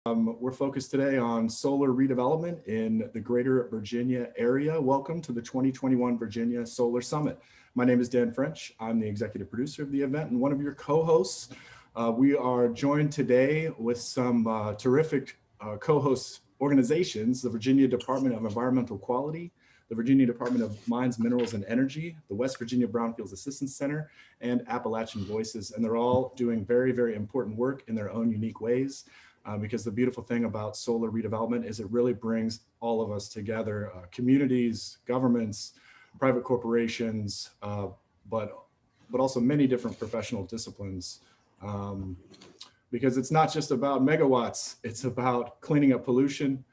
We're focused today on solar redevelopment in the greater Virginia area. Welcome to the 2021 Virginia Solar Summit. My name is Dan French. I'm the executive producer of the event and one of your co-hosts. We are joined today with some terrific co-host organizations, the Virginia Department of Environmental Quality, the Virginia Department of Mines, Minerals, and Energy, the West Virginia Brownfields Assistance Center, and Appalachian Voices. And they're all doing very, very important work in their own unique ways. Because the beautiful thing about solar redevelopment is it really brings all of us together, communities, governments, private corporations, but also many different professional disciplines. Because it's not just about megawatts, it's about cleaning up pollution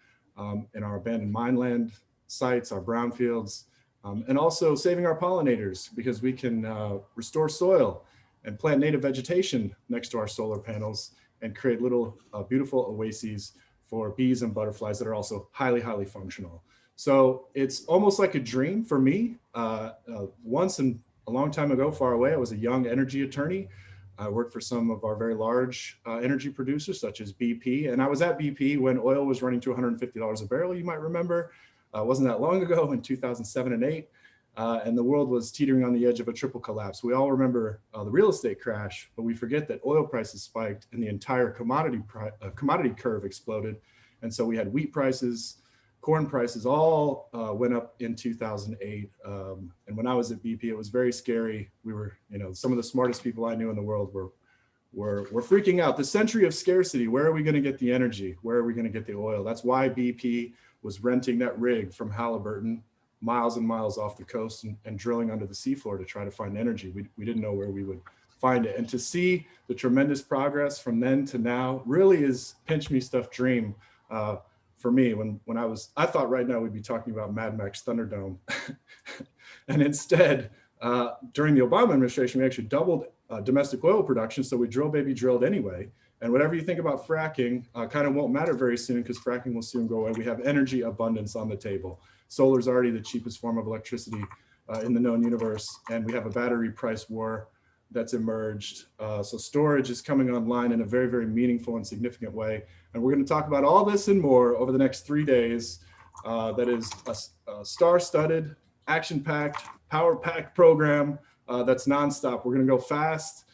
in our abandoned mineland sites, our brownfields, and also saving our pollinators because we can restore soil and plant native vegetation next to our solar panels and create little beautiful oases for bees and butterflies that are also highly, highly functional. So it's almost like a dream for me. Once and a long time ago, far away, I was a young energy attorney. I worked for some of our very large energy producers, such as BP. And I was at BP when oil was running to $150 a barrel, you might remember. It wasn't that long ago in 2007 and 8. And the world was teetering on the edge of a triple collapse. We all remember the real estate crash, but we forget that oil prices spiked and the entire commodity curve exploded. And so we had wheat prices, corn prices, all went up in 2008. And when I was at BP, it was very scary. We were, some of the smartest people I knew in the world were freaking out. The century of scarcity, where are we going to get the energy? Where are we going to get the oil? That's why BP was renting that rig from Halliburton miles and miles off the coast and drilling under the seafloor to try to find energy. We didn't know where we would find it. And to see the tremendous progress from then to now really is pinch me stuff dream for me. When I thought right now we'd be talking about Mad Max Thunderdome. And instead, during the Obama administration, we actually doubled domestic oil production. So we drill baby drilled anyway. And whatever you think about fracking kind of won't matter very soon because fracking will soon go away. We have energy abundance on the table. Solar is already the cheapest form of electricity in the known universe. And we have a battery price war that's emerged. So storage is coming online in a very, very meaningful and significant way. And we're going to talk about all this and more over the next 3 days. That is a star-studded, action-packed, power-packed program that's nonstop. We're going to go fast.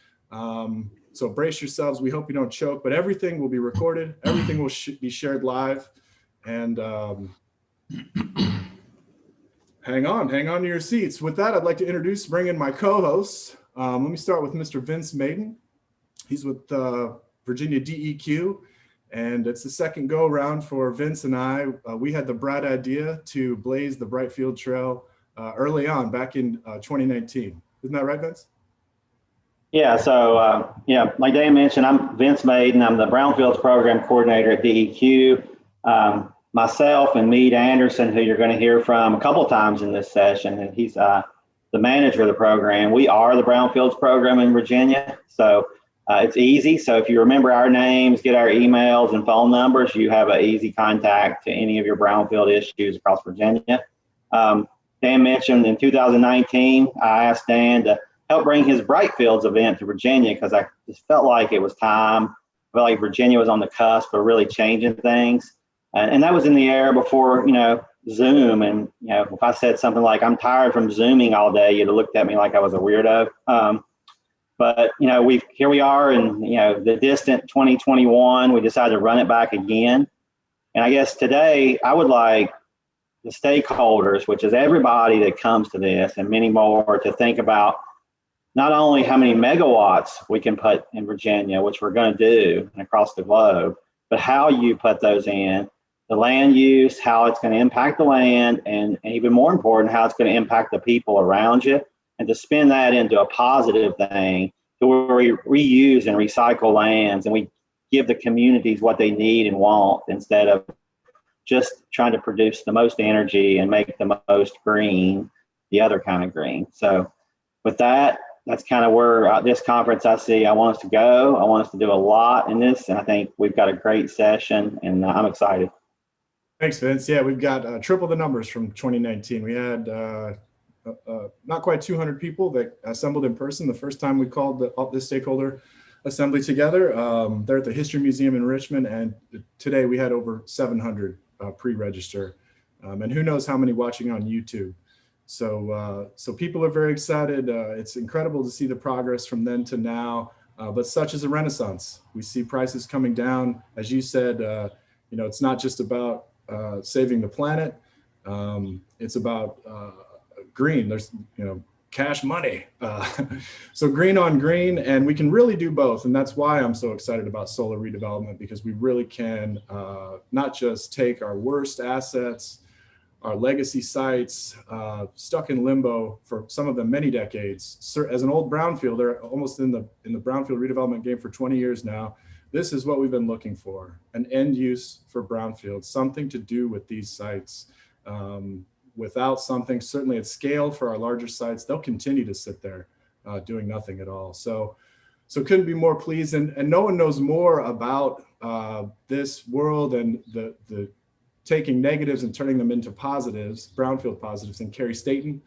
So brace yourselves. We hope you don't choke, but everything will be recorded. Everything will be shared live. And hang on to your seats. With that, I'd like to bring in my co-hosts. Let me start with Mr. Vince Maiden. He's with Virginia DEQ, and it's the second go around for Vince and I. We had the bright idea to blaze the Brightfield Trail early on, back in 2019. Isn't that right, Vince? Yeah, so like Dan mentioned, I'm Vince Maiden. I'm the Brownfields Program Coordinator at DEQ. Myself and Meade Anderson, who you're going to hear from a couple of times in this session, and he's the manager of the program. We are the Brownfields Program in Virginia, so it's easy. So if you remember our names, get our emails and phone numbers, you have an easy contact to any of your brownfield issues across Virginia. Dan mentioned in 2019, I asked Dan to help bring his Brightfields event to Virginia because I just felt like it was time. I felt like Virginia was on the cusp of really changing things. And that was in the era before, Zoom. And, if I said something like, I'm tired from Zooming all day, you'd have looked at me like I was a weirdo. But here we are in, the distant 2021, we decided to run it back again. And I guess today I would like the stakeholders, which is everybody that comes to this and many more, to think about not only how many megawatts we can put in Virginia, which we're going to do and across the globe, but how you put those in, the land use, how it's going to impact the land, and even more important, how it's going to impact the people around you, and to spin that into a positive thing to where we reuse and recycle lands and we give the communities what they need and want instead of just trying to produce the most energy and make the most green, the other kind of green. So with that, that's kind of where this conference I want us to go. I want us to do a lot in this, and I think we've got a great session, and I'm excited. Thanks, Vince. Yeah, we've got triple the numbers from 2019. We had not quite 200 people that assembled in person the first time we called this stakeholder assembly together. They're at the History Museum in Richmond, and today we had over 700 pre-register, and who knows how many watching on YouTube. So people are very excited. It's incredible to see the progress from then to now, but such is a renaissance. We see prices coming down. As you said, it's not just about saving the planet. It's about green. There's, cash money. So green on green, and we can really do both. And that's why I'm so excited about solar redevelopment, because we really can not just take our worst assets, our legacy sites, stuck in limbo for some of them many decades. As an old brownfielder, almost in the brownfield redevelopment game for 20 years now, this is what we've been looking for: an end use for brownfields, something to do with these sites. Without something, certainly at scale for our larger sites, they'll continue to sit there doing nothing at all. So couldn't be more pleased. And no one knows more about this world and the taking negatives and turning them into positives, brownfield positives, than Carrie Staten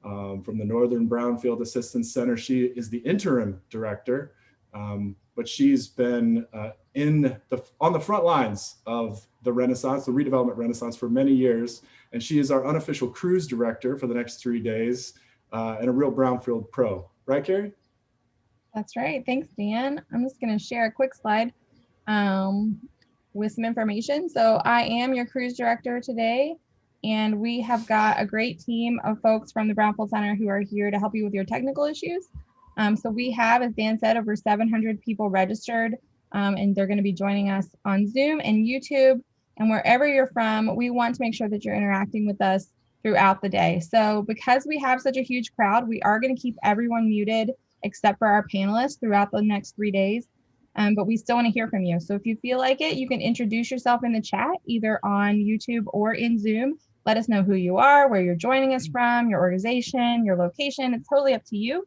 from the Northern Brownfield Assistance Center. She is the interim director, but she's been on the front lines of the Renaissance, the redevelopment Renaissance, for many years. And she is our unofficial cruise director for the next 3 days, and a real brownfield pro. Right, Carrie? That's right. Thanks, Dan. I'm just going to share a quick slide with some information. So I am your cruise director today, and we have got a great team of folks from the Brownfield Center who are here to help you with your technical issues. So we have, as Dan said, over 700 people registered, and they're going to be joining us on Zoom and YouTube. And wherever you're from, we want to make sure that you're interacting with us throughout the day. So because we have such a huge crowd, we are going to keep everyone muted except for our panelists throughout the next 3 days. But we still want to hear from you. So if you feel like it, you can introduce yourself in the chat, either on YouTube or in Zoom. Let us know who you are, where you're joining us from, your organization, your location. It's totally up to you.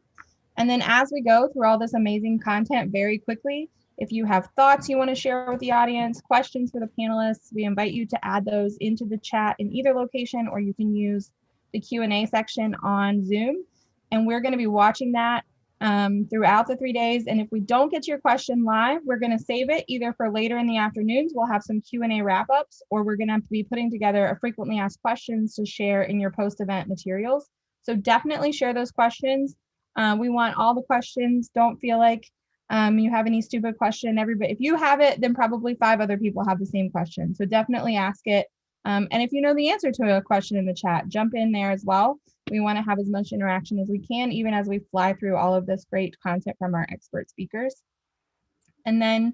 And then as we go through all this amazing content very quickly, if you have thoughts you want to share with the audience, questions for the panelists, we invite you to add those into the chat in either location, or you can use the Q&A section on Zoom. And we're going to be watching that throughout the 3 days. And if we don't get to your question live, we're going to save it either for later in the afternoons. We'll have some Q&A wrap-ups, or we're going to be putting together a frequently asked questions to share in your post-event materials. So definitely share those questions. We want all the questions. Don't feel like you have any stupid question. Everybody, if you have it, then probably 5 other people have the same question. So definitely ask it. And if you know the answer to a question in the chat, jump in there as well. We want to have as much interaction as we can, even as we fly through all of this great content from our expert speakers. And then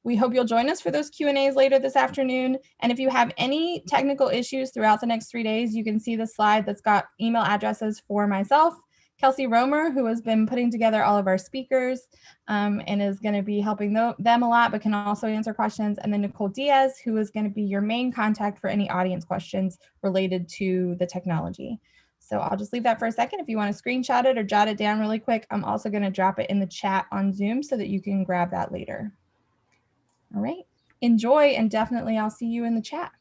we hope you'll join us for those Q&As later this afternoon. And if you have any technical issues throughout the next 3 days, you can see the slide that's got email addresses for myself, Kelsey Romer, who has been putting together all of our speakers and is going to be helping them a lot, but can also answer questions. And then Nicole Diaz, who is going to be your main contact for any audience questions related to the technology. So I'll just leave that for a second. If you want to screenshot it or jot it down really quick, I'm also going to drop it in the chat on Zoom so that you can grab that later. All right. Enjoy, and definitely I'll see you in the chat.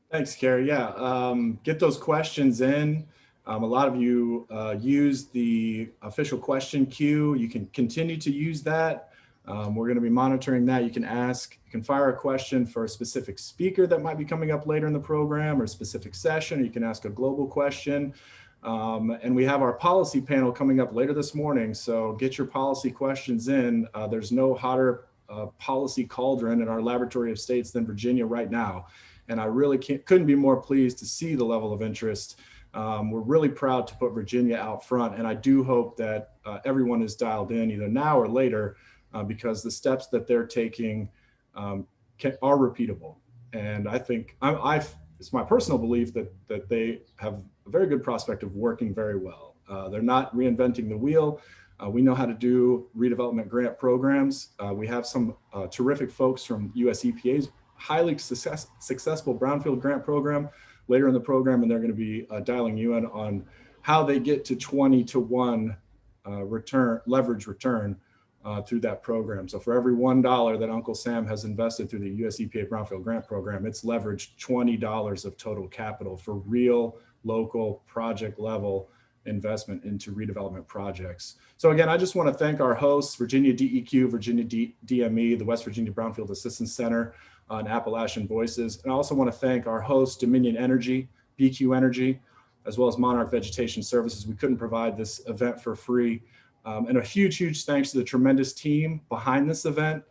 Thanks, Carrie. Yeah, get those questions in. A lot of you use the official question queue. You can continue to use that. We're going to be monitoring that. You can fire a question for a specific speaker that might be coming up later in the program, or a specific session, or you can ask a global question. And we have our policy panel coming up later this morning. So get your policy questions in. There's no hotter policy cauldron in our laboratory of states than Virginia right now. And I really couldn't be more pleased to see the level of interest. We're really proud to put Virginia out front, and I do hope that everyone is dialed in either now or later, because the steps that they're taking are repeatable. And I think it's my personal belief that they have a very good prospect of working very well. They're not reinventing the wheel. We know how to do redevelopment grant programs. We have some terrific folks from US EPA's highly successful brownfield grant program later in the program, and they're going to be dialing you in on how they get to 20-to-1 leverage return through that program. So for every $1 that Uncle Sam has invested through the US EPA Brownfield Grant Program, it's leveraged $20 of total capital for real, local, project level investment into redevelopment projects. So again, I just want to thank our hosts, Virginia DEQ, Virginia DME, the West Virginia Brownfield Assistance Center, and Appalachian Voices. And I also want to thank our host, Dominion Energy, BQ Energy, as well as Monarch Vegetation Services. We couldn't provide this event for free. And a huge thanks to the tremendous team behind this event.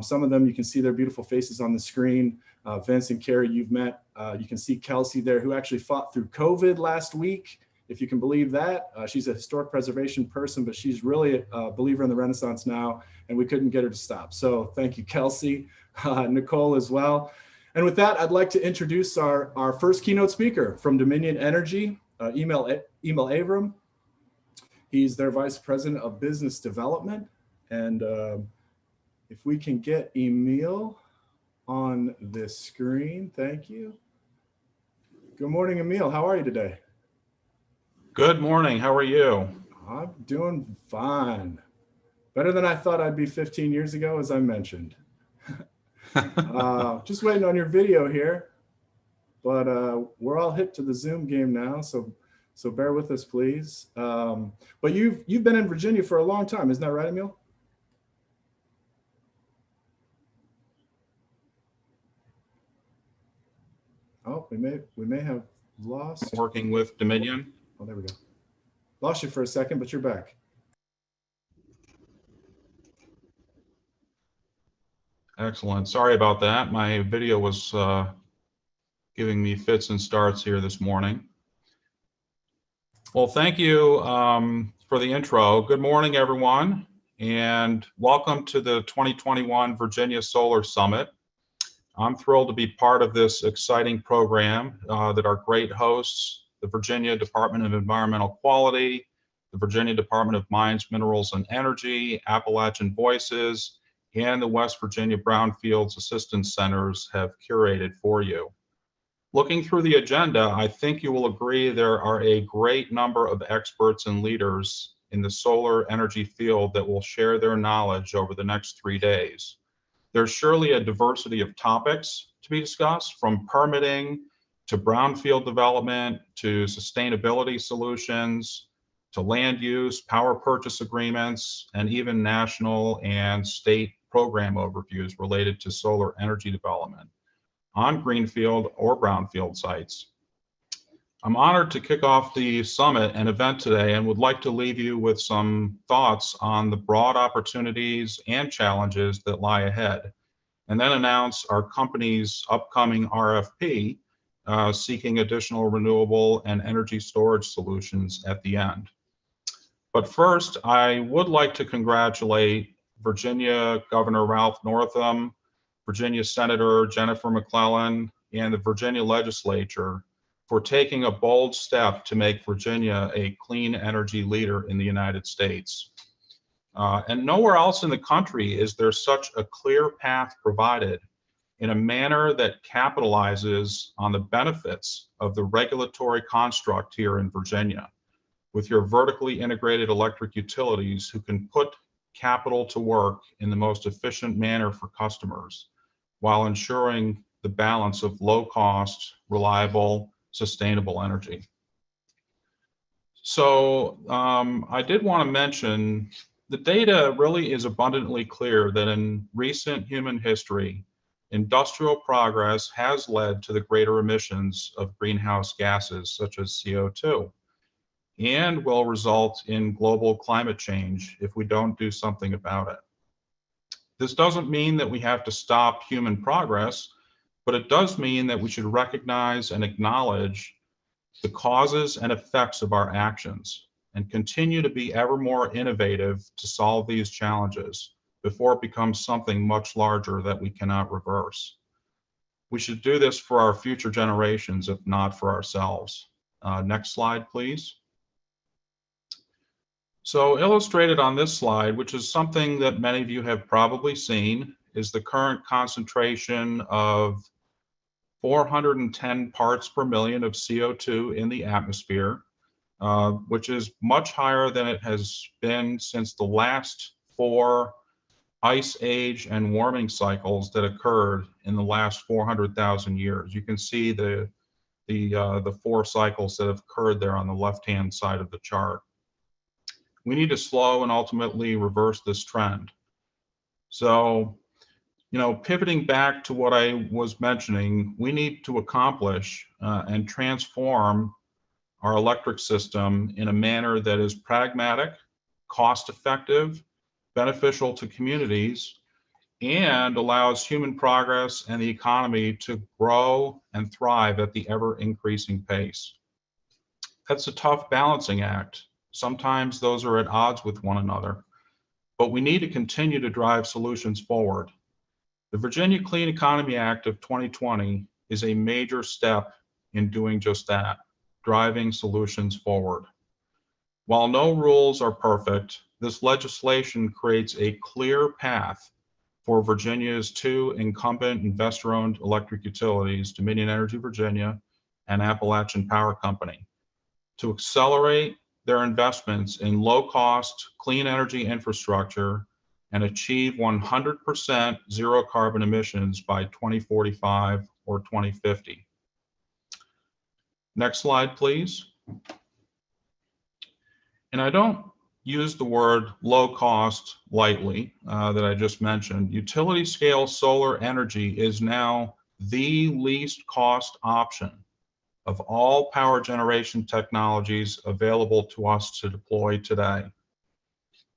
Some of them, you can see their beautiful faces on the screen. Vince and Carrie, you've met. You can see Kelsey there, who actually fought through COVID last week, if you can believe that. She's a historic preservation person, but she's really a believer in the Renaissance now, and we couldn't get her to stop. So thank you, Kelsey, Nicole as well. And with that, I'd like to introduce our first keynote speaker from Dominion Energy, Emil Avram. He's their Vice President of Business Development. And if we can get Emil on this screen, thank you. Good morning, Emil. How are you today? Good morning. How are you? I'm doing fine. Better than I thought I'd be 15 years ago, as I mentioned. Just waiting on your video here, but we're all hip to the Zoom game now, so bear with us, please. But you've been in Virginia for a long time, isn't that right, Emil? Oh, we may have lost. Working with Dominion. Oh, there we go. Lost you for a second, but you're back. Excellent. Sorry about that. My video was giving me fits and starts here this morning. Well, thank you for the intro. Good morning, everyone, and welcome to the 2021 Virginia Solar Summit. I'm thrilled to be part of this exciting program that our great hosts, the Virginia Department of Environmental Quality, the Virginia Department of Mines, Minerals, and Energy, Appalachian Voices, and the West Virginia Brownfields Assistance Centers have curated for you. Looking through the agenda, I think you will agree there are a great number of experts and leaders in the solar energy field that will share their knowledge over the next 3 days. There's surely a diversity of topics to be discussed, from permitting to brownfield development, to sustainability solutions, to land use, power purchase agreements, and even national and state program overviews related to solar energy development on greenfield or brownfield sites. I'm honored to kick off the summit and event today, and would like to leave you with some thoughts on the broad opportunities and challenges that lie ahead, and then announce our company's upcoming RFP seeking additional renewable and energy storage solutions at the end. But first, I would like to congratulate Virginia Governor Ralph Northam, Virginia Senator Jennifer McClellan, and the Virginia Legislature for taking a bold step to make Virginia a clean energy leader in the United States. And nowhere else in the country is there such a clear path provided in a manner that capitalizes on the benefits of the regulatory construct here in Virginia, with your vertically integrated electric utilities who can put capital to work in the most efficient manner for customers, while ensuring the balance of low cost, reliable, sustainable energy. So I did want to mention the data really is abundantly clear that in recent human history, industrial progress has led to the greater emissions of greenhouse gases such as CO2, and will result in global climate change if we don't do something about it. This doesn't mean that we have to stop human progress, but it does mean that we should recognize and acknowledge the causes and effects of our actions, and continue to be ever more innovative to solve these challenges before it becomes something much larger that we cannot reverse. We should do this for our future generations, if not for ourselves. Next slide, please. So illustrated on this slide, which is something that many of you have probably seen, is the current concentration of 410 parts per million of CO2 in the atmosphere, which is much higher than it has been since the last 4 ice age and warming cycles that occurred in the last 400,000 years. You can see the the 4 cycles that have occurred there on the left-hand side of the chart. We need to slow and ultimately reverse this trend. So, pivoting back to what I was mentioning, we need to accomplish and transform our electric system in a manner that is pragmatic, cost-effective, beneficial to communities, and allows human progress and the economy to grow and thrive at the ever-increasing pace. That's a tough balancing act. Sometimes those are at odds with one another, but we need to continue to drive solutions forward. The Virginia Clean Economy Act of 2020 is a major step in doing just that, driving solutions forward. While no rules are perfect, this legislation creates a clear path for Virginia's 2 incumbent investor-owned electric utilities, Dominion Energy Virginia and Appalachian Power Company, to accelerate their investments in low-cost, clean energy infrastructure and achieve 100% zero carbon emissions by 2045 or 2050. Next slide, please. And I don't use the word low cost lightly that I just mentioned. Utility scale solar energy is now the least cost option of all power generation technologies available to us to deploy today.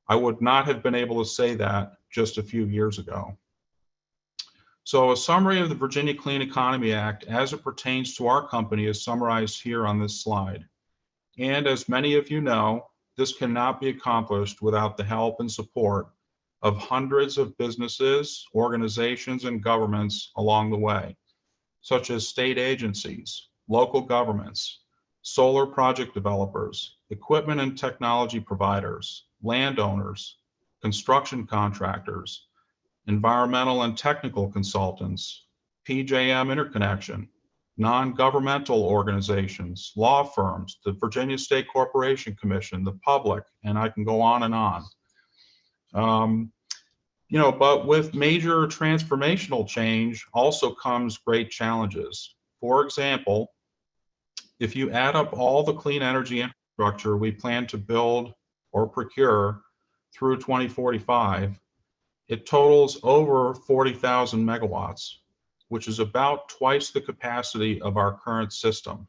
I would not have been able to say that just a few years ago. So a summary of the Virginia Clean Economy Act as it pertains to our company is summarized here on this slide. And as many of you know, this cannot be accomplished without the help and support of hundreds of businesses, organizations, and governments along the way, such as state agencies, local governments, solar project developers, equipment and technology providers, landowners, construction contractors, environmental and technical consultants, PJM interconnection, non-governmental organizations, law firms, the Virginia State Corporation Commission, the public, and I can go on and on. But with major transformational change also comes great challenges. For example, if you add up all the clean energy infrastructure we plan to build or procure through 2045, it totals over 40,000 megawatts, which is about twice the capacity of our current system.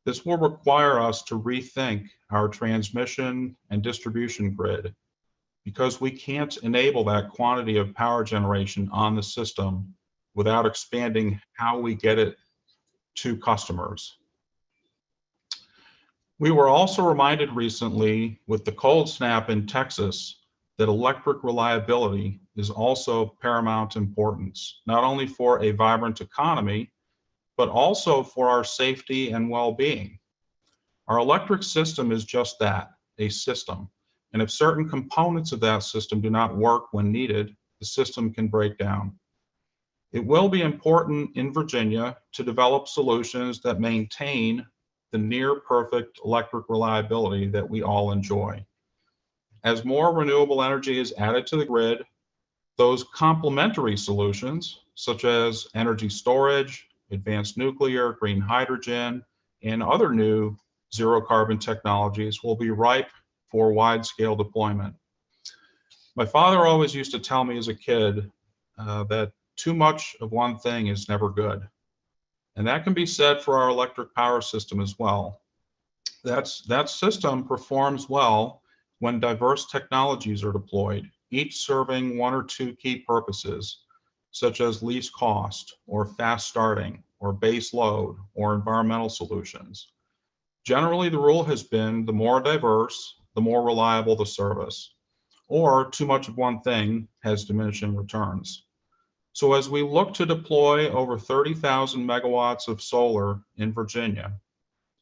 This will require us to rethink our transmission and distribution grid because we can't enable that quantity of power generation on the system without expanding how we get it to customers. We were also reminded recently with the cold snap in Texas that electric reliability is also paramount importance, not only for a vibrant economy, but also for our safety and well-being. Our electric system is just that, a system. And if certain components of that system do not work when needed, the system can break down. It will be important in Virginia to develop solutions that maintain the near perfect electric reliability that we all enjoy. As more renewable energy is added to the grid, those complementary solutions, such as energy storage, advanced nuclear, green hydrogen, and other new zero carbon technologies will be ripe for wide-scale deployment. My father always used to tell me as a kid that too much of one thing is never good. And that can be said for our electric power system as well. That system performs well when diverse technologies are deployed, each serving one or two key purposes, such as least cost, or fast starting, or base load, or environmental solutions. Generally, the rule has been the more diverse, the more reliable the service, or too much of one thing has diminishing returns. So as we look to deploy over 30,000 megawatts of solar in Virginia,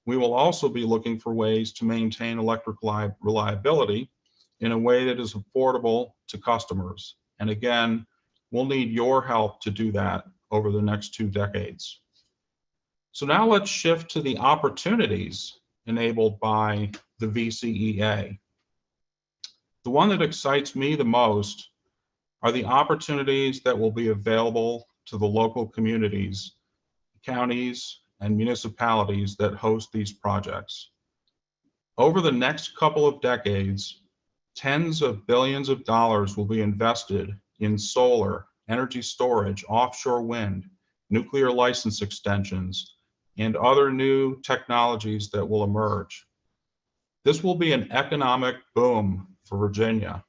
we will also be looking for ways to maintain electric reliability in a way that is affordable to customers. And again, we'll need your help to do that over the next 2 decades. So now let's shift to the opportunities enabled by the VCEA. The one that excites me the most are the opportunities that will be available to the local communities, counties, and municipalities that host these projects. Over the next couple of decades, tens of billions of dollars will be invested in solar, energy storage, offshore wind, nuclear license extensions, and other new technologies that will emerge. This will be an economic boom for Virginia.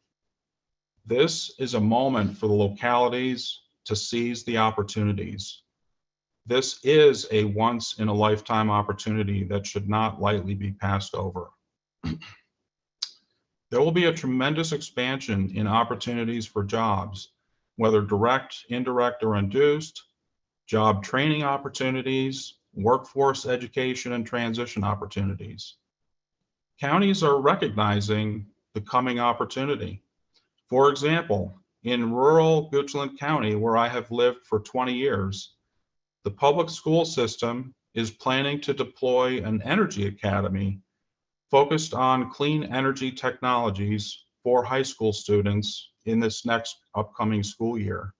This is a moment for the localities to seize the opportunities. This is a once-in-a-lifetime opportunity that should not lightly be passed over. There will be a tremendous expansion in opportunities for jobs, whether direct, indirect, or induced, job training opportunities, workforce education, and transition opportunities. Counties are recognizing the coming opportunity. For example, in rural Goochland County, where I have lived for 20 years, the public school system is planning to deploy an energy academy focused on clean energy technologies for high school students in this next upcoming school year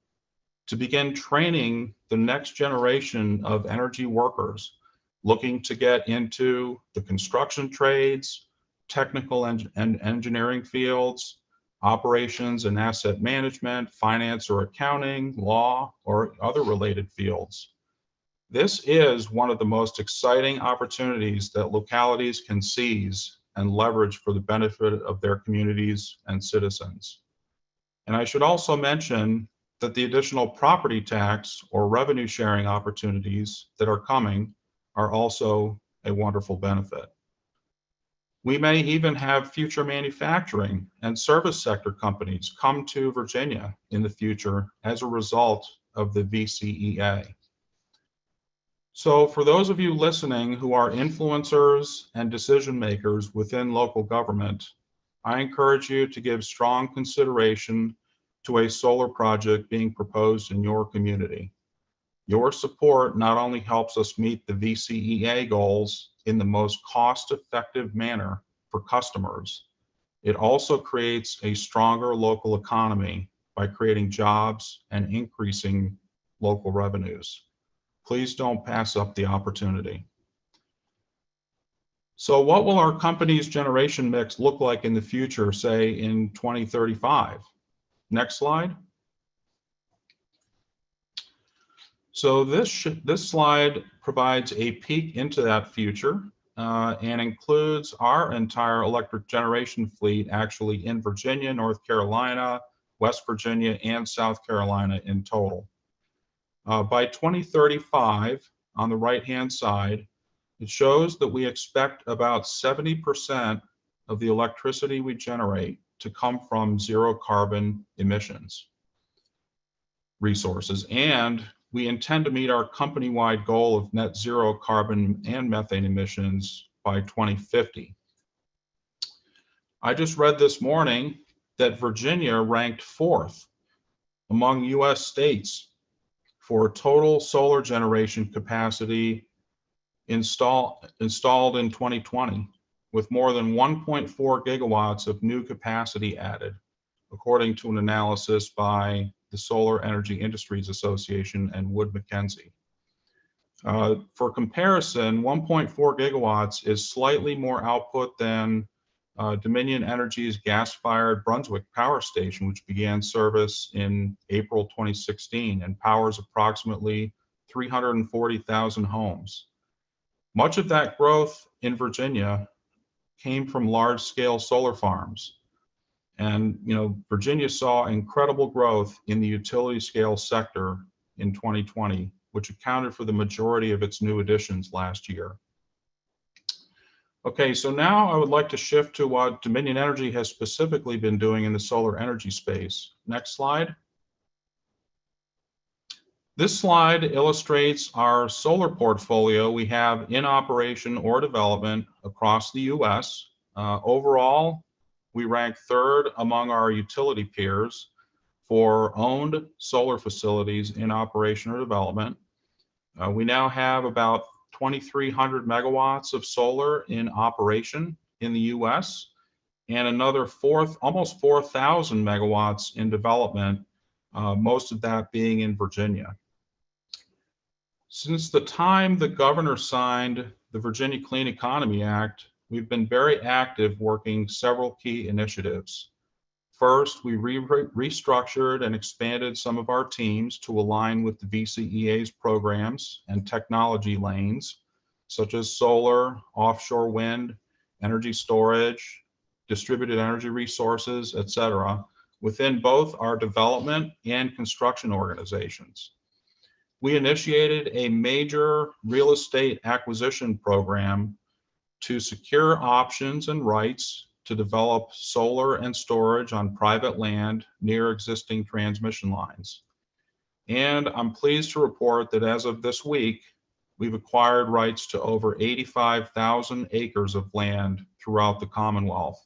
to begin training the next generation of energy workers looking to get into the construction trades, technical and engineering fields, operations and asset management, finance or accounting, law, or other related fields. This is one of the most exciting opportunities that localities can seize and leverage for the benefit of their communities and citizens. And I should also mention that the additional property tax or revenue sharing opportunities that are coming are also a wonderful benefit. We may even have future manufacturing and service sector companies come to Virginia in the future as a result of the VCEA. So for those of you listening who are influencers and decision makers within local government, I encourage you to give strong consideration to a solar project being proposed in your community. Your support not only helps us meet the VCEA goals in the most cost-effective manner for customers, it also creates a stronger local economy by creating jobs and increasing local revenues. Please don't pass up the opportunity. So what will our company's generation mix look like in the future, say in 2035? Next slide. So this slide provides a peek into that future and includes our entire electric generation fleet actually in Virginia, North Carolina, West Virginia, and South Carolina in total. By 2035, on the right-hand side, it shows that we expect about 70% of the electricity we generate to come from zero carbon emissions resources. And we intend to meet our company-wide goal of net zero carbon and methane emissions by 2050. I just read this morning that Virginia ranked 4th among US states for total solar generation capacity installed in 2020, with more than 1.4 gigawatts of new capacity added, according to an analysis by the Solar Energy Industries Association and Wood Mackenzie. For comparison, 1.4 gigawatts is slightly more output than Dominion Energy's gas-fired Brunswick Power Station, which began service in April 2016 and powers approximately 340,000 homes. Much of that growth in Virginia came from large-scale solar farms. And Virginia saw incredible growth in the utility-scale sector in 2020, which accounted for the majority of its new additions last year. Okay, so now I would like to shift to what Dominion Energy has specifically been doing in the solar energy space. Next slide. This slide illustrates our solar portfolio we have in operation or development across the US. Overall, we rank 3rd among our utility peers for owned solar facilities in operation or development. We now have about 2,300 megawatts of solar in operation in the US and another almost 4,000 megawatts in development, most of that being in Virginia. Since the time the governor signed the Virginia Clean Economy Act, we've been very active working several key initiatives. First, we restructured and expanded some of our teams to align with the VCEA's programs and technology lanes, such as solar, offshore wind, energy storage, distributed energy resources, etc., within both our development and construction organizations. We initiated a major real estate acquisition program to secure options and rights to develop solar and storage on private land near existing transmission lines. And I'm pleased to report that as of this week, we've acquired rights to over 85,000 acres of land throughout the Commonwealth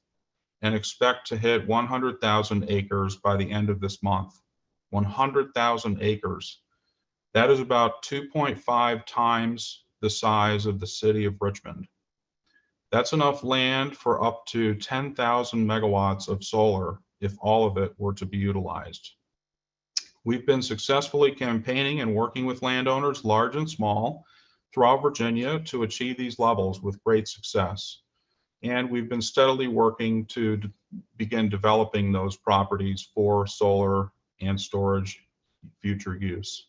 and expect to hit 100,000 acres by the end of this month. 100,000 acres. That is about 2.5 times the size of the city of Richmond. That's enough land for up to 10,000 megawatts of solar if all of it were to be utilized. We've been successfully campaigning and working with landowners, large and small, throughout Virginia to achieve these levels with great success. And we've been steadily working to begin developing those properties for solar and storage future use.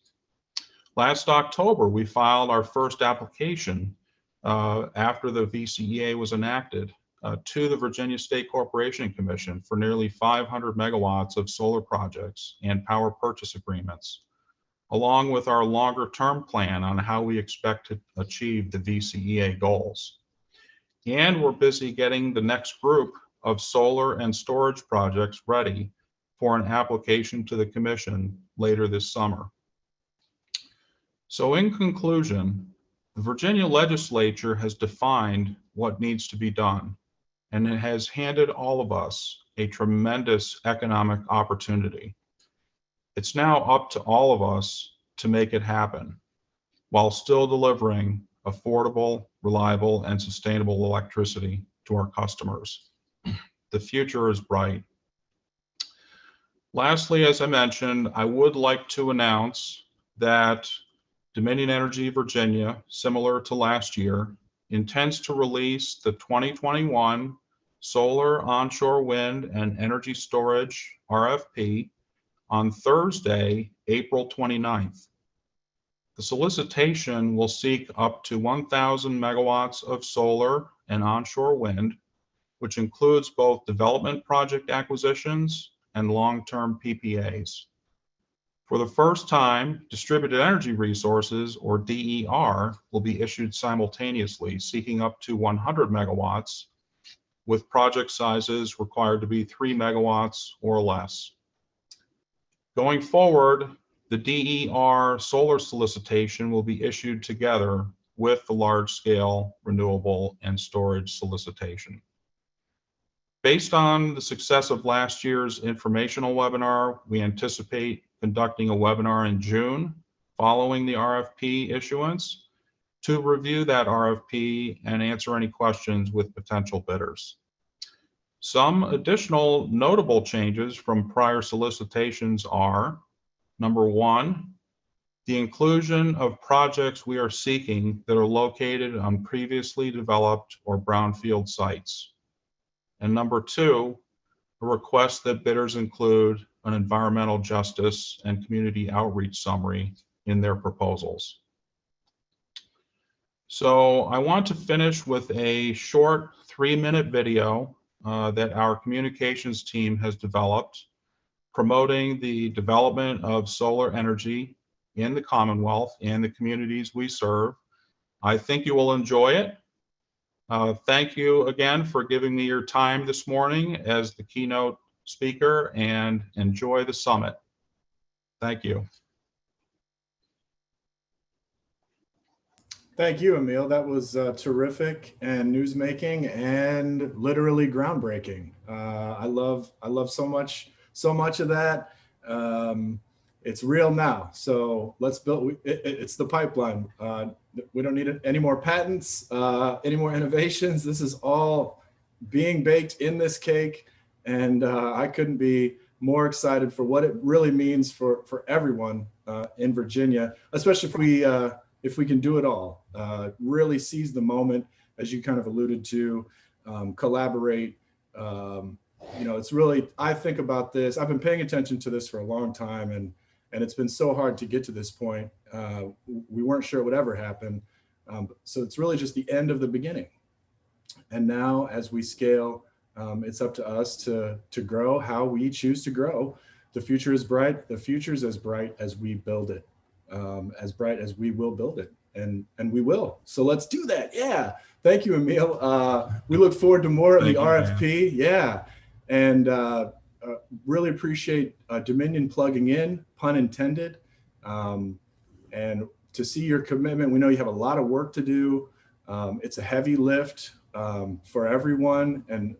Last October, we filed our first application after the VCEA was enacted to the Virginia State Corporation Commission for nearly 500 megawatts of solar projects and power purchase agreements, along with our longer term plan on how we expect to achieve the VCEA goals. And we're busy getting the next group of solar and storage projects ready for an application to the Commission later this summer. So in conclusion, the Virginia legislature has defined what needs to be done, and it has handed all of us a tremendous economic opportunity. It's now up to all of us to make it happen while still delivering affordable, reliable, and sustainable electricity to our customers. The future is bright. Lastly, as I mentioned, I would like to announce that Dominion Energy Virginia, similar to last year, intends to release the 2021 Solar, Onshore Wind, and Energy Storage RFP on Thursday, April 29th. The solicitation will seek up to 1,000 megawatts of solar and onshore wind, which includes both development project acquisitions and long-term PPAs. For the first time, distributed energy resources, or DER, will be issued simultaneously, seeking up to 100 megawatts, with project sizes required to be 3 megawatts or less. Going forward, the DER solar solicitation will be issued together with the large-scale renewable and storage solicitation. Based on the success of last year's informational webinar, we anticipate conducting a webinar in June following the RFP issuance to review that RFP and answer any questions with potential bidders. Some additional notable changes from prior solicitations are: number one, the inclusion of projects we are seeking that are located on previously developed or brownfield sites. And number two, a request that bidders include an environmental justice and community outreach summary in their proposals. So I want to finish with a short 3-minute video that our communications team has developed, promoting the development of solar energy in the Commonwealth and the communities we serve. I think you will enjoy it. Thank you again for giving me your time this morning as the keynote speaker, and enjoy the summit. Thank you. Thank you, Emil. That was terrific and newsmaking and literally groundbreaking. I love so much of that. It's real now. So let's build. It's the pipeline. We don't need any more patents, any more innovations. This is all being baked in this cake, and I couldn't be more excited for what it really means for everyone in Virginia, especially if we if we can do it all. Really seize the moment, as you kind of alluded to, collaborate. It's really, I think about this, I've been paying attention to this for a long time, and it's been so hard to get to this point. We weren't sure it would ever happen. So it's really just the end of the beginning. And now as we scale, it's up to us to grow how we choose to grow. The future is bright. The future is as bright as we build it, as bright as we will build it. And we will. So let's do that. Yeah. Thank you, Emil. We look forward to more of the RFP. Man. Yeah. And really appreciate Dominion plugging in, pun intended. And to see your commitment. We know you have a lot of work to do. It's a heavy lift for everyone, and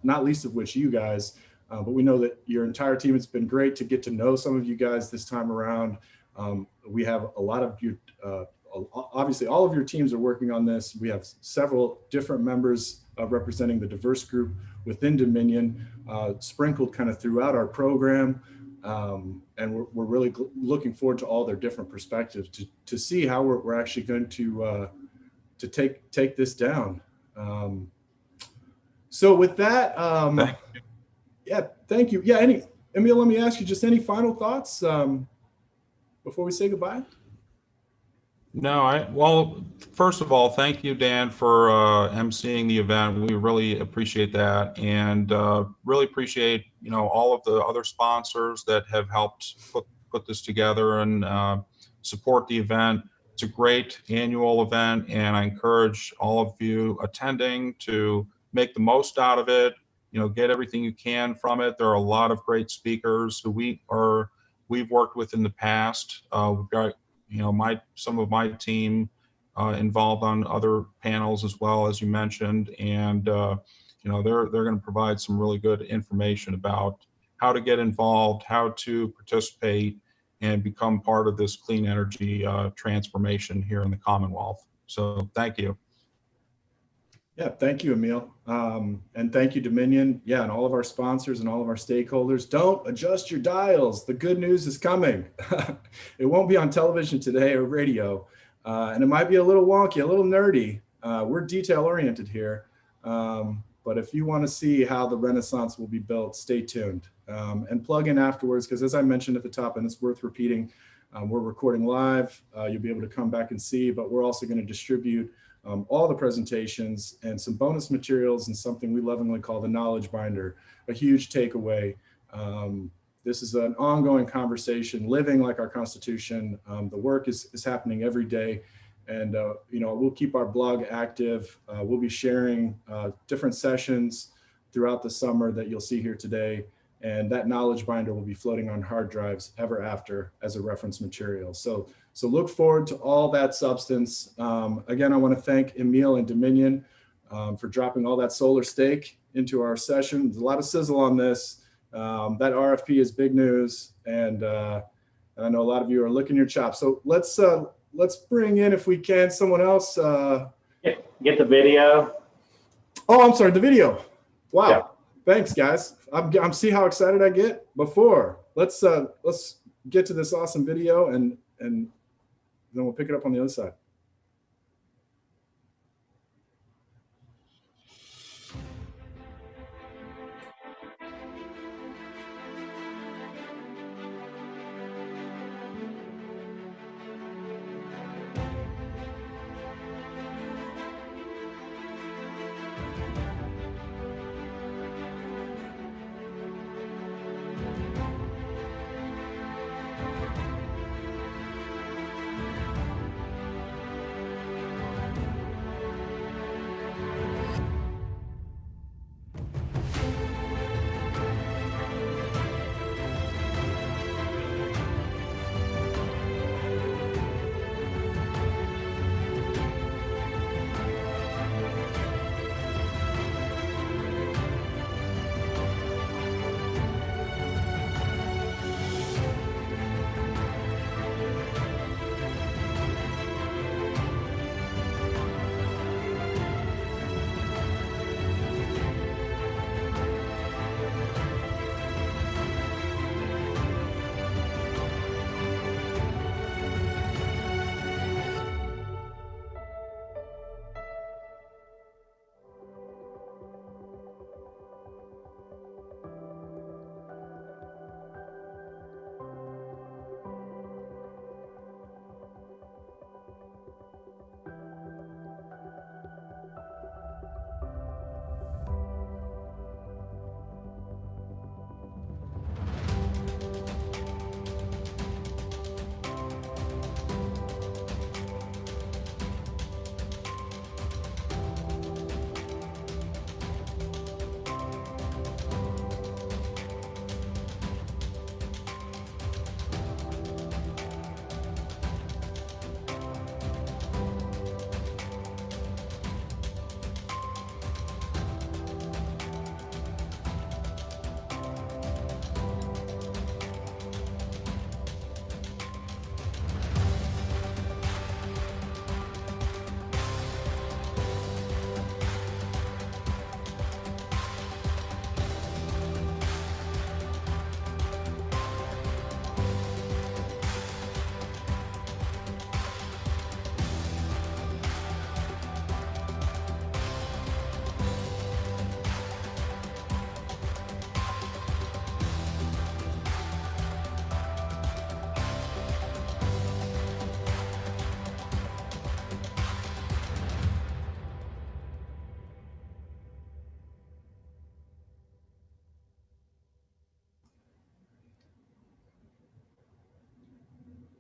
not least of which you guys. But we know that your entire team, it's been great to get to know some of you guys this time around. We have a lot of you, obviously all of your teams are working on this. We have several different members representing the diverse group within Dominion, sprinkled kind of throughout our program. And we're really looking forward to all their different perspectives to see how we're actually going to take this down. So with that, yeah, thank you. Yeah, Emil, let me ask you just any final thoughts before we say goodbye? No, well, first of all, thank you, Dan, for emceeing the event. We really appreciate that, and really appreciate all of the other sponsors that have helped put this together and support the event. It's a great annual event, and I encourage all of you attending to make the most out of it. Get everything you can from it. There are a lot of great speakers who we've worked with in the past. We've got some of my team involved on other panels as well, as you mentioned, and they're going to provide some really good information about how to get involved, how to participate, and become part of this clean energy transformation here in the Commonwealth. So thank you. Yeah, thank you, Emil. And thank you, Dominion. Yeah, and all of our sponsors and all of our stakeholders. Don't adjust your dials. The good news is coming. It won't be on television today or radio. And it might be a little wonky, a little nerdy. We're detail-oriented here. But if you want to see how the Renaissance will be built, stay tuned. And plug in afterwards, because as I mentioned at the top, and it's worth repeating, we're recording live. You'll be able to come back and see, but we're also going to distribute all the presentations and some bonus materials and something we lovingly call the knowledge binder, a huge takeaway. This is an ongoing conversation, living like our Constitution. The work is happening every day. And, we'll keep our blog active. We'll be sharing different sessions throughout the summer that you'll see here today. And that knowledge binder will be floating on hard drives ever after as a reference material. So look forward to all that substance. Again, I want to thank Emil and Dominion for dropping all that solar steak into our session. There's a lot of sizzle on this. That RFP is big news, and I know a lot of you are licking your chops. So let's bring in, if we can, someone else. Get the video. Oh, I'm sorry, the video. Wow. Yeah. Thanks, guys. I'm see how excited I get before. Let's get to this awesome video, and then we'll pick it up on the other side.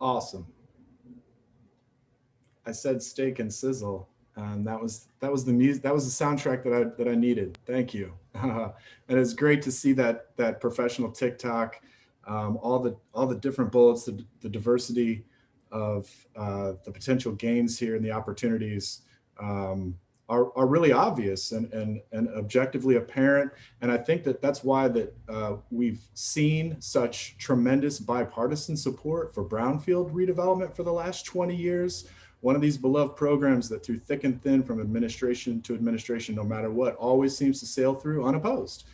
Awesome. I said steak and sizzle. That was the music. That was the soundtrack that I needed. Thank you. And it's great to see that professional TikTok, all the different bullets, the diversity of the potential gains here and the opportunities are really obvious and objectively apparent. And I think that's why we've seen such tremendous bipartisan support for brownfield redevelopment for the last 20 years. One of these beloved programs that through thick and thin, from administration to administration, no matter what, always seems to sail through unopposed.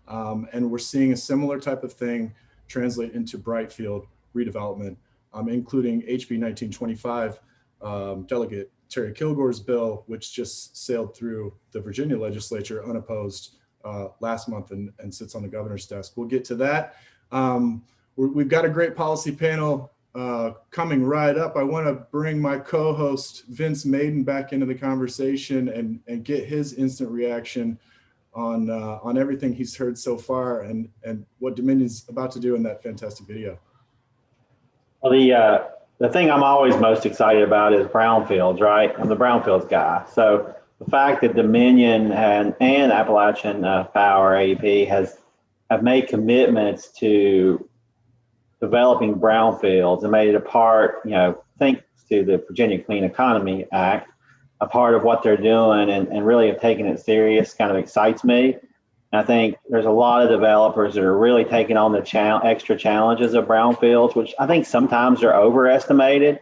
And we're seeing a similar type of thing translate into Brightfield redevelopment, including HB 1925 Delegate Terry Kilgore's bill, which just sailed through the Virginia legislature unopposed last month and sits on the governor's desk. We'll get to that. We've got a great policy panel coming right up. I want to bring my co-host Vince Maiden back into the conversation and get his instant reaction on everything he's heard so far and what Dominion's about to do in that fantastic video. Well, the thing I'm always most excited about is brownfields, right? I'm the brownfields guy. So the fact that Dominion and Appalachian Power, AEP, have made commitments to developing brownfields and made it a part, thanks to the Virginia Clean Economy Act, a part of what they're doing and really have taken it serious kind of excites me. And I think there's a lot of developers that are really taking on the extra challenges of brownfields, which I think sometimes are overestimated.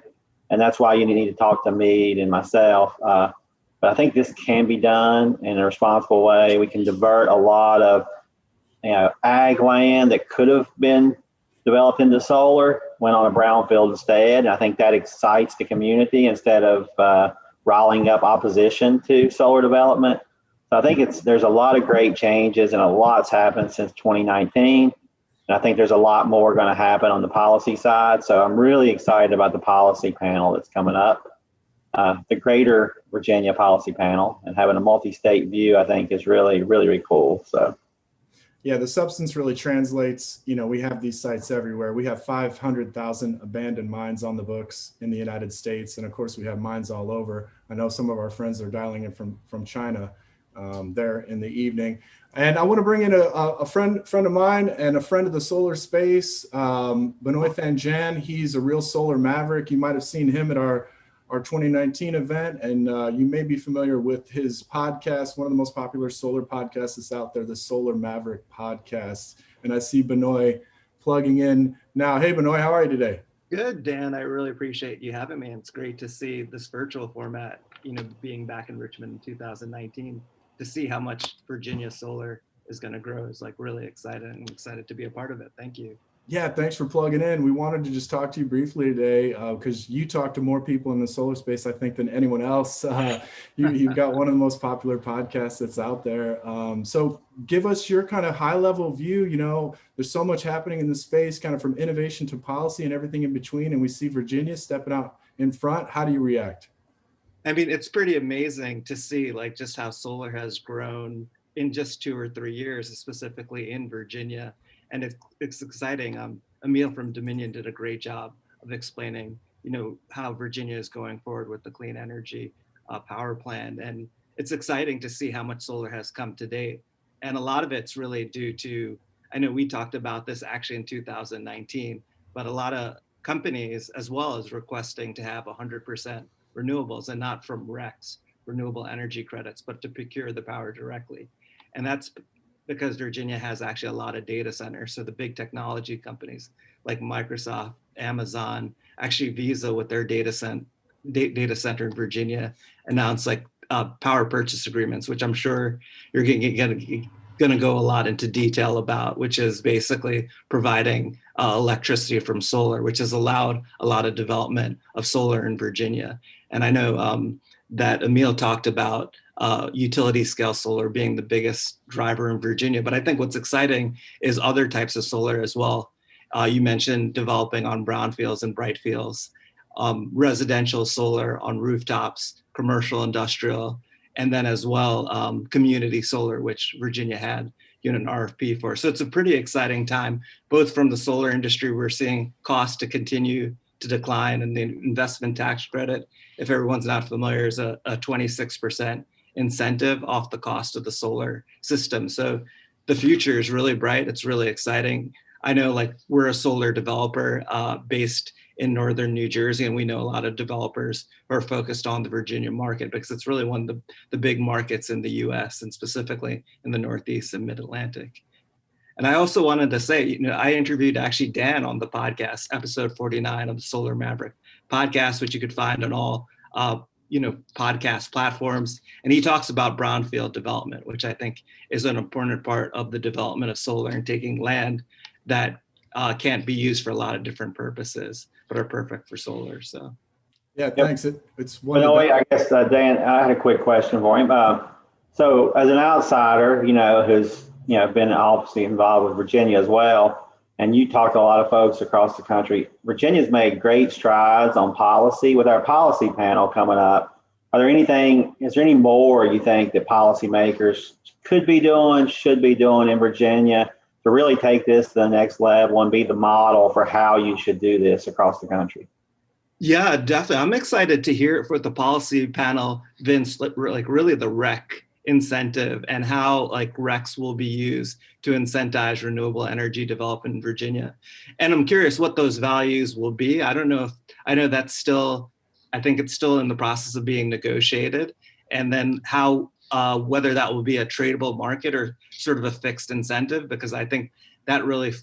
And that's why you need to talk to Meade and myself. But I think this can be done in a responsible way. We can divert a lot of ag land that could have been developed into solar, went on a brownfield instead. And I think that excites the community instead of riling up opposition to solar development. So I think there's a lot of great changes and a lot's happened since 2019. And I think there's a lot more going to happen on the policy side. So I'm really excited about the policy panel that's coming up. The Greater Virginia Policy Panel, and having a multi-state view, I think is really, really, really cool. So. Yeah, the substance really translates. We have these sites everywhere. We have 500,000 abandoned mines on the books in the United States. And of course, we have mines all over. I know some of our friends are dialing in from China there in the evening. And I want to bring in a friend of mine and a friend of the solar space, Benoy Thanjan. He's a real solar maverick. You might have seen him at our 2019 event, and you may be familiar with his podcast, one of the most popular solar podcasts that's out there, the Solar Maverick Podcast. And I see Benoy plugging in now. Hey, Benoy, how are you today? Good, Dan. I really appreciate you having me. It's great to see this virtual format, being back in Richmond in 2019, to see how much Virginia solar is going to grow is really exciting. I'm excited to be a part of it. Thank you. Yeah, thanks for plugging in. We wanted to just talk to you briefly today because you talk to more people in the solar space, I think, than anyone else. You've got one of the most popular podcasts that's out there. So give us your kind of high level view. There's so much happening in the space, kind of from innovation to policy and everything in between. And we see Virginia stepping out in front. How do you react? I mean, it's pretty amazing to see just how solar has grown in just 2 or 3 years, specifically in Virginia. And it's exciting. Emil from Dominion did a great job of explaining, how Virginia is going forward with the clean energy power plan. And it's exciting to see how much solar has come to date. And a lot of it's really due to, I know we talked about this actually in 2019, but a lot of companies as well as requesting to have 100% renewables, and not from RECs, renewable energy credits, but to procure the power directly. And that's because Virginia has actually a lot of data centers. So the big technology companies like Microsoft, Amazon, actually Visa with their data center in Virginia announced power purchase agreements, which I'm sure you're going to go a lot into detail about, which is basically providing electricity from solar, which has allowed a lot of development of solar in Virginia. And I know that Emil talked about utility scale solar being the biggest driver in Virginia. But I think what's exciting is other types of solar as well. You mentioned developing on brownfields and brightfields, residential solar on rooftops, commercial, industrial, and then as well, community solar, which Virginia had an RFP for. So it's a pretty exciting time, both from the solar industry. We're seeing costs to continue to decline. And the investment tax credit, if everyone's not familiar, is a 26% incentive off the cost of the solar system. So the future is really bright. It's really exciting. I know, like, we're a solar developer based in northern New Jersey, and we know a lot of developers who are focused on the Virginia market because it's really one of the big markets in the US, and specifically in the Northeast and Mid-Atlantic. And I also wanted to say, I interviewed actually Dan on the podcast, episode 49 of the Solar Maverick podcast, which you could find on all podcast platforms. And he talks about brownfield development, which I think is an important part of the development of solar, and taking land that can't be used for a lot of different purposes, but are perfect for solar. So, yeah, thanks. It's one. Benoy, I guess Dan, I had a quick question for him. So, as an outsider, who's been obviously involved with Virginia as well, and you talk to a lot of folks across the country. Virginia's made great strides on policy. With our policy panel coming up, is there any more you think that policymakers could be doing, should be doing in Virginia to really take this to the next level and be the model for how you should do this across the country? Yeah, definitely. I'm excited to hear it for the policy panel, Vince, like really the REC incentive and how RECs will be used to incentivize renewable energy development in Virginia. And I'm curious what those values will be. I don't know I think it's still in the process of being negotiated. And then how, whether that will be a tradable market or sort of a fixed incentive, because I think that really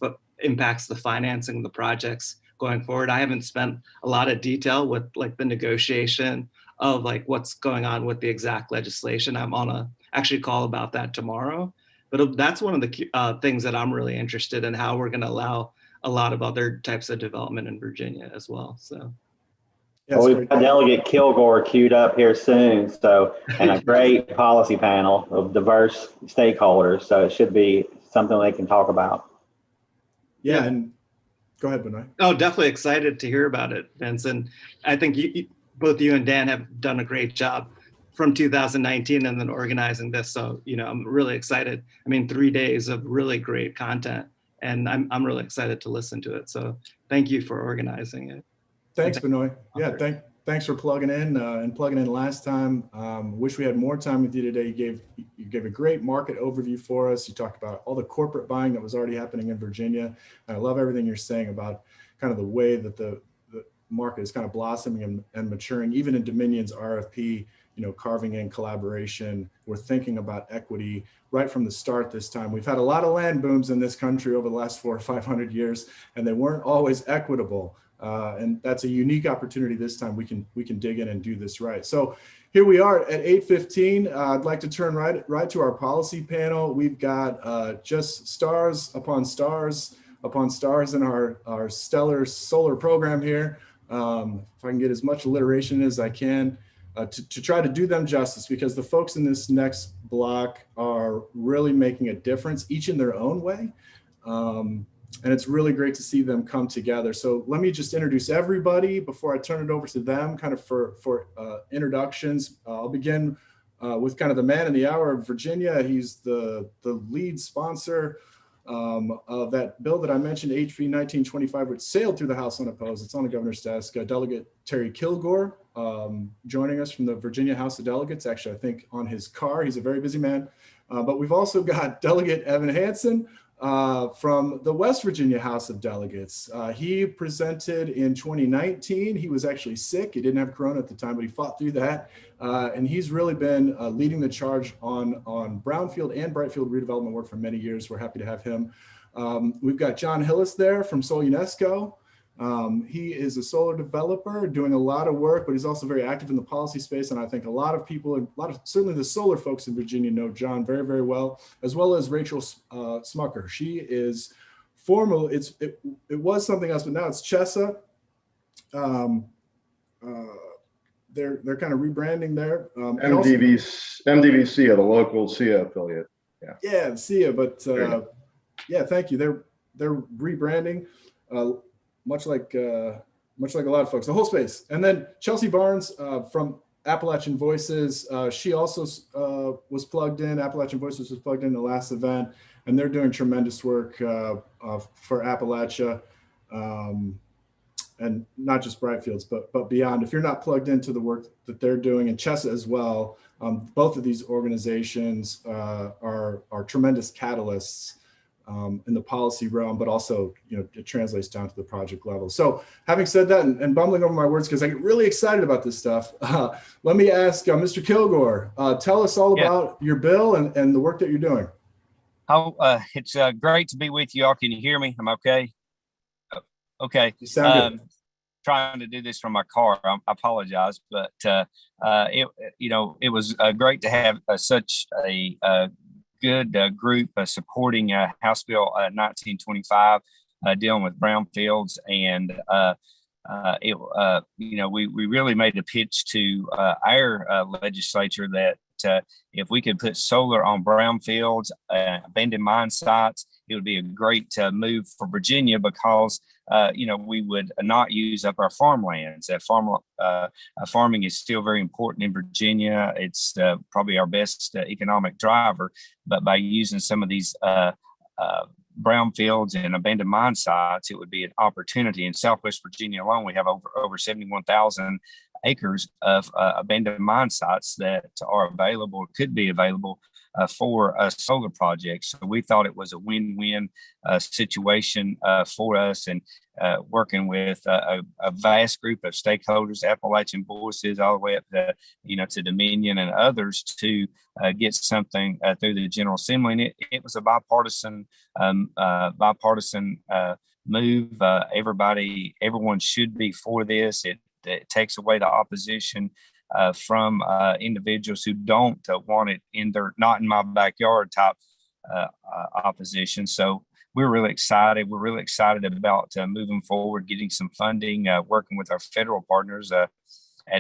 impacts the financing of the projects going forward. I haven't spent a lot of detail with the negotiation of what's going on with the exact legislation. I'm on a actually call about that tomorrow, but that's one of the things that I'm really interested in, how we're going to allow a lot of other types of development in Virginia as well. So. Yeah, well, we've got Delegate Kilgore queued up here soon, and a great policy panel of diverse stakeholders. So it should be something they can talk about. Yeah, and go ahead, Benoy. Oh, definitely excited to hear about it, Vince. And I think both you and Dan have done a great job from 2019 and then organizing this. So, I'm really excited. 3 days of really great content, and I'm really excited to listen to it. So thank you for organizing it. Thanks, Benoy. Yeah, thanks for plugging in last time. Wish we had more time with you today. You gave a great market overview for us. You talked about all the corporate buying that was already happening in Virginia. And I love everything you're saying about kind of the way that the market is kind of blossoming and maturing, even in Dominion's RFP, carving in collaboration. We're thinking about equity right from the start this time. We've had a lot of land booms in this country over the last 400 or 500 years, and they weren't always equitable. And that's a unique opportunity this time. We can dig in and do this right. So here we are at 8:15. I'd like to turn right to our policy panel. We've got just stars upon stars upon stars in our stellar solar program here. If I can get as much alliteration as I can to try to do them justice, because the folks in this next block are really making a difference, each in their own way. And it's really great to see them come together. So let me just introduce everybody before I turn it over to them, kind of for introductions. I'll begin with kind of the man in the hour of Virginia. He's the lead sponsor of that bill that I mentioned, HB 1925, which sailed through the House unopposed. It's on the governor's desk. Delegate Terry Kilgore joining us from the Virginia House of Delegates, actually, I think on his car. He's a very busy man. But we've also got Delegate Evan Hansen from the West Virginia House of Delegates. He presented in 2019. He was actually sick. He didn't have corona at the time, but he fought through that. And he's really been leading the charge on brownfield and brightfield redevelopment work for many years. We're happy to have him. We've got Jon Hillis there from SolUnesco. He is a solar developer doing a lot of work, but he's also very active in the policy space. And I think a lot of people, certainly the solar folks in Virginia know Jon very, very well, as well as Rachel Smucker. She is formal. It was something else, but now it's Chessa. They're kind of rebranding there. MDVSEIA, the local SEIA affiliate. Yeah, SEIA, but yeah, thank you. They're rebranding. Much like a lot of folks, the whole space. And then Chelsea Barnes from Appalachian Voices, she also was plugged in. Appalachian Voices was plugged in the last event, and they're doing tremendous work for Appalachia. and not just Brightfields, but beyond, if you're not plugged into the work that they're doing, and Chessa as well, both of these organizations are tremendous catalysts in the policy realm, but also, it translates down to the project level. So having said that, and bumbling over my words because I get really excited about this stuff, let me ask Mr. Kilgore, tell us all about your bill and the work that you're doing. Oh, it's great to be with you all. Can you hear me? I'm okay. Okay. You sound good. Trying to do this from my car. I apologize, but it was great to have such a good group supporting House Bill 1925 dealing with brownfields, and we really made a pitch to our legislature that if we could put solar on brownfields, abandoned mine sites, it would be a great move for Virginia because we would not use up our farmlands. Farming is still very important in Virginia. It's probably our best economic driver, but by using some of these brownfields and abandoned mine sites, it would be an opportunity. In Southwest Virginia alone, we have over 71,000 acres of abandoned mine sites that are available, could be available for solar projects. So we thought it was a win-win situation for us, and working with a vast group of stakeholders, Appalachian voices, all the way up to Dominion and others to get something through the General Assembly. And it was a bipartisan move. Everyone should be for this. It takes away the opposition from individuals who don't want it in their not in my backyard type opposition. So we're really excited. We're really excited about moving forward, getting some funding, working with our federal partners at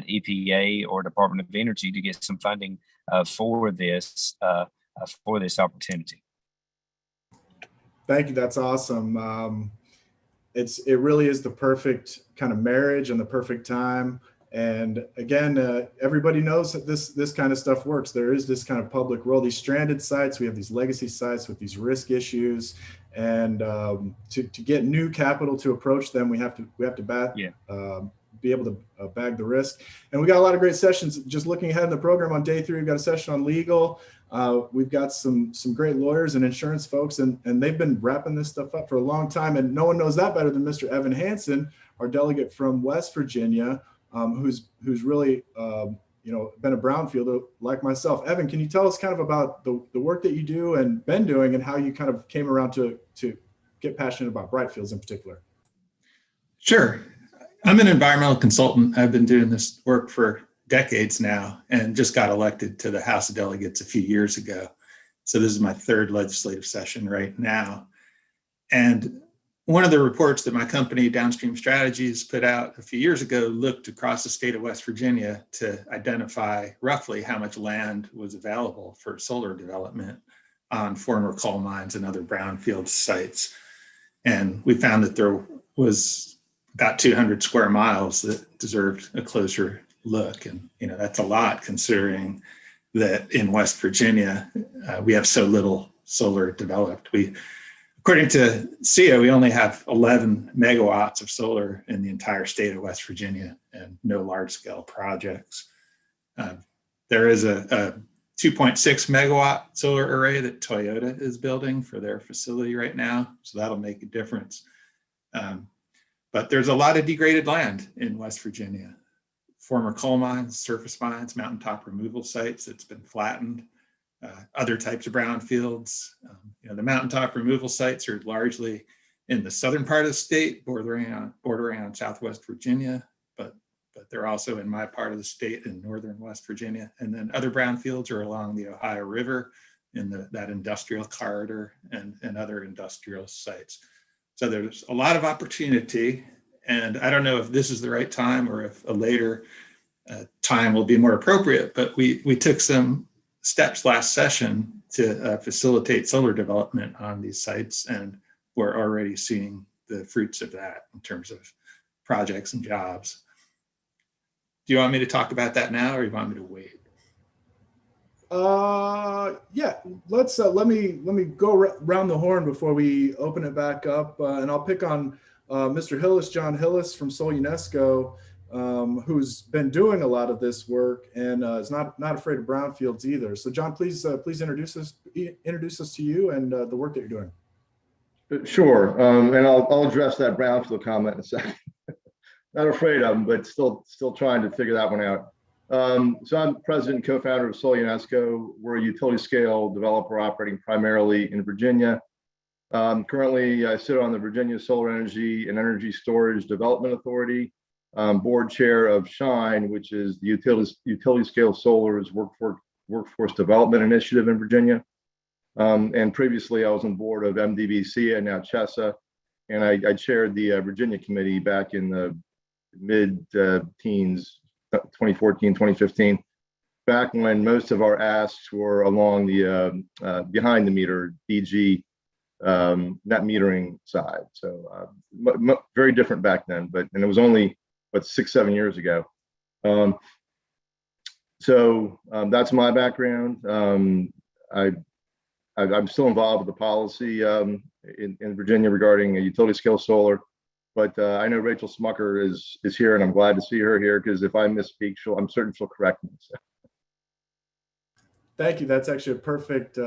EPA or Department of Energy to get some funding for this opportunity. Thank you. That's awesome. It really is the perfect kind of marriage and the perfect time. And again, everybody knows that this kind of stuff works. There is this kind of public role, these stranded sites. We have these legacy sites with these risk issues, and to get new capital to approach them, we have to be able to bag the risk. And we got a lot of great sessions. Just looking ahead in the program, on day 3, we've got a session on legal. We've got some great lawyers and insurance folks, and they've been wrapping this stuff up for a long time. And no one knows that better than Mr. Evan Hansen, our delegate from West Virginia, who's really been a brownfielder like myself. Evan, can you tell us kind of about the work that you do and been doing, and how you kind of came around to get passionate about Brightfields in particular? Sure. I'm an environmental consultant. I've been doing this work for decades now, and just got elected to the House of Delegates a few years ago. So this is my 3rd legislative session right now. And one of the reports that my company, Downstream Strategies, put out a few years ago looked across the state of West Virginia to identify roughly how much land was available for solar development on former coal mines and other brownfield sites. And we found that there was about 200 square miles that deserved a closer look. And, that's a lot, considering that in West Virginia, we have so little solar developed. According to SEIA, we only have 11 megawatts of solar in the entire state of West Virginia, and no large-scale projects. There is a 2.6 megawatt solar array that Toyota is building for their facility right now, so that'll make a difference. But there's a lot of degraded land in West Virginia. Former coal mines, surface mines, mountaintop removal sites that's been flattened. Other types of brownfields. The mountaintop removal sites are largely in the southern part of the state, bordering on Southwest Virginia, but they're also in my part of the state in northern West Virginia. And then other brownfields are along the Ohio River in that industrial corridor and other industrial sites. So there's a lot of opportunity, and I don't know if this is the right time or if a later time will be more appropriate, but we took some steps last session to facilitate solar development on these sites, and we're already seeing the fruits of that in terms of projects and jobs. Do you want me to talk about that now, or you want me to wait? Yeah, let's let me go around the horn before we open it back up, and I'll pick on Mr. Hillis, Jon Hillis from SolUnesco, who's been doing a lot of this work and is not afraid of brownfields either. So Jon, please introduce us to you and the work that you're doing. Sure, and I'll address that brownfield comment in a second. Not afraid of them, but still trying to figure that one out. So I'm president and co-founder of SolUnesco. We're a utility scale developer operating primarily in Virginia. Currently, I sit on the Virginia Solar Energy and Energy Storage Development Authority, board chair of SHINE, which is the utility scale solar's workforce development initiative in Virginia. And previously, I was on board of MDVSEIA, now Chessa, and I chaired the Virginia committee back in the mid-teens, 2014, 2015, back when most of our asks were along the behind the meter DG net metering side. So very different back then, and it was only, 6-7 years ago. So that's my background. I'm still involved with the policy in Virginia regarding utility scale solar, but I know Rachel Smucker is here, and I'm glad to see her here, because if I misspeak, I'm certain she'll correct me. So. Thank you. That's actually a perfect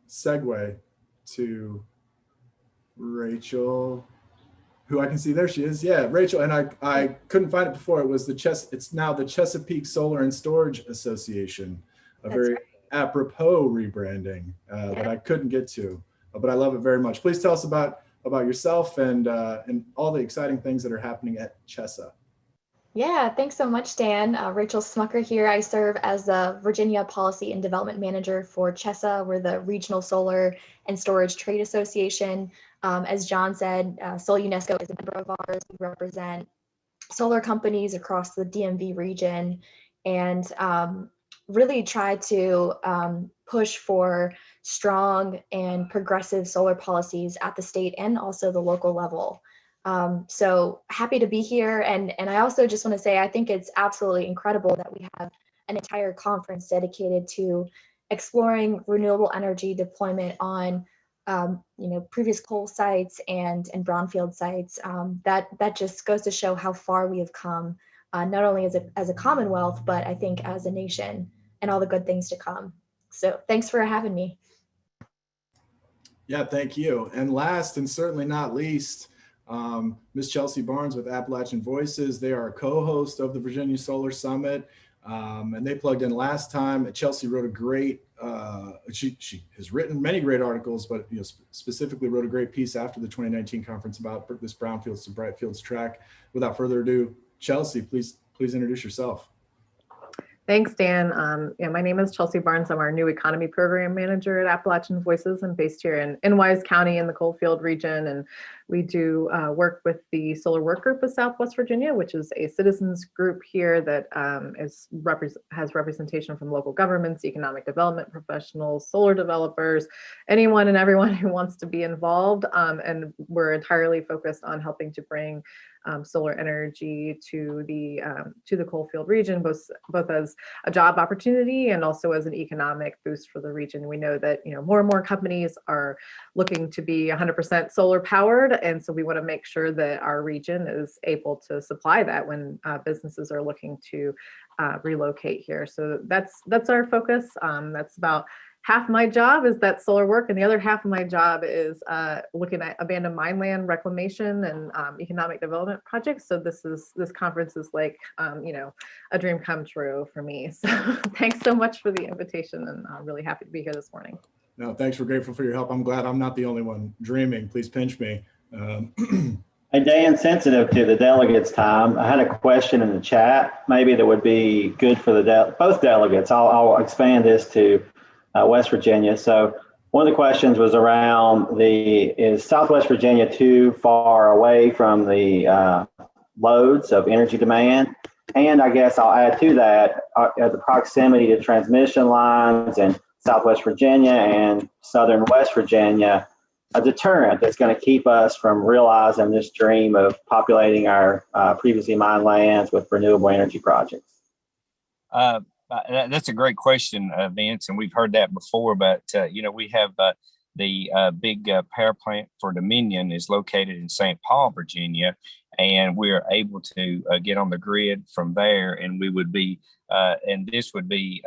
segue to Rachel, who I can see. There she is. Yeah, Rachel. And I couldn't find it before. It was it's now the Chesapeake Solar and Storage Association, That's very right. apropos rebranding that I couldn't get to, but I love it very much. Please tell us about yourself and all the exciting things that are happening at Chessa. Yeah, thanks so much, Dan. Rachel Smucker here. I serve as the Virginia Policy and Development Manager for Chessa. We're the Regional Solar and Storage Trade Association. As Jon said, SolUnesco is a member of ours. We represent solar companies across the DMV region and really try to push for strong and progressive solar policies at the state and also the local level. So happy to be here. And I also just want to say, I think it's absolutely incredible that we have an entire conference dedicated to exploring renewable energy deployment on previous coal sites and brownfield sites. That just goes to show how far we have come, not only as a Commonwealth, but I think as a nation, and all the good things to come. So thanks for having me. Yeah, thank you. And last and certainly not least, Ms. Chelsea Barnes with Appalachian Voices. They are a co-host of the Virginia Solar Summit, and they plugged in last time. Chelsea wrote a great, she has written many great articles, but specifically wrote a great piece after the 2019 conference about this Brownfields-to-Brightfields track. Without further adu, Chelsea, please introduce yourself. Thanks, Dan. My name is Chelsea Barnes. I'm our new economy program manager at Appalachian Voices. I'm based here in Wise County in the Coalfield region, and we do work with the Solar Work Group of Southwest Virginia, which is a citizens group here that has representation from local governments, economic development professionals, solar developers, anyone and everyone who wants to be involved. And we're entirely focused on helping to bring solar energy to the Coalfield region, both as a job opportunity and also as an economic boost for the region. We know that more and more companies are looking to be 100% solar powered, and so we want to make sure that our region is able to supply that when businesses are looking to relocate here. So that's our focus. That's about half my job is that solar work, and the other half of my job is looking at abandoned mine land reclamation and economic development projects. So this conference is like a dream come true for me. So thanks so much for the invitation, and I'm really happy to be here this morning. No, thanks. We're grateful for your help. I'm glad I'm not the only one dreaming. Please pinch me. Hey, Dan, sensitive to the delegates' time, I had a question in the chat, maybe that would be good for both delegates. I'll expand this to West Virginia. So one of the questions was around is Southwest Virginia too far away from the loads of energy demand? And I guess I'll add to that the proximity to transmission lines in Southwest Virginia and Southern West Virginia, a deterrent that's going to keep us from realizing this dream of populating our previously mined lands with renewable energy projects? That's a great question, Vince, and we've heard that before. But we have The big power plant for Dominion is located in St. Paul, Virginia, and we're able to get on the grid from there. And we would be, and this would be,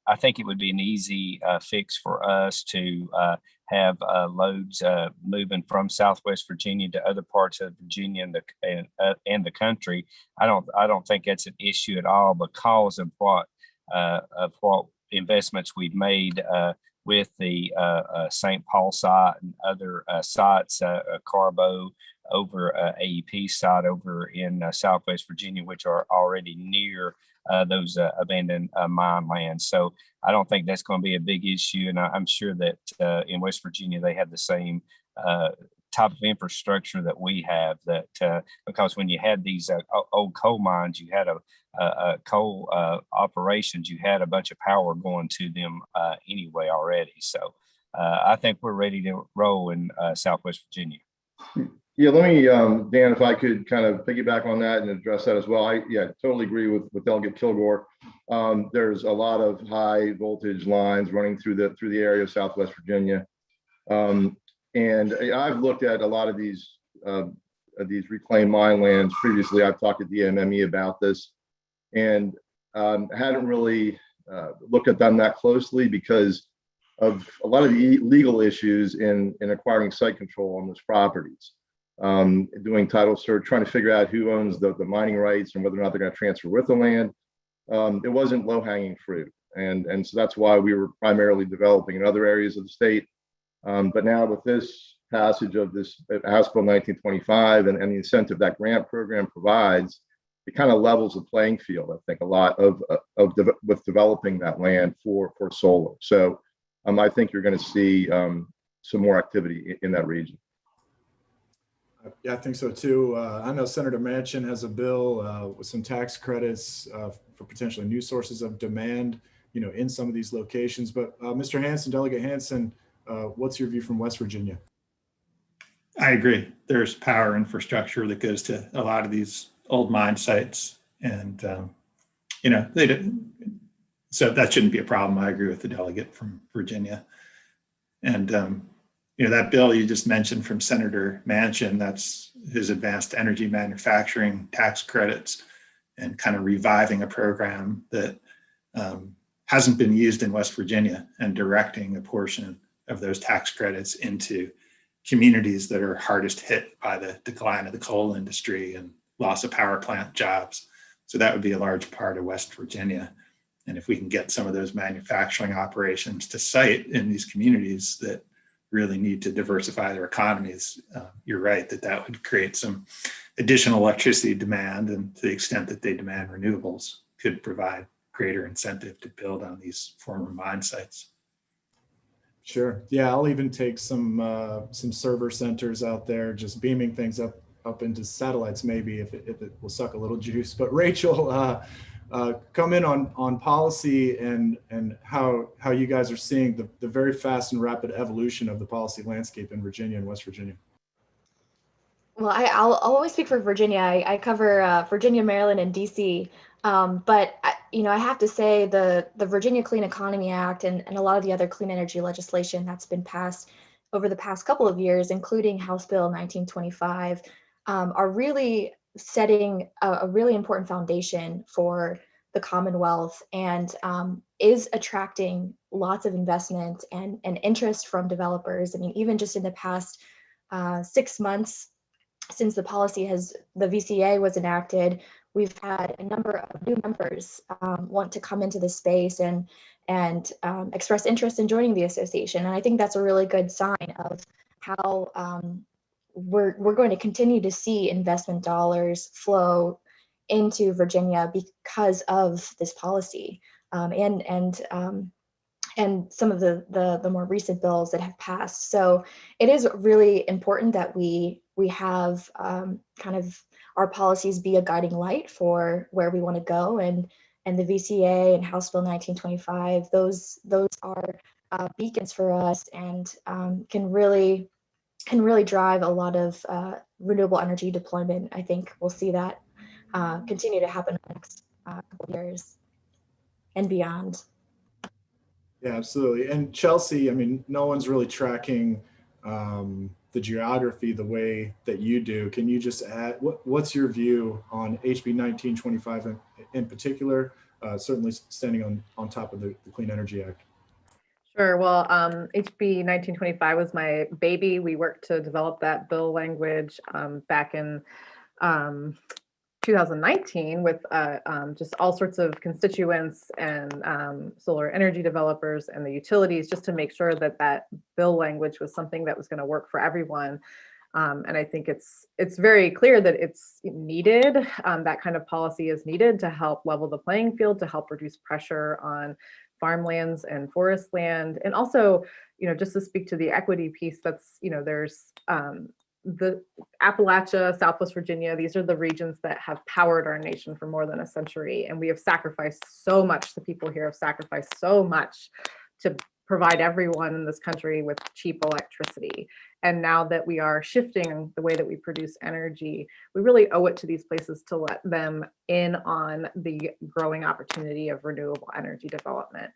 I think it would be an easy fix for us to have loads moving from Southwest Virginia to other parts of Virginia and the country. I don't think that's an issue at all because of what investments we've made with the St. Paul site and other sites, Carbo over AEP site over in Southwest Virginia, which are already near those abandoned mine lands. So I don't think that's going to be a big issue. And I'm sure that in West Virginia, they have the same type of infrastructure that we have, that because when you had these old coal mines, you had a coal operations, you had a bunch of power going to them anyway already. So I think we're ready to roll in Southwest Virginia. Yeah, let me, Dan, if I could kind of piggyback on that and address that as well. I totally agree with Delegate Kilgore. There's a lot of high voltage lines running through the area of Southwest Virginia. And I've looked at a lot of these reclaimed mine lands previously. I've talked to DMME about this, and hadn't really looked at them that closely because of a lot of the legal issues in acquiring site control on those properties. Doing title search, trying to figure out who owns the mining rights and whether or not they're going to transfer with the land. It wasn't low-hanging fruit, and so that's why we were primarily developing in other areas of the state. But now with this passage of this House Bill 1925 and the incentive that grant program provides, it kind of levels the playing field, I think, a lot with developing that land for solar. So I think you're going to see some more activity in that region. Yeah, I think so too. I know Senator Manchin has a bill with some tax credits for potentially new sources of demand, in some of these locations. But Mr. Hansen, Delegate Hansen, what's your view from West Virginia? I agree. There's power infrastructure that goes to a lot of these old mine sites, and they didn't. So that shouldn't be a problem. I agree with the delegate from Virginia, and that bill you just mentioned from Senator Manchin, that's his advanced energy manufacturing tax credits, and kind of reviving a program that hasn't been used in West Virginia, and directing a portion of those tax credits into communities that are hardest hit by the decline of the coal industry and loss of power plant jobs. So that would be a large part of West Virginia. And if we can get some of those manufacturing operations to site in these communities that really need to diversify their economies, you're right that would create some additional electricity demand, and to the extent that they demand renewables, could provide greater incentive to build on these former mine sites. Sure. Yeah, I'll even take some server centers out there, just beaming things up into satellites, maybe if it will suck a little juice. But Rachel, come in on policy and how you guys are seeing the very fast and rapid evolution of the policy landscape in Virginia and West Virginia. Well, I'll always speak for Virginia. I cover Virginia, Maryland, and DC. But I have to say the Virginia Clean Economy Act and a lot of the other clean energy legislation that's been passed over the past couple of years, including House Bill 1925, are really setting a really important foundation for the Commonwealth, and is attracting lots of investment and interest from developers. I mean, even just in the past 6 months since the VCA was enacted, we've had a number of new members want to come into the space and express interest in joining the association. And I think that's a really good sign of how we're going to continue to see investment dollars flow into Virginia because of this policy, and some of the more recent bills that have passed. So it is really important that we have kind of our policies be a guiding light for where we want to go, and the VCA and House Bill 1925, those are beacons for us, and can really drive a lot of renewable energy deployment. I think we'll see that continue to happen in the next couple of years and beyond. Yeah, absolutely. And Chelsea, I mean, no one's really tracking the geography the way that you do. Can you just add, what's your view on HB 1925 in particular, certainly standing on top of the Clean Energy Act? Sure. Well, HB 1925 was my baby. We worked to develop that bill language back in 2019 with just all sorts of constituents and solar energy developers and the utilities, just to make sure that that bill language was something that was going to work for everyone. And I think it's very clear that it's needed. That kind of policy is needed to help level the playing field, to help reduce pressure on farmlands and forest land. And also, just to speak to the equity piece, that's, there's the Appalachia, Southwest Virginia, these are the regions that have powered our nation for more than a century. And we have sacrificed so much, the people here have sacrificed so much to provide everyone in this country with cheap electricity. And now that we are shifting the way that we produce energy, we really owe it to these places to let them in on the growing opportunity of renewable energy development.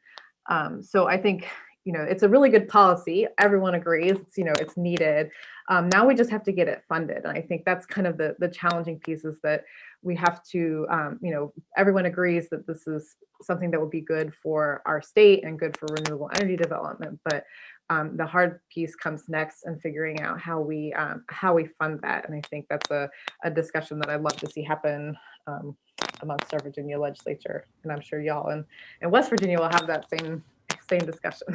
So I think, it's a really good policy. Everyone agrees, it's needed. Now we just have to get it funded. And I think that's kind of the challenging piece, is that we have to, everyone agrees that this is something that will be good for our state and good for renewable energy development. But the hard piece comes next, and figuring out how we fund that. And I think that's a discussion that I'd love to see happen amongst our Virginia legislature. And I'm sure y'all in West Virginia will have that same discussion.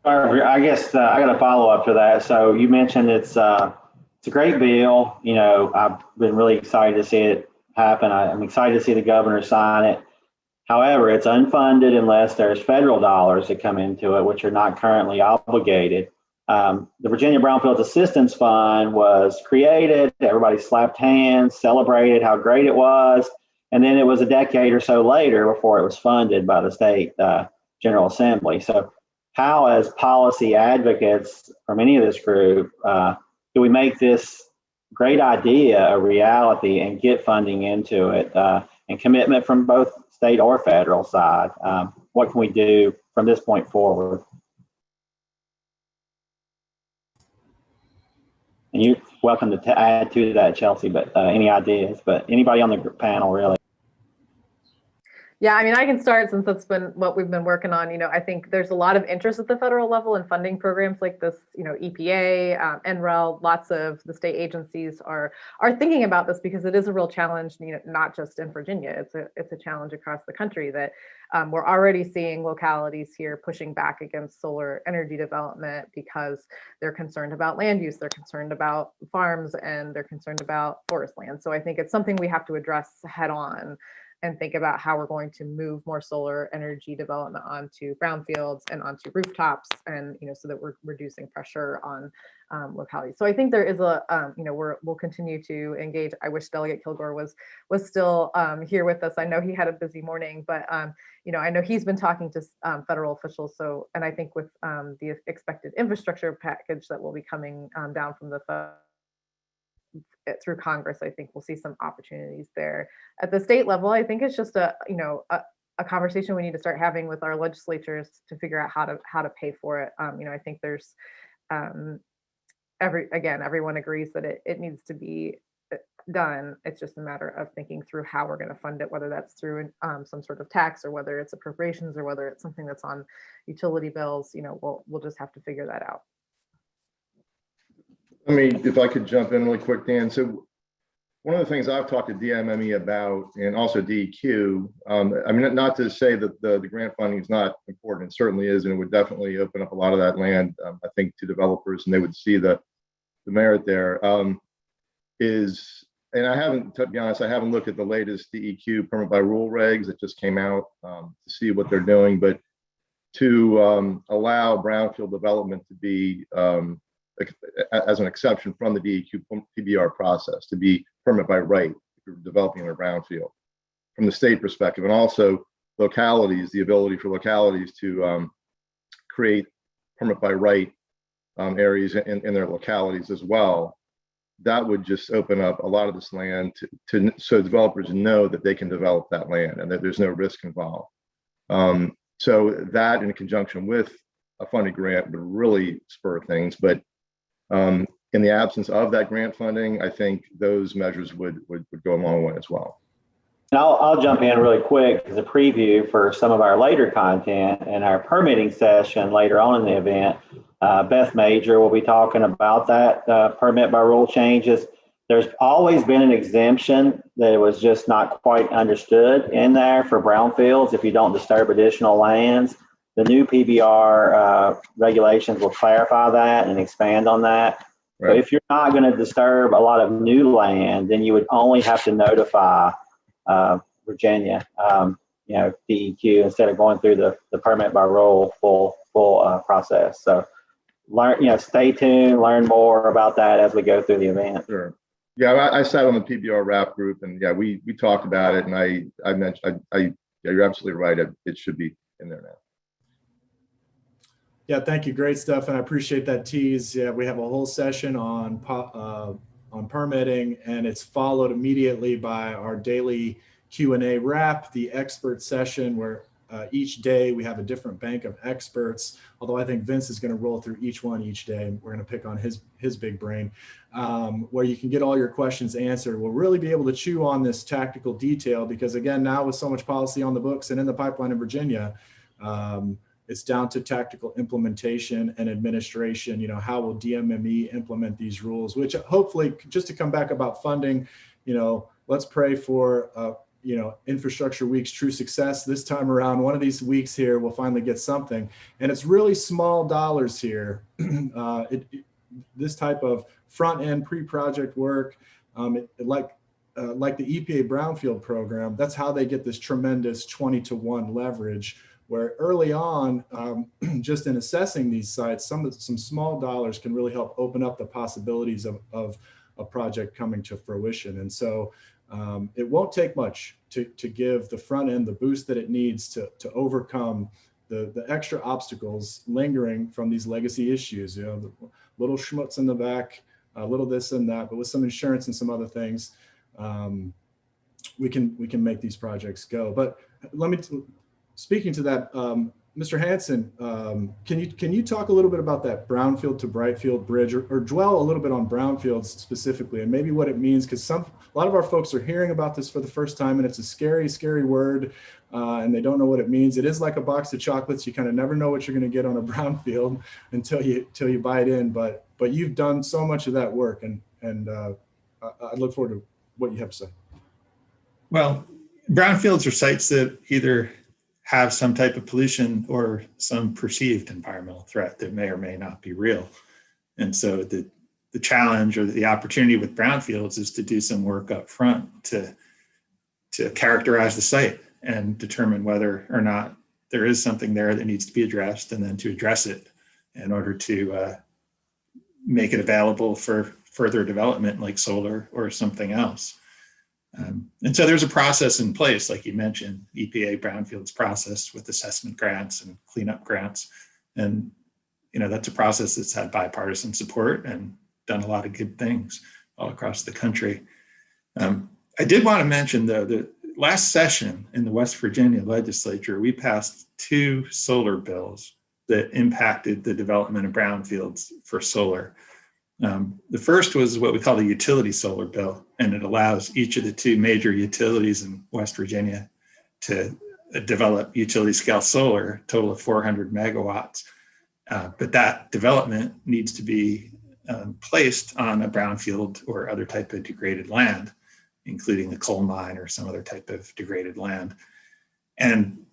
I guess I got a follow up to that. So you mentioned it's a great bill. I've been really excited to see it happen. I'm excited to see the governor sign it. However, it's unfunded unless there's federal dollars that come into it, which are not currently obligated. The Virginia Brownfields Assistance Fund was created. Everybody slapped hands, celebrated how great it was. And then it was a decade or so later before it was funded by the state General Assembly. So how, as policy advocates from any of this group, do we make this great idea a reality and get funding into it and commitment from both state or federal side? What can we do from this point forward? And you're welcome to add to that, Chelsea, but any ideas, but anybody on the panel, really. Yeah, I mean, I can start, since that's been what we've been working on. I think there's a lot of interest at the federal level in funding programs like this. EPA, NREL, lots of the state agencies are thinking about this, because it is a real challenge. Not just in Virginia, it's a challenge across the country, that we're already seeing localities here pushing back against solar energy development because they're concerned about land use, they're concerned about farms, and they're concerned about forest land. So I think it's something we have to address head on, and think about how we're going to move more solar energy development onto brownfields and onto rooftops, and so that we're reducing pressure on localities. So I think there is we'll continue to engage. I wish Delegate Kilgore was still here with us. I know he had a busy morning, but I know he's been talking to federal officials. So, and I think with the expected infrastructure package that will be coming down from the through Congress, I think we'll see some opportunities there. At the state level, I think it's just a conversation we need to start having with our legislatures to figure out how to pay for it. I think there's everyone agrees that it needs to be done. It's just a matter of thinking through how we're going to fund it, whether that's through some sort of tax, or whether it's appropriations, or whether it's something that's on utility bills. We'll just have to figure that out. If I could jump in really quick, Dan. So one of the things I've talked to DMME about, and also DEQ, not to say that the grant funding is not important, it certainly is, and it would definitely open up a lot of that land, I think, to developers, and they would see the merit there. And I haven't, to be honest, I haven't looked at the latest DEQ permit by rule regs that just came out to see what they're doing, but to allow brownfield development to be as an exception from the DEQ PBR process, to be permit by right if you're developing in a brownfield from the state perspective, and also localities, the ability for localities to create permit by right areas in their localities as well. That would just open up a lot of this land so developers know that they can develop that land and that there's no risk involved. So that in conjunction with a funded grant would really spur things. But in the absence of that grant funding, I think those measures would go a long way as well. And I'll jump in really quick as a preview for some of our later content and our permitting session later on in the event. Beth Major will be talking about that permit by rule changes. There's always been an exemption that was just not quite understood in there for brownfields if you don't disturb additional lands. The new PBR regulations will clarify that and expand on that. Right. So if you're not going to disturb a lot of new land, then you would only have to notify Virginia, DEQ, instead of going through the permit by rule full process. So stay tuned, learn more about that as we go through the event. Sure. Yeah, I sat on the PBR RAP group, and yeah, we talked about it, and I mentioned, you're absolutely right. It should be in there now. Yeah, thank you. Great stuff, and I appreciate that tease. Yeah, we have a whole session on permitting, and it's followed immediately by our daily Q&A wrap, the expert session, where each day we have a different bank of experts, although I think Vince is going to roll through each one each day. We're going to pick on his big brain, where you can get all your questions answered. We'll really be able to chew on this tactical detail because, again, now with so much policy on the books and in the pipeline in Virginia, it's down to tactical implementation and administration. How will DMME implement these rules, which hopefully, just to come back about funding, let's pray for Infrastructure Week's true success this time around. One of these weeks here, we'll finally get something. And it's really small dollars here. This type of front end pre-project work, like the EPA Brownfield program, that's how they get this tremendous 20-to-1 leverage, where early on, just in assessing these sites, some small dollars can really help open up the possibilities of a project coming to fruition. And so it won't take much to give the front end the boost that it needs to overcome the extra obstacles lingering from these legacy issues. The little schmutz in the back, a little this and that, but with some insurance and some other things, we can make these projects go. But speaking to that, Mr. Hansen, can you talk a little bit about that Brownfield-to-Brightfield bridge, or dwell a little bit on brownfields specifically, and maybe what it means? Because a lot of our folks are hearing about this for the first time, and it's a scary, scary word, and they don't know what it means. It is like a box of chocolates. You kind of never know what you're going to get on a brownfield until you buy it in. But you've done so much of that work, and I look forward to what you have to say. Well, brownfields are sites that either have some type of pollution or some perceived environmental threat that may or may not be real. And so the challenge or the opportunity with brownfields is to do some work up front to characterize the site and determine whether or not there is something there that needs to be addressed, and then to address it in order to make it available for further development like solar or something else. And so there's a process in place, like you mentioned, EPA Brownfields process with assessment grants and cleanup grants. And, that's a process that's had bipartisan support and done a lot of good things all across the country. I did want to mention, though, that last session in the West Virginia legislature, we passed 2 solar bills that impacted the development of brownfields for solar. The first was what we call the utility solar bill, and it allows each of the 2 major utilities in West Virginia to develop utility scale solar, a total of 400 megawatts. But that development needs to be placed on a brownfield or other type of degraded land, including a coal mine or some other type of degraded land. And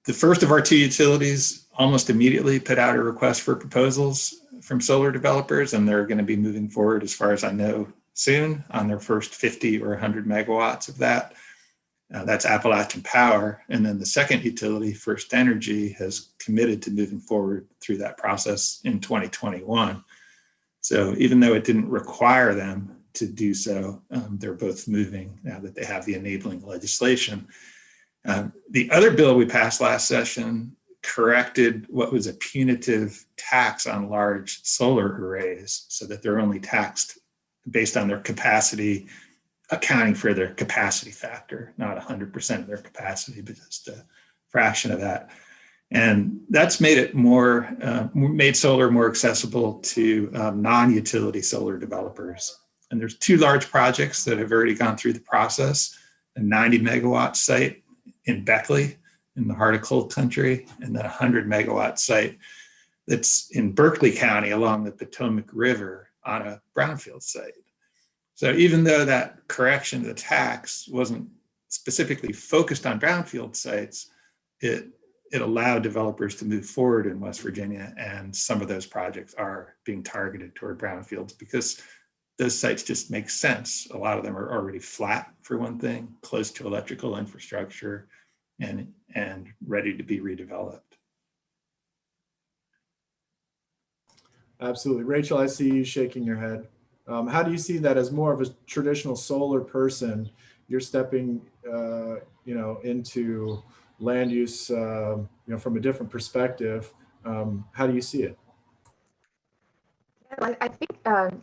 the first of our 2 utilities almost immediately put out a request for proposals from solar developers, and they're going to be moving forward, as far as I know, soon on their first 50 or 100 megawatts of that. That's Appalachian Power. And then the second utility, First Energy, has committed to moving forward through that process in 2021. So even though it didn't require them to do so, they're both moving now that they have the enabling legislation. The other bill we passed last session corrected what was a punitive tax on large solar arrays, so that they're only taxed based on their capacity, accounting for their capacity factor, not 100% of their capacity, but just fraction of that. And that's made it made solar more accessible to non-utility solar developers. And there's 2 large projects that have already gone through the process: a 90 megawatt site in Beckley in the heart of coal country, and then a 100 megawatt site that's in Berkeley County along the Potomac River on a brownfield site. So even though that correction of the tax wasn't specifically focused on brownfield sites, it allowed developers to move forward in West Virginia, and some of those projects are being targeted toward brownfields because those sites just make sense. A lot of them are already flat, for one thing, close to electrical infrastructure, and ready to be redeveloped. Absolutely. Rachel, I see you shaking your head. How do you see that as more of a traditional solar person? You're stepping, into land use, from a different perspective. How do you see it? I think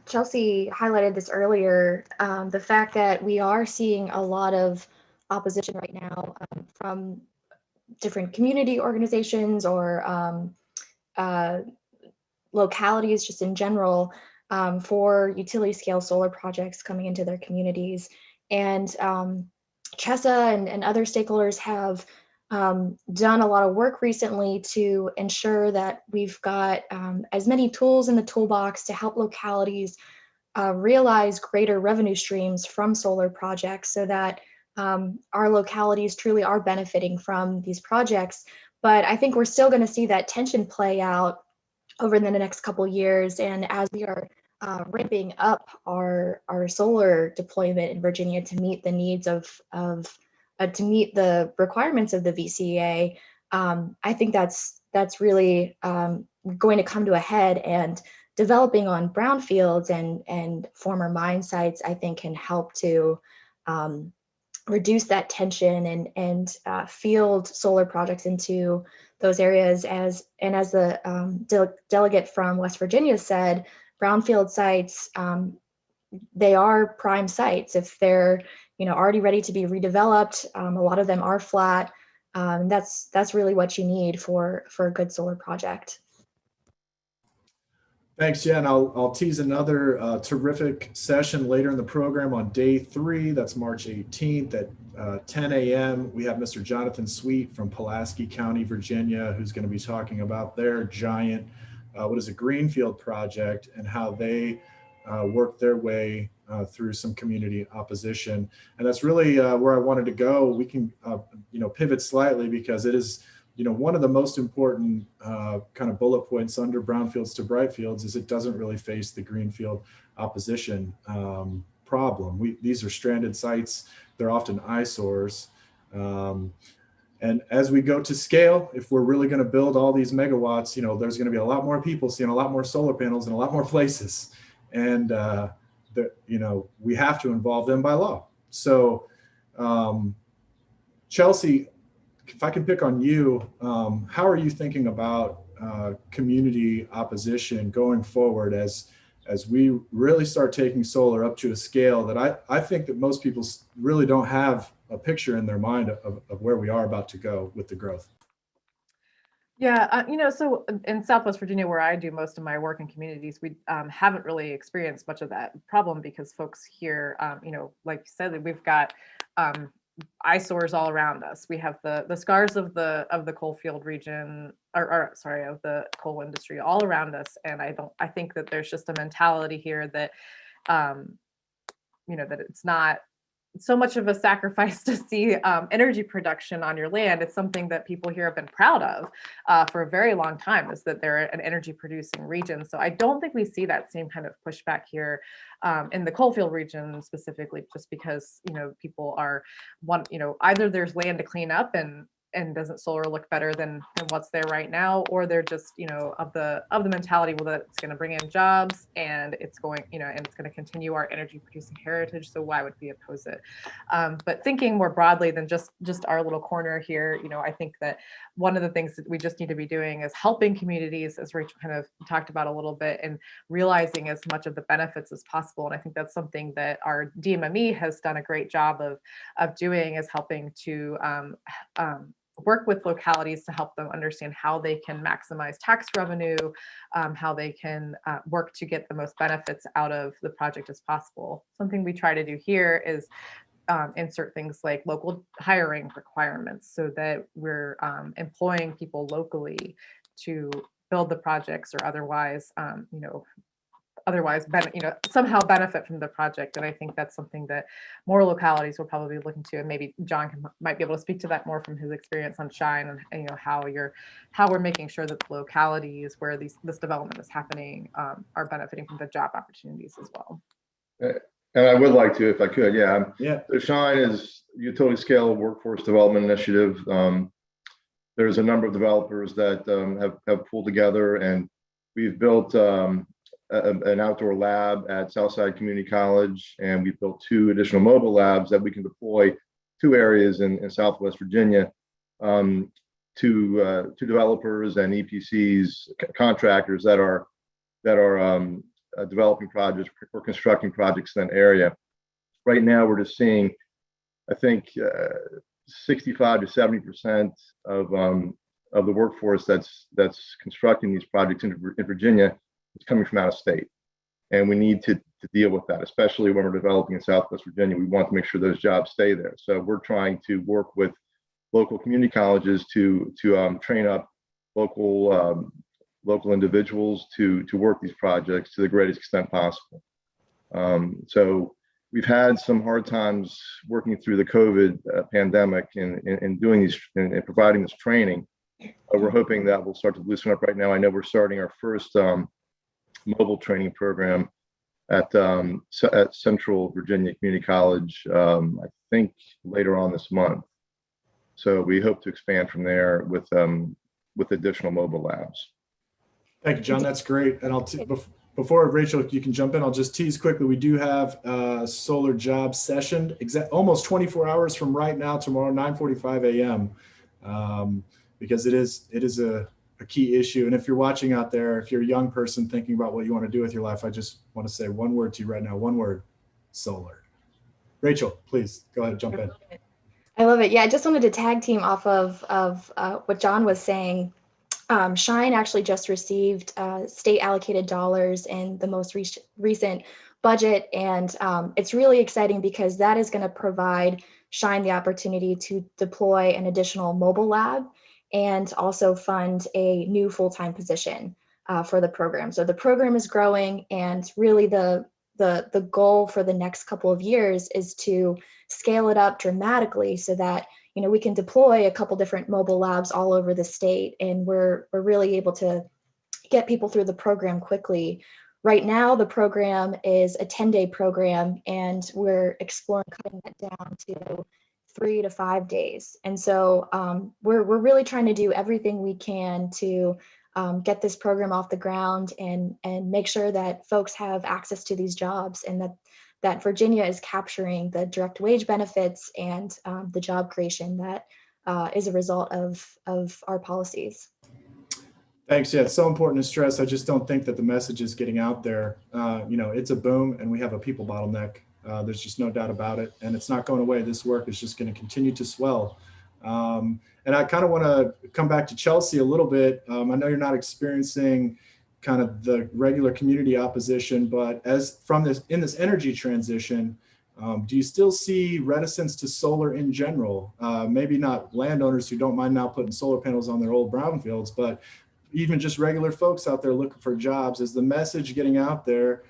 Chelsea highlighted this earlier, the fact that we are seeing a lot of opposition right now from different community organizations or localities just in general for utility scale solar projects coming into their communities. And Chessa and other stakeholders have done a lot of work recently to ensure that we've got as many tools in the toolbox to help localities realize greater revenue streams from solar projects so that our localities truly are benefiting from these projects. But I think we're still going to see that tension play out over the next couple of years. And as we are ramping up our solar deployment in Virginia to meet the needs to meet the requirements of the VCEA, I think that's really going to come to a head, and developing on brownfields and former mine sites, I think, can help to reduce that tension and field solar projects into those areas. As the delegate from West Virginia said, brownfield sites, they are prime sites. If they're already ready to be redeveloped, a lot of them are flat. That's really what you need for a good solar project. Thanks, Jen. I'll tease another terrific session later in the program on day 3. That's March 18th at 10 a.m. We have Mr. Jonathan Sweet from Pulaski County, Virginia, who's going to be talking about their giant, greenfield project and how they work their way through some community opposition. And that's really where I wanted to go. We can, pivot slightly because it is, one of the most important kind of bullet points under Brownfields-to-Brightfields is it doesn't really face the greenfield opposition problem. These are stranded sites. They're often eyesores. And as we go to scale, if we're really going to build all these megawatts, there's going to be a lot more people seeing a lot more solar panels in a lot more places. And, we have to involve them by law. So, Chelsea, if I can pick on you, how are you thinking about community opposition going forward as we really start taking solar up to a scale that I think that most people really don't have a picture in their mind of where we are about to go with the growth? Yeah, so in Southwest Virginia, where I do most of my work in communities, we haven't really experienced much of that problem because folks here, like you said, we've got eyesores all around us. We have the scars of the coal field region, of the coal industry all around us. And I think that there's just a mentality here that, that it's not so much of a sacrifice to see energy production on your land. It's something that people here have been proud of for a very long time, is that they're an energy producing region. So I don't think we see that same kind of pushback here in the coalfield region specifically, just because, people are either there's land to clean up and doesn't solar look better than what's there right now, or they're just of the mentality, well, that it's going to bring in jobs and it's going and it's going to continue our energy producing heritage, so why would we oppose it? But thinking more broadly than just our little corner here, I think that one of the things that we just need to be doing is helping communities, as Rachel kind of talked about a little bit, and realizing as much of the benefits as possible. And I think that's something that our DMME has done a great job of doing, is helping to work with localities to help them understand how they can maximize tax revenue, how they can work to get the most benefits out of the project as possible. Something we try to do here is insert things like local hiring requirements so that we're employing people locally to build the projects or otherwise, somehow benefit from the project. And I think that's something that more localities will probably be looking to, and maybe Jon might be able to speak to that more from his experience on Shine, and how we're making sure that the localities where this development is happening are benefiting from the job opportunities as well. And I would like to, if I could, yeah. Yeah. Shine is utility scale workforce development initiative. There's a number of developers that have pulled together, and we've built an outdoor lab at Southside Community College, and we've built 2 additional mobile labs that we can deploy 2 areas in Southwest Virginia to developers and EPCs, contractors that are developing projects or constructing projects in that area. Right now, we're just seeing, I think, 65 to 70% of the workforce that's constructing these projects in Virginia is coming from out of state, and we need to deal with that, especially when we're developing in Southwest Virginia. We want to make sure those jobs stay there. So we're trying to work with local community colleges to train up local individuals to work these projects to the greatest extent possible. So we've had some hard times working through the COVID pandemic and doing these and providing this training. We're hoping that we'll start to loosen up right now. I know we're starting our first mobile training program at Central Virginia Community College, I think later on this month. So we hope to expand from there with additional mobile labs. Thank you, Jon. That's great. And before Rachel, you can jump in, I'll just tease quickly. We do have a solar job session almost 24 hours from right now, tomorrow, 9:45 a.m. Because it is a key issue. And if you're watching out there, if you're a young person thinking about what you want to do with your life, I just want to say one word to you right now, one word: solar. Rachel, please go ahead, jump in. I love it. Yeah, I just wanted to tag team off of what Jon was saying. Shine actually just received state allocated dollars in the most recent budget. And it's really exciting because that is going to provide Shine the opportunity to deploy an additional mobile lab and also fund a new full-time position for the program. So the program is growing, and really the goal for the next couple of years is to scale it up dramatically so that we can deploy a couple different mobile labs all over the state, and we're really able to get people through the program quickly. Right now, the program is a 10-day program, and we're exploring cutting that down to 3 to 5 days. And so we're really trying to do everything we can to get this program off the ground and make sure that folks have access to these jobs, and that Virginia is capturing the direct wage benefits and the job creation that is a result of our policies. Thanks. Yeah, it's so important to stress. I just don't think that the message is getting out there. It's a boom, and we have a people bottleneck. There's just no doubt about it, and it's not going away. This work is just going to continue to swell. And I kind of want to come back to Chelsea a little bit. I know you're not experiencing kind of the regular community opposition, but in this energy transition, do you still see reticence to solar in general? Maybe not landowners who don't mind now putting solar panels on their old brownfields, but even just regular folks out there looking for jobs. Is the message getting out there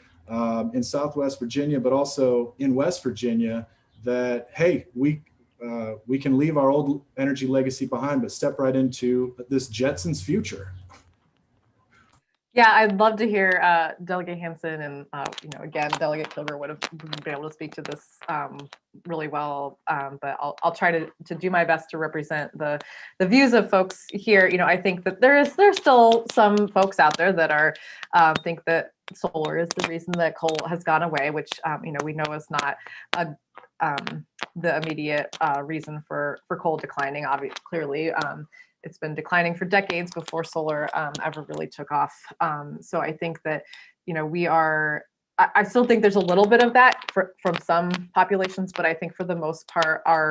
in Southwest Virginia, but also in West Virginia, that, hey, we can leave our old energy legacy behind, but step right into this Jetsons future? Yeah, I'd love to hear Delegate Hansen and, again, Delegate Kilgore would have been able to speak to this really well, but I'll try to do my best to represent the views of folks here. I think that there's still some folks out there that are think that solar is the reason that coal has gone away, which, we know is not the immediate reason for coal declining, obviously, clearly. It's been declining for decades before solar ever really took off. So I think that, we are I still think there's a little bit of that from some populations, but I think for the most part, our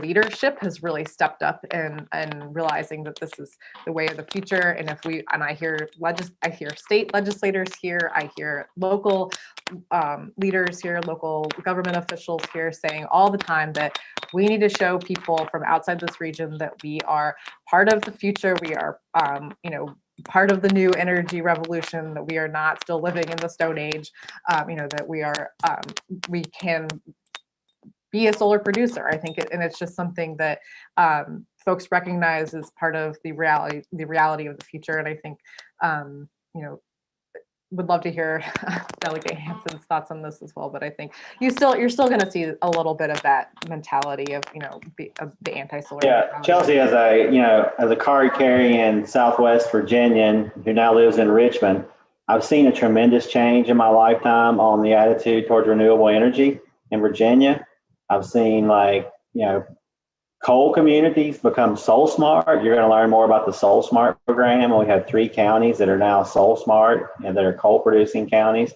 leadership has really stepped up and realizing that this is the way of the future. And I hear state legislators here, I hear local leaders here, local government officials here saying all the time that we need to show people from outside this region that we are part of the future. We are, part of the new energy revolution, that we are not still living in the Stone Age, that we can be a solar producer. I think, and it's just something that folks recognize as part of the reality of the future. And I think, would love to hear Delegate Hansen's thoughts on this as well. But I think you're still going to see a little bit of that mentality of the anti-solar. Yeah, mentality. Chelsea, as a Carrie in Southwest Virginian who now lives in Richmond, I've seen a tremendous change in my lifetime on the attitude towards renewable energy in Virginia. I've seen coal communities become Soul Smart. You're going to learn more about the Soul Smart program. We have 3 counties that are now Soul Smart and that are coal producing counties.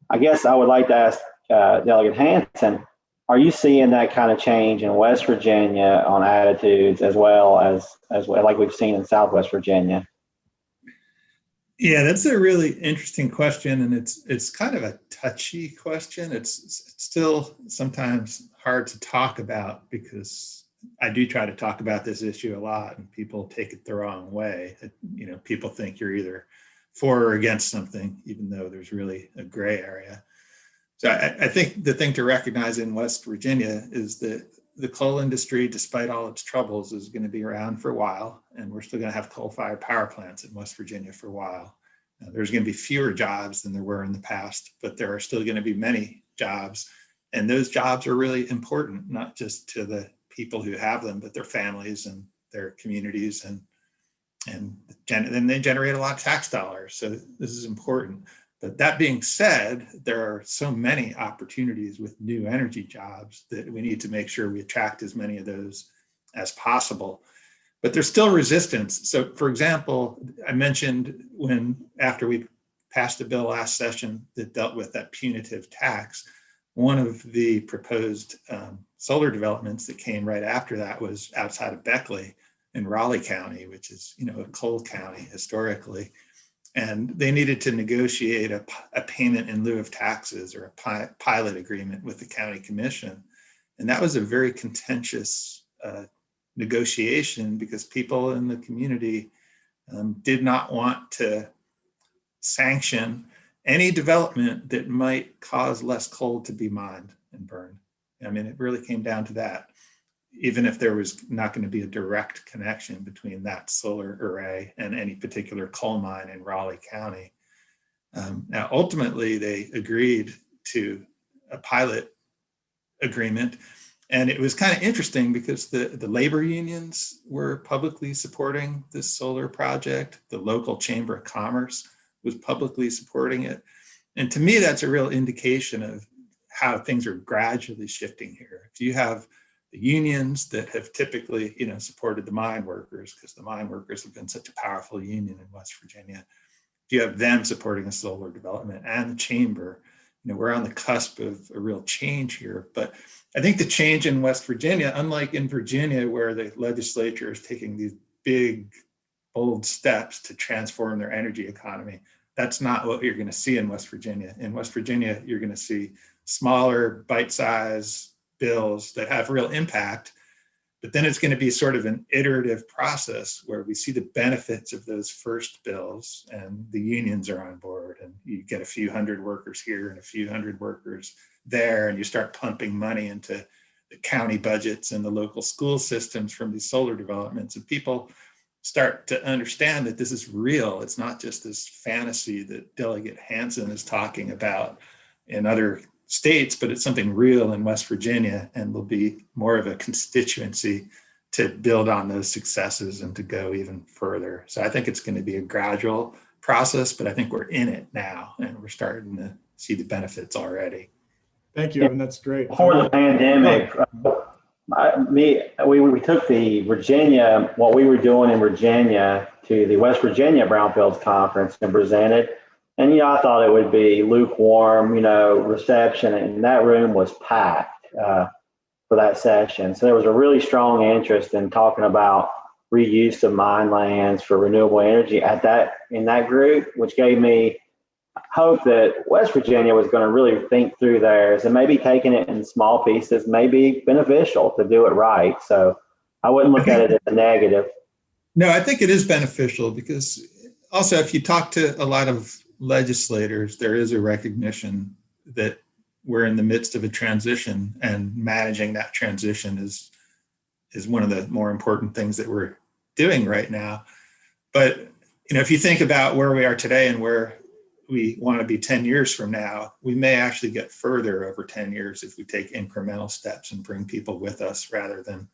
I guess I would like to ask Delegate Hansen, are you seeing that kind of change in West Virginia on attitudes as well like we've seen in Southwest Virginia? Yeah, that's a really interesting question, and it's kind of a touchy question. It's still sometimes hard to talk about because I do try to talk about this issue a lot, and people take it the wrong way. People think you're either for or against something, even though there's really a gray area. So I think the thing to recognize in West Virginia is that the coal industry, despite all its troubles, is going to be around for a while, and we're still going to have coal-fired power plants in West Virginia for a while. There's going to be fewer jobs than there were in the past, but there are still going to be many jobs, and those jobs are really important, not just to the people who have them, but their families and their communities, and then they generate a lot of tax dollars. So this is important. But that being said, there are so many opportunities with new energy jobs that we need to make sure we attract as many of those as possible. But there's still resistance. So for example, I mentioned after we passed a bill last session that dealt with that punitive tax, one of the proposed solar developments that came right after that was outside of Beckley in Raleigh County, which is, a coal county historically. And they needed to negotiate a payment in lieu of taxes, or a pilot agreement with the county commission. And that was a very contentious negotiation because people in the community did not want to sanction any development that might cause less coal to be mined and burned. I mean, it really came down to that, even if there was not going to be a direct connection between that solar array and any particular coal mine in Raleigh County. Now, ultimately, they agreed to a pilot agreement. And it was kind of interesting because the labor unions were publicly supporting this solar project. The local Chamber of Commerce was publicly supporting it. And to me, that's a real indication of how things are gradually shifting here. If you have the unions that have typically, supported the mine workers, because the mine workers have been such a powerful union in West Virginia, if you have them supporting a solar development and the chamber, we're on the cusp of a real change here. But I think the change in West Virginia, unlike in Virginia, where the legislature is taking these big, bold steps to transform their energy economy, that's not what you're going to see in West Virginia. In West Virginia, you're going to see smaller, bite-sized bills that have real impact, but then it's going to be sort of an iterative process where we see the benefits of those first bills and the unions are on board, and you get a few hundred workers here and a few hundred workers there, and you start pumping money into the county budgets and the local school systems from these solar developments, and people start to understand that this is real. It's not just this fantasy that Delegate Hansen is talking about in other states, but it's something real in West Virginia, and will be more of a constituency to build on those successes and to go even further. So I think it's going to be a gradual process, but I think we're in it now, and we're starting to see the benefits already. Thank you, Evan. That's great. Before the pandemic, we took the Virginia, what we were doing in Virginia, to the West Virginia Brownfields Conference and presented. And, I thought it would be lukewarm, reception, and that room was packed for that session. So there was a really strong interest in talking about reuse of mine lands for renewable energy in that group, which gave me hope that West Virginia was going to really think through theirs, and maybe taking it in small pieces may be beneficial to do it right. So I wouldn't look at it as a negative. No, I think it is beneficial because also if you talk to a lot of legislators, there is a recognition that we're in the midst of a transition, and managing that transition is one of the more important things that we're doing right now. But if you think about where we are today and where we want to be 10 years from now, we may actually get further over 10 years if we take incremental steps and bring people with us rather than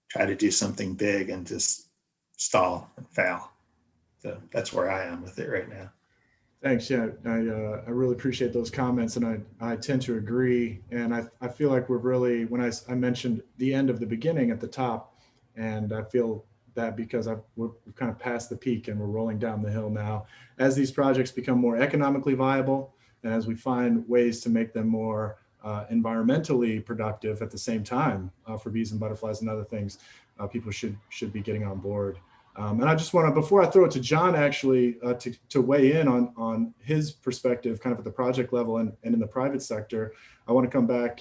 try to do something big and just stall and fail. So that's where I am with it right now. Thanks. Yeah, I really appreciate those comments, and I tend to agree. And I feel like we're really, when I mentioned the end of the beginning at the top, and I feel that because we've kind of passed the peak and we're rolling down the hill now. As these projects become more economically viable, and as we find ways to make them more environmentally productive at the same time for bees and butterflies and other things, people should be getting on board. And I just want to, before I throw it to Jon, actually, to weigh in on his perspective, kind of at the project level and in the private sector, I want to come back,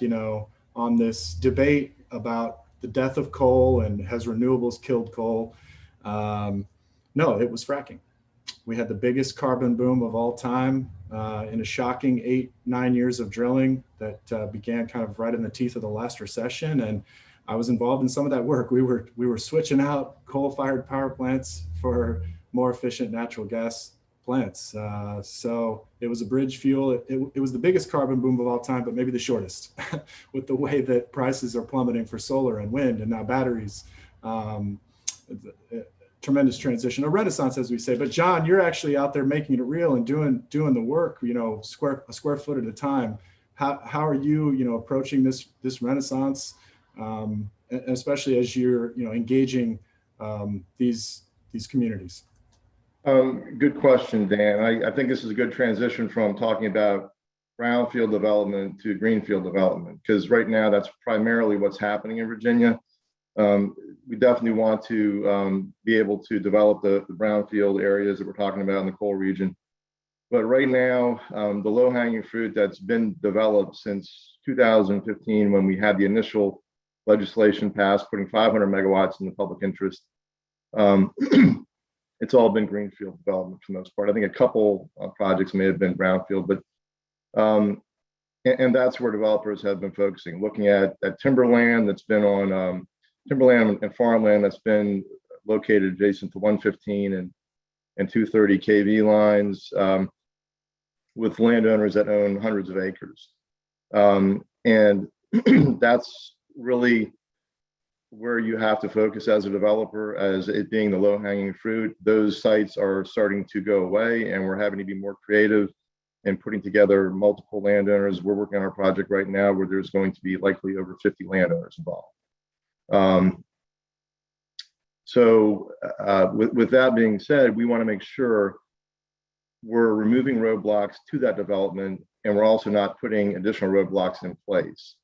on this debate about the death of coal and has renewables killed coal? No, it was fracking. We had the biggest carbon boom of all time in a shocking 8-9 years of drilling that began kind of right in the teeth of the last recession. And I was involved in some of that work. We were switching out coal-fired power plants for more efficient natural gas plants. So it was a bridge fuel. It was the biggest carbon boom of all time, but maybe the shortest with the way that prices are plummeting for solar and wind and now batteries. Tremendous transition, a renaissance, as we say. But Jon, you're actually out there making it real and doing the work, a square foot at a time. How are you, approaching this renaissance? Especially as you're, engaging these communities? Good question, Dan. I think this is a good transition from talking about brownfield development to greenfield development, because right now that's primarily what's happening in Virginia. We definitely want to be able to develop the brownfield areas that we're talking about in the coal region. But right now, the low-hanging fruit that's been developed since 2015, when we had the initial legislation passed, putting 500 megawatts in the public interest, it's all been greenfield development for the most part. I think a couple projects may have been brownfield, but and that's where developers have been focusing, looking at timberland that's been on timberland and farmland that's been located adjacent to 115 and 230 kV lines, with landowners that own hundreds of acres. And that's really where you have to focus as a developer, as it being the low-hanging fruit. Those sites are starting to go away, and we're having to be more creative in putting together multiple landowners. We're working on our project right now where there's going to be likely over 50 landowners involved. With that being said, we want to make sure we're removing roadblocks to that development, and we're also not putting additional roadblocks in place.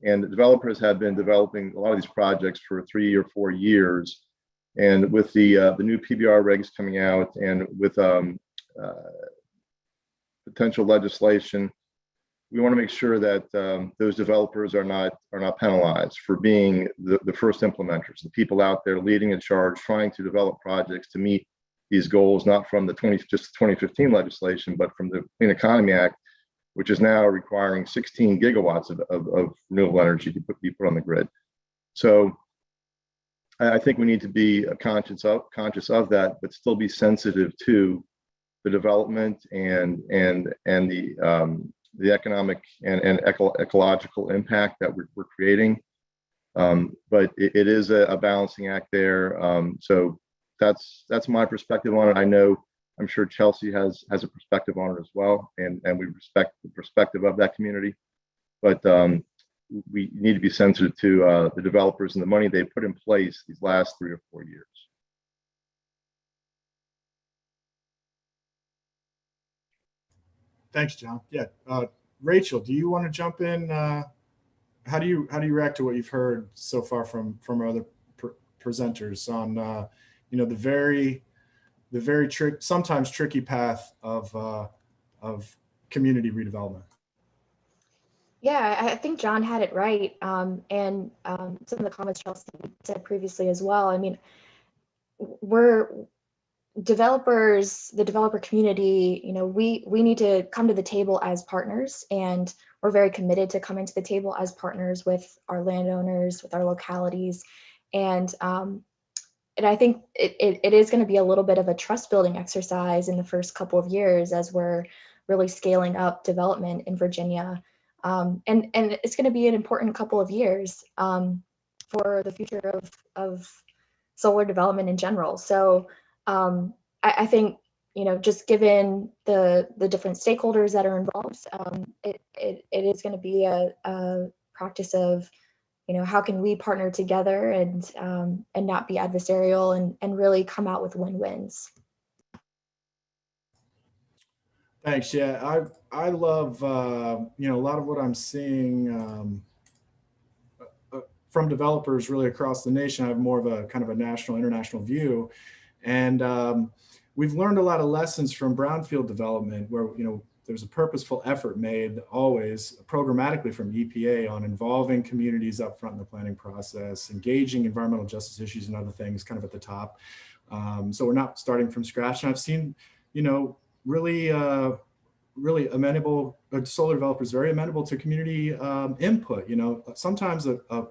And the developers have been developing a lot of these projects for 3 or 4 years. And with the new PBR regs coming out, and with potential legislation, we want to make sure that those developers are not penalized for being the first implementers, the people out there leading a charge, trying to develop projects to meet these goals, not from the 2015 legislation, but from the Clean Economy Act, which is now requiring 16 gigawatts of renewable energy to be put on the grid. So I think we need to be conscious of that, but still be sensitive to the development and the economic and ecological impact that we're creating. But it is a balancing act there. So that's my perspective on it. I'm sure Chelsea has a perspective on it as well, and we respect the perspective of that community. But we need to be sensitive to the developers and the money they put in place these last 3 or 4 years. Thanks, John. Yeah, Rachel, do you want to jump in? How do you react to what you've heard so far from our other presenters on the very sometimes tricky path of community redevelopment? Yeah, I think John had it right. And some of the comments Chelsea said previously as well. I mean, we're developers, the developer community, we need to come to the table as partners, and we're very committed to coming to the table as partners with our landowners, with our localities. And I think it is going to be a little bit of a trust building exercise in the first couple of years as we're really scaling up development in Virginia. And it's going to be an important couple of years for the future of solar development in general. So I think, just given the different stakeholders that are involved, it is going to be a practice of, how can we partner together and not be adversarial and really come out with win-wins. Thanks. Yeah, I love a lot of what I'm seeing from developers really across the nation. I have more of a kind of a national, international view, and we've learned a lot of lessons from brownfield development where there's a purposeful effort made always programmatically from EPA on involving communities up front in the planning process, engaging environmental justice issues and other things kind of at the top. So we're not starting from scratch. And I've seen, really amenable solar developers, very amenable to community input. Sometimes a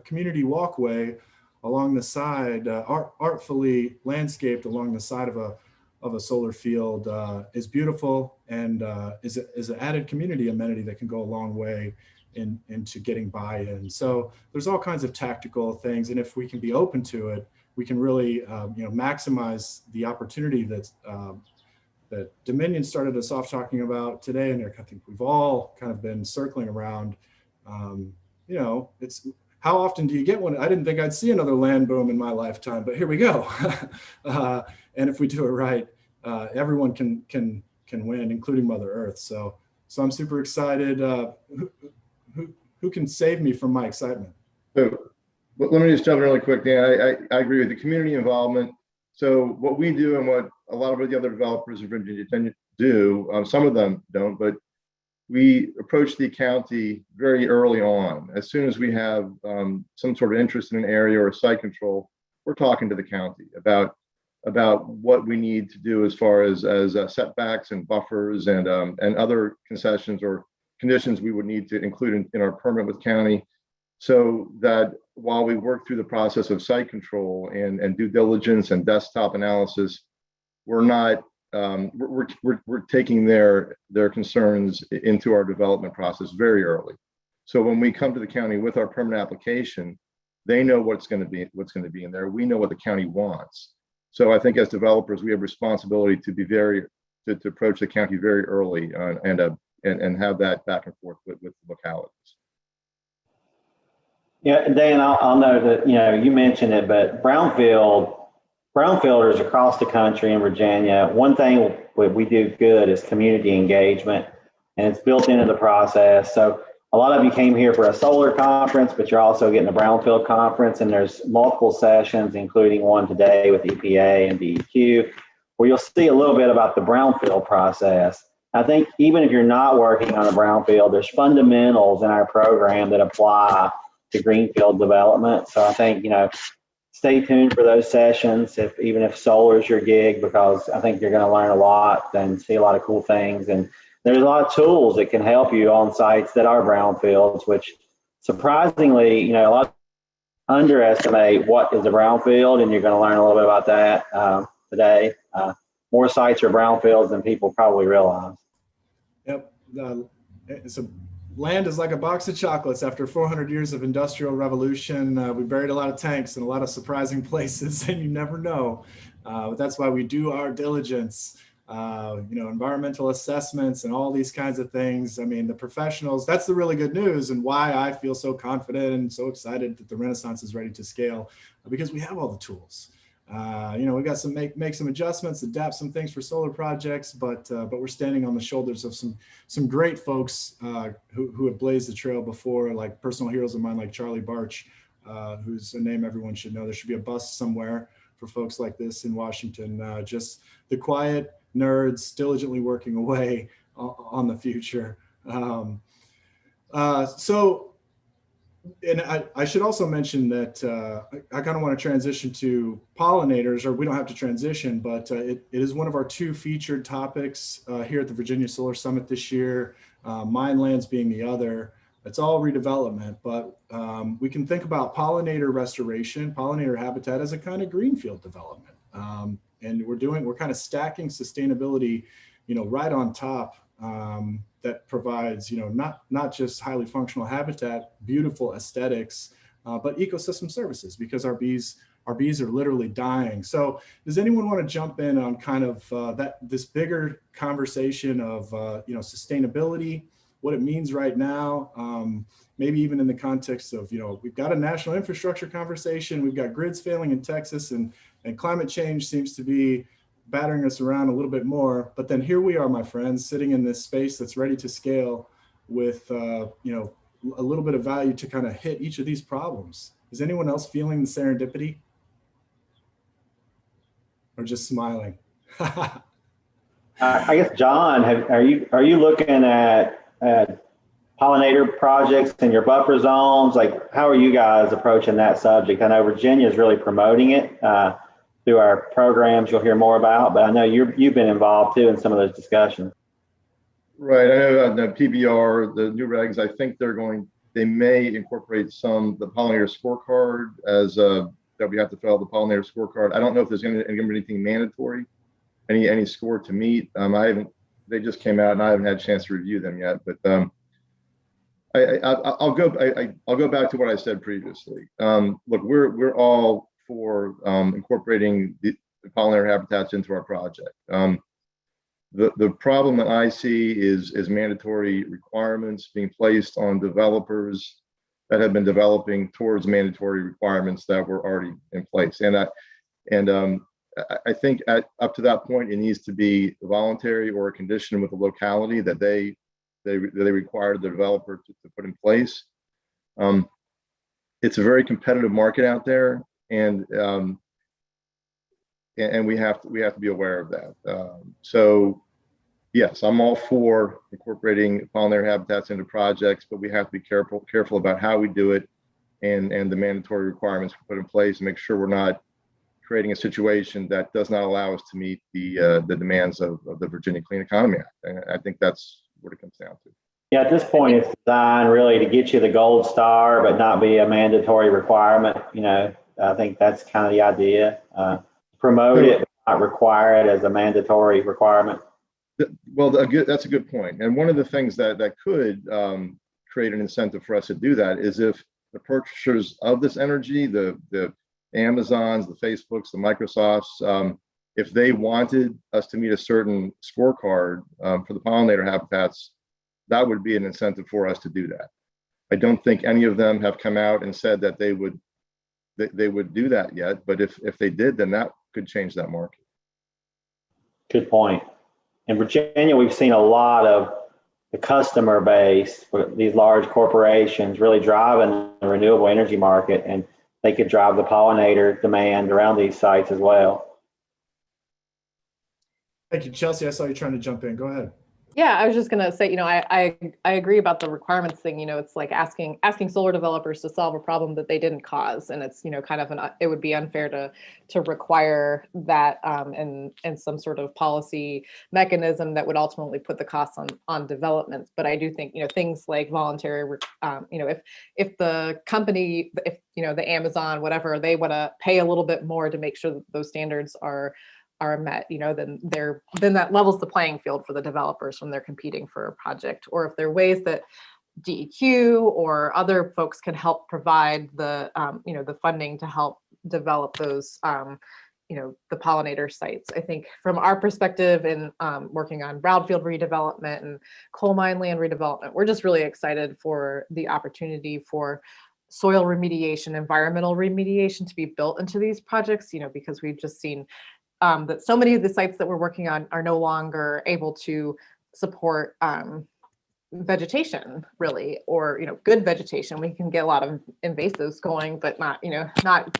community walkway along the side, artfully landscaped along the side of a solar field is beautiful and is an added community amenity that can go a long way into getting buy-in. So there's all kinds of tactical things, and if we can be open to it, we can really maximize the opportunity that Dominion started us off talking about today, and I think we've all kind of been circling around. It's how often do you get one? I didn't think I'd see another land boom in my lifetime, but here we go. And if we do it right, everyone can win, including Mother Earth. So I'm super excited. Who can save me from my excitement? So let me just jump in really quick, Dan. I agree with the community involvement. So what we do and what a lot of the other developers in Virginia do, some of them don't, but we approach the county very early on. As soon as we have some sort of interest in an area or site control, we're talking to the county about what we need to do as far as setbacks and buffers and other concessions or conditions we would need to include in our permit with county, so that while we work through the process of site control and due diligence and desktop analysis, we're not we're taking their concerns into our development process very early. So when we come to the county with our permit application, they know what's going to be in there. We know what the county wants. So I think as developers, we have responsibility to be to approach the county very early and have that back and forth with localities. Yeah, Dan, I'll know that, you mentioned it, but brownfielders across the country in Virginia, one thing we do good is community engagement, and it's built into the process. So a lot of you came here for a solar conference, but you're also getting a brownfield conference, and there's multiple sessions, including one today with EPA and DEQ, where you'll see a little bit about the brownfield process. I think even if you're not working on a brownfield, there's fundamentals in our program that apply to greenfield development. So I think, stay tuned for those sessions, even if solar is your gig, because I think you're going to learn a lot and see a lot of cool things. And there's a lot of tools that can help you on sites that are brownfields, which surprisingly, a lot underestimate what is a brownfield, and you're going to learn a little bit about that today. More sites are brownfields than people probably realize. Yep. Land is like a box of chocolates. After 400 years of industrial revolution, we buried a lot of tanks in a lot of surprising places, and you never know. But that's why we do our diligence, environmental assessments and all these kinds of things. I mean, the professionals, that's the really good news, and why I feel so confident and so excited that the Renaissance is ready to scale, because we have all the tools. We got some make some adjustments, adapt some things for solar projects, but we're standing on the shoulders of some great folks who have blazed the trail before, like personal heroes of mine, like Charlie Barch, who's a name everyone should know. There should be a bust somewhere for folks like this in Washington. Just the quiet nerds diligently working away on the future. And I should also mention that I kind of want to transition to pollinators, or we don't have to transition, but it is one of our two featured topics here at the Virginia Solar Summit this year, minelands being the other. It's all redevelopment, but we can think about pollinator restoration, pollinator habitat as a kind of greenfield development. And we're kind of stacking sustainability, right on top. That provides, not just highly functional habitat, beautiful aesthetics, but ecosystem services, because our bees are literally dying. So does anyone want to jump in on kind of this bigger conversation of, sustainability, what it means right now, maybe even in the context of, we've got a national infrastructure conversation, we've got grids failing in Texas, and climate change seems to be battering us around a little bit more, but then here we are, my friends, sitting in this space that's ready to scale with, a little bit of value to kind of hit each of these problems. Is anyone else feeling the serendipity, or just smiling? I guess, John, are you looking at pollinator projects in your buffer zones? Like, how are you guys approaching that subject? I know Virginia is really promoting it. Through our programs you'll hear more about, but I know you've been involved too in some of those discussions. Right, I know the PBR, the new regs, I think they may incorporate the pollinator scorecard as that we have to fill out the pollinator scorecard. I don't know if there's going to be anything mandatory, any score to meet. They just came out and I haven't had a chance to review them yet, but I'll go back to what I said previously. Look, we're all for incorporating the pollinator habitats into our project. The problem that I see is mandatory requirements being placed on developers that have been developing towards mandatory requirements that were already in place. And I think up to that point, it needs to be voluntary or a condition with the locality that they require the developer to put in place. It's a very competitive market out there. And we have to be aware of that. So yes, I'm all for incorporating pollinator habitats into projects, but we have to be careful about how we do it and the mandatory requirements we put in place, and make sure we're not creating a situation that does not allow us to meet the demands of the Virginia Clean Economy Act. And I think that's what it comes down to. Yeah, at this point, it's designed really to get you the gold star, but not be a mandatory requirement. I think that's kind of the idea. Promote it, but not require it as a mandatory requirement. Well, that's a good point. And one of the things that could create an incentive for us to do that is if the purchasers of this energy, the Amazons, the Facebooks, the Microsofts, if they wanted us to meet a certain scorecard for the pollinator habitats, that would be an incentive for us to do that. I don't think any of them have come out and said that they would do that yet, but if they did, then that could change that market. Good point. In Virginia, we've seen a lot of the customer base, these large corporations really driving the renewable energy market, and they could drive the pollinator demand around these sites as well. Thank you, Chelsea. I saw you trying to jump in. Go ahead. Yeah, I was just going to say, I agree about the requirements thing. It's like asking solar developers to solve a problem that they didn't cause, and it's kind of it would be unfair to require that in some sort of policy mechanism that would ultimately put the costs on development. But I do think things like voluntary, if the company, the Amazon, whatever, they want to pay a little bit more to make sure that those standards are met, then that levels the playing field for the developers when they're competing for a project. Or if there are ways that DEQ or other folks can help provide the the funding to help develop those the pollinator sites. I think from our perspective in working on brownfield redevelopment and coal mine land redevelopment, we're just really excited for the opportunity for soil remediation, environmental remediation to be built into these projects, because we've just seen that so many of the sites that we're working on are no longer able to support vegetation really, or good vegetation. We can get a lot of invasives going, but not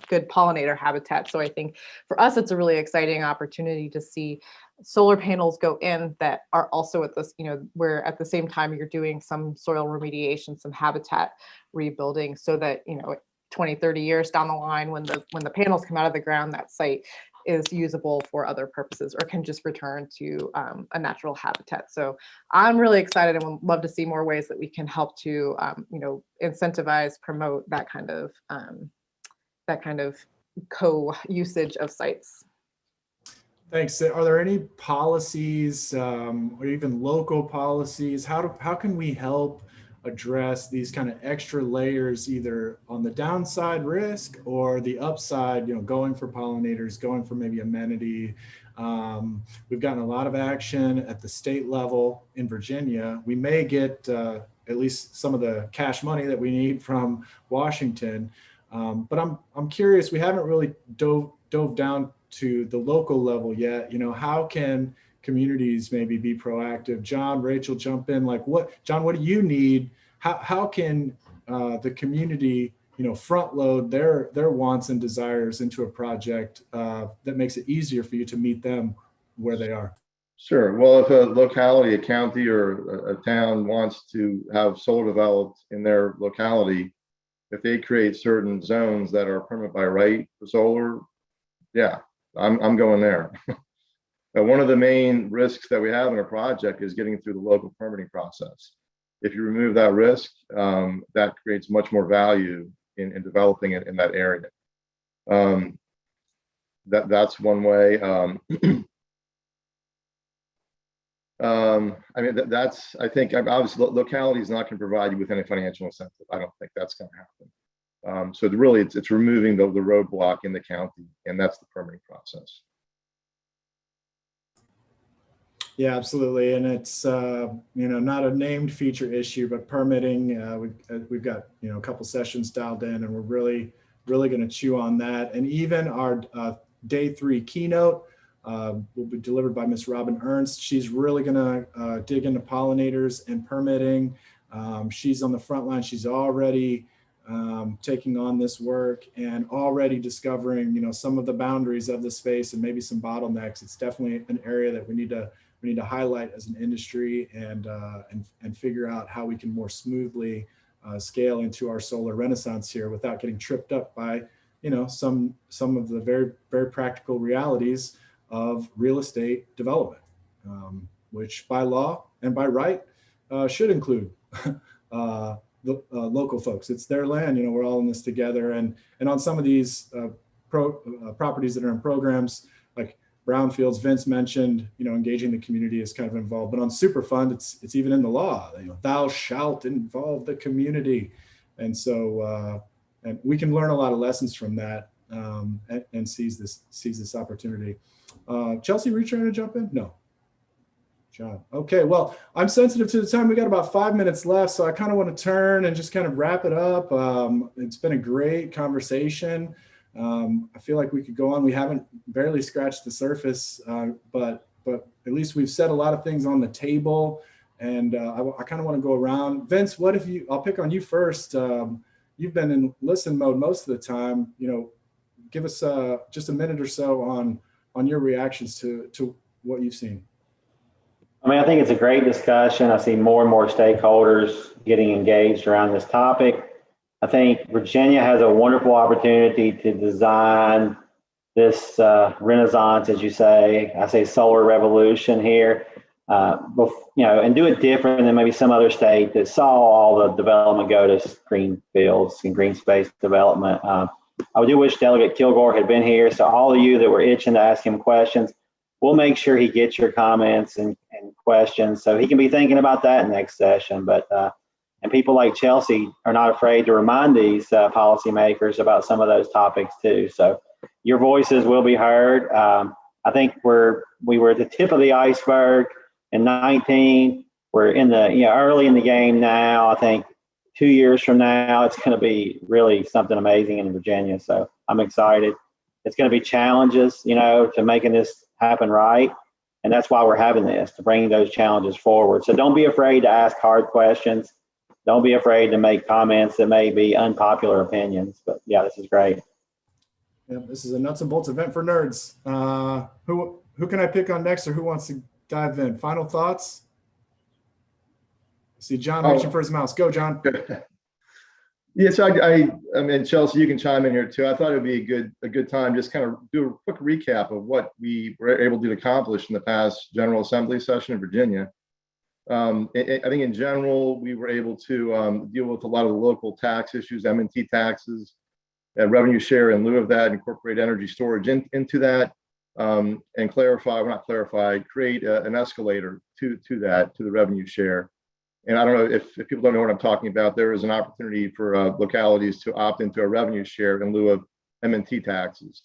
good pollinator habitat. So I think for us it's a really exciting opportunity to see solar panels go in that are also at this, where at the same time you're doing some soil remediation, some habitat rebuilding, so that 20, 30 years down the line, when the panels come out of the ground, that site is usable for other purposes or can just return to a natural habitat. So I'm really excited and would love to see more ways that we can help to incentivize, promote that kind of co-usage of sites. Thanks. Are there any policies or even local policies? How can we help address these kind of extra layers, either on the downside risk or the upside, going for pollinators, going for maybe amenity? We've gotten a lot of action at the state level in Virginia. We may get at least some of the cash money that we need from Washington. But I'm curious, we haven't really dove down to the local level yet. How can communities maybe be proactive? Jon, Rachel, jump in. Jon, what do you need? How can the community, front load their wants and desires into a project that makes it easier for you to meet them where they are? Sure. Well, if a locality, a county, or a town wants to have solar developed in their locality, if they create certain zones that are permit by right for solar, yeah, I'm going there. One of the main risks that we have in a project is getting through the local permitting process. If you remove that risk, that creates much more value in developing it in that area. That's one way. I think obviously locality is not going to provide you with any financial incentive. I don't think that's going to happen. So really, it's removing the roadblock in the county, and that's the permitting process. Yeah, absolutely. And it's, not a named feature issue, but permitting, we've got, a couple sessions dialed in, and we're really going to chew on that. And even our day 3 keynote will be delivered by Ms. Robin Ernst. She's really going to dig into pollinators and permitting. She's on the front line. She's already taking on this work and already discovering, some of the boundaries of the space and maybe some bottlenecks. It's definitely an area that we need to highlight as an industry and figure out how we can more smoothly scale into our solar renaissance here without getting tripped up by, some of the very, very practical realities of real estate development, which by law and by right should include the local folks. It's their land. We're all in this together. And on some of these properties that are in programs like Brownfields, Vince mentioned, engaging the community is kind of involved. But on Superfund, it's even in the law. Thou shalt involve the community. And so and we can learn a lot of lessons from that and seize this opportunity. Chelsea, were you trying to jump in? No. Jon. Okay, well, I'm sensitive to the time. We got about 5 minutes left, so I kind of want to turn and just kind of wrap it up. It's been a great conversation. I feel like we could go on. We haven't barely scratched the surface, but at least we've said a lot of things on the table. And I kind of want to go around. Vince, I'll pick on you first. You've been in listen mode most of the time. Give us just a minute or so on your reactions to what you've seen. I think it's a great discussion. I see more and more stakeholders getting engaged around this topic. I think Virginia has a wonderful opportunity to design this renaissance, as you say. I say solar revolution here, and do it different than maybe some other state that saw all the development go to green fields and green space development. I do wish Delegate Kilgore had been here. So all of you that were itching to ask him questions, we'll make sure he gets your comments and questions so he can be thinking about that next session. But and people like Chelsea are not afraid to remind these policymakers about some of those topics too. So your voices will be heard. I think we were at the tip of the iceberg in 19. We're in the early in the game now. I think 2 years from now, it's going to be really something amazing in Virginia. So I'm excited. It's going to be challenges, to making this happen right. And that's why we're having this, to bring those challenges forward. So don't be afraid to ask hard questions. Don't be afraid to make comments that may be unpopular opinions. But yeah, this is great. Yeah, this is a nuts and bolts event for nerds. Who can I pick on next, or who wants to dive in? Final thoughts? I see Jon reaching for his mouse. Go, Jon. Yes, I mean, Chelsea, you can chime in here too. I thought it would be a good time just kind of do a quick recap of what we were able to accomplish in the past General Assembly session in Virginia. I think in general, we were able to deal with a lot of the local tax issues, M&T taxes, revenue share in lieu of that, incorporate energy storage into that, and create an escalator to the revenue share. And I don't know if people don't know what I'm talking about, there is an opportunity for localities to opt into a revenue share in lieu of M&T taxes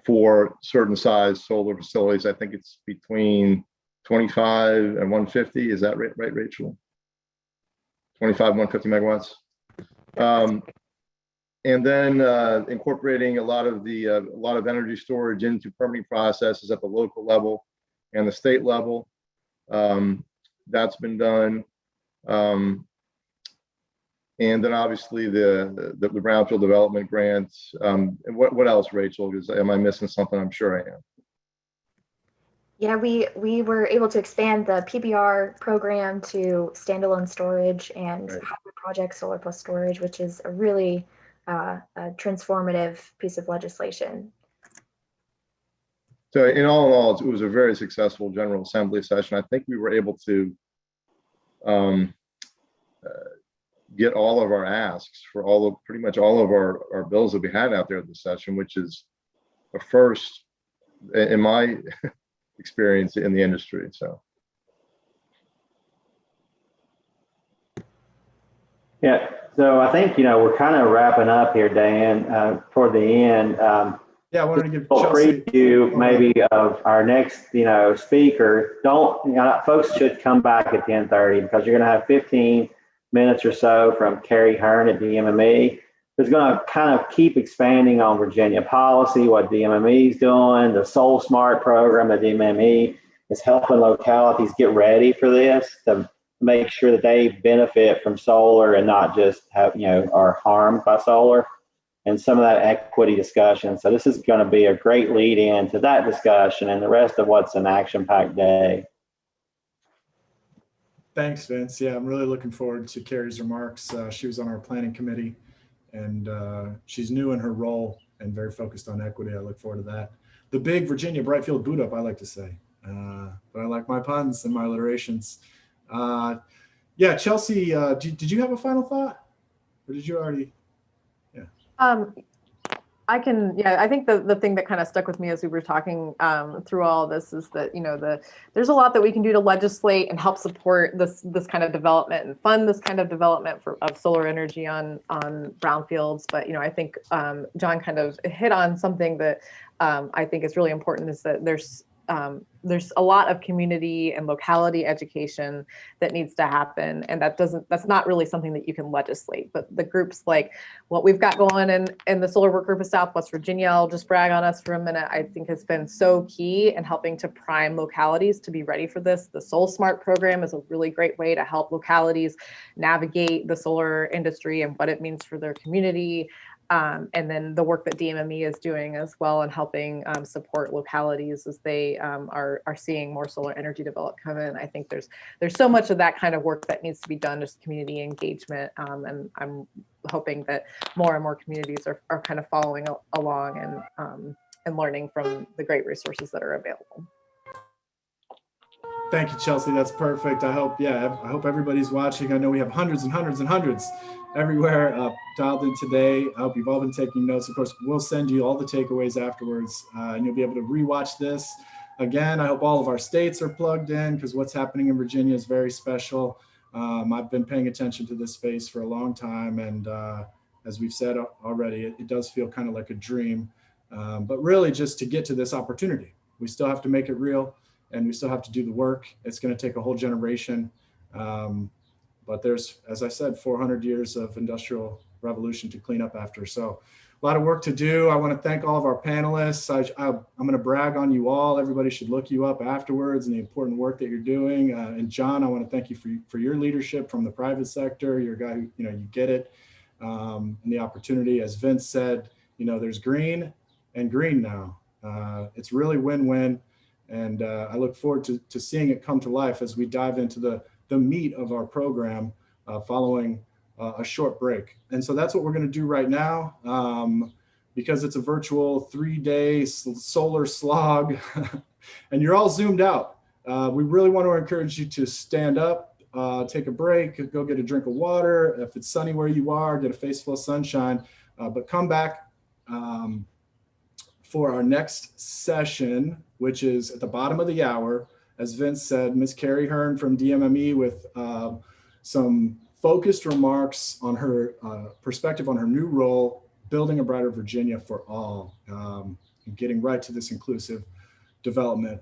for certain size solar facilities. I think it's between 25 and 150. Is that right, Rachel? 25 and 150 megawatts. And then incorporating a lot of energy storage into permitting processes at the local level and the state level. That's been done. And then obviously the Brownfield development grants. And what else, Rachel? Am I missing something? I'm sure I am. Yeah, we were able to expand the PBR program to standalone storage and hybrid project solar plus storage, which is a really a transformative piece of legislation. So in all, it was a very successful General Assembly session. I think we were able to get all of our asks for pretty much all of our bills that we had out there at the session, which is a first in my experience in the industry. So. Yeah, so I think, we're kind of wrapping up here, Dan, toward the end. Yeah, I wanted to give a Chelsea preview maybe of our next, speaker. Folks should come back at 10:30 because you're going to have 15 minutes or so from Carrie Hearne at DMME, who's going to kind of keep expanding on Virginia policy, what DMME is doing, the Soul Smart program that DMME is helping localities get ready for this to make sure that they benefit from solar and not just are harmed by solar, and some of that equity discussion. So this is going to be a great lead in to that discussion and the rest of what's an action-packed day. Thanks, Vince. Yeah, I'm really looking forward to Carrie's remarks. She was on our planning committee, and she's new in her role and very focused on equity. I look forward to that. The big Virginia Brightfield boot up, I like to say, but I like my puns and my alliterations. Yeah, Chelsea, did you have a final thought, or did you already? I think the thing that kind of stuck with me as we were talking through all this is that, there's a lot that we can do to legislate and help support this kind of development and fund this kind of development of solar energy on brownfields. But, I think Jon kind of hit on something that I think is really important, is that there's a lot of community and locality education that needs to happen, and that's not really something that you can legislate. But the groups like what we've got going in the Solar Work Group of Southwest Virginia, I'll just brag on us for a minute, I think has been so key in helping to prime localities to be ready for this. The Soul Smart program is a really great way to help localities navigate the solar industry and what it means for their community. And then the work that DMME is doing as well, and helping support localities as they are seeing more solar energy develop come in. I think there's so much of that kind of work that needs to be done, just community engagement. And I'm hoping that more and more communities are kind of following along and learning from the great resources that are available. Thank you, Chelsea. That's perfect. I hope everybody's watching. I know we have hundreds and hundreds and hundreds everywhere dialed in today. I hope you've all been taking notes. Of course, we'll send you all the takeaways afterwards, and you'll be able to rewatch this. Again, I hope all of our states are plugged in, because what's happening in Virginia is very special. I've been paying attention to this space for a long time, and as we've said already, it does feel kind of like a dream, but really just to get to this opportunity. We still have to make it real, and we still have to do the work. It's going to take a whole generation. But there's, as I said, 400 years of industrial revolution to clean up after. So a lot of work to do. I want to thank all of our panelists. I'm going to brag on you all. Everybody should look you up afterwards and the important work that you're doing. And Jon, I want to thank you for your leadership from the private sector. You're a guy who, you get it. And the opportunity, as Vince said, there's green and green now. It's really win-win. And I look forward to seeing it come to life as we dive into the meat of our program following a short break. And so that's what we're going to do right now, because it's a virtual 3-day solar slog and you're all zoomed out. We really want to encourage you to stand up, take a break, go get a drink of water. If it's sunny where you are, get a face full of sunshine, but come back for our next session, which is at the bottom of the hour. As Vince said, Ms. Carrie Hearne from DMME with some focused remarks on her perspective on her new role, building a brighter Virginia for all, and getting right to this inclusive development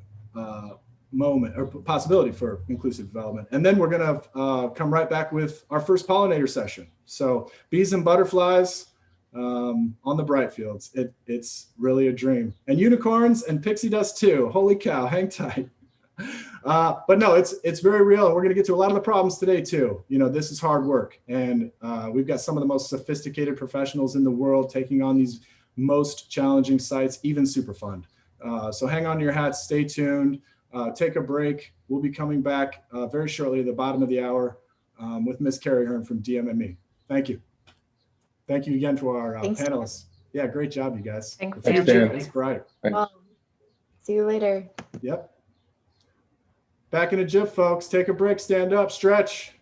moment, or possibility for inclusive development. And then we're gonna come right back with our first pollinator session. So bees and butterflies on the Brightfields. It's really a dream. And unicorns and pixie dust too. Holy cow, hang tight. But no, it's very real. And we're going to get to a lot of the problems today too. This is hard work, and we've got some of the most sophisticated professionals in the world taking on these most challenging sites, even Superfund. So hang on to your hats, stay tuned, take a break. We'll be coming back very shortly at the bottom of the hour with Ms. Carrie Hearne from DMME. Thank you. Thank you again to our panelists. Yeah, great job, you guys. Thanks, The future is bright. Well, see you later. Yep. Back in a jiff, folks. Take a break, stand up, stretch.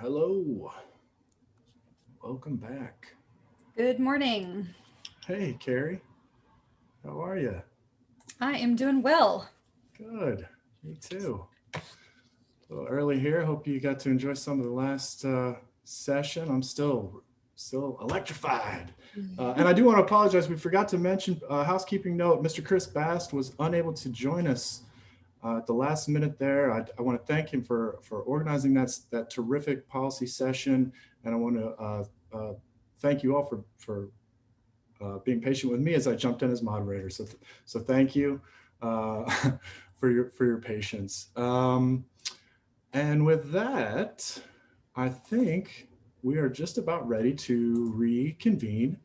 Hello. Welcome back. Good morning. Hey, Carrie. How are you? I am doing well. Good. Me too. A little early here. Hope you got to enjoy some of the last session. I'm still electrified. And I do want to apologize. We forgot to mention a housekeeping note. Mr. Chris Bast was unable to join us at the last minute there. I want to thank him for organizing that terrific policy session. And I want to thank you all for being patient with me as I jumped in as moderator. So thank you for your patience. And with that, I think we are just about ready to reconvene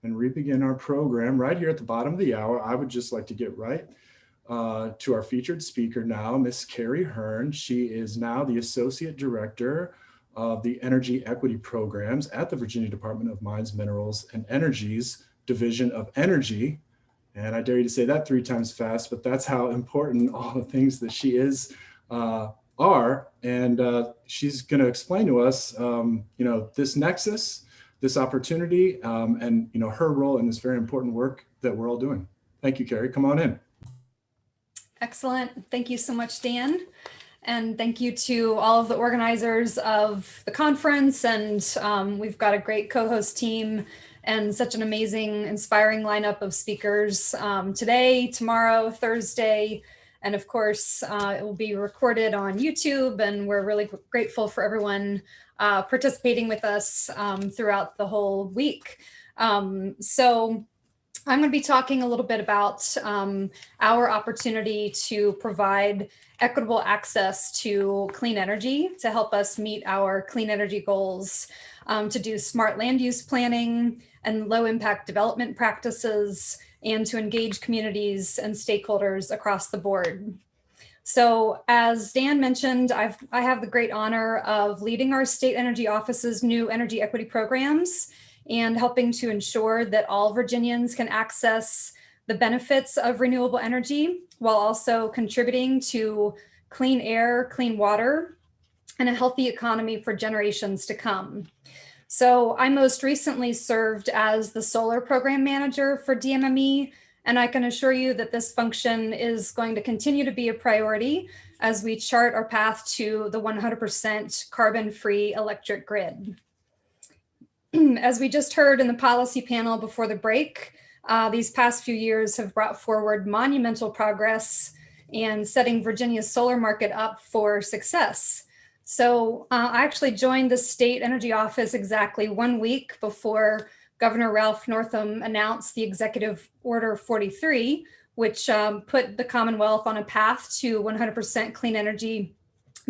and re-begin our program right here at the bottom of the hour. I would just like to get right to our featured speaker now, Miss Carrie Hearne. She is now the Associate Director of the Energy Equity Programs at the Virginia Department of Mines, Minerals, and Energy's Division of Energy. And I dare you to say that 3 times fast, but that's how important all the things that she is are. And she's going to explain to us, this nexus, this opportunity, and, her role in this very important work that we're all doing. Thank you, Carrie. Come on in. Excellent. Thank you so much, Dan. And thank you to all of the organizers of the conference. And we've got a great co-host team and such an amazing, inspiring lineup of speakers today, tomorrow, Thursday. And of course, it will be recorded on YouTube. And we're really grateful for everyone participating with us throughout the whole week. So I'm going to be talking a little bit about our opportunity to provide equitable access to clean energy to help us meet our clean energy goals, to do smart land use planning and low impact development practices, and to engage communities and stakeholders across the board. So as Dan mentioned, I have the great honor of leading our state energy office's new energy equity programs and helping to ensure that all Virginians can access the benefits of renewable energy while also contributing to clean air, clean water, and a healthy economy for generations to come. So I most recently served as the solar program manager for DMME, and I can assure you that this function is going to continue to be a priority as we chart our path to the 100% carbon-free electric grid. As we just heard in the policy panel before the break, these past few years have brought forward monumental progress in setting Virginia's solar market up for success. So I actually joined the state energy office exactly 1 week before Governor Ralph Northam announced the Executive Order 43, which put the Commonwealth on a path to 100% clean energy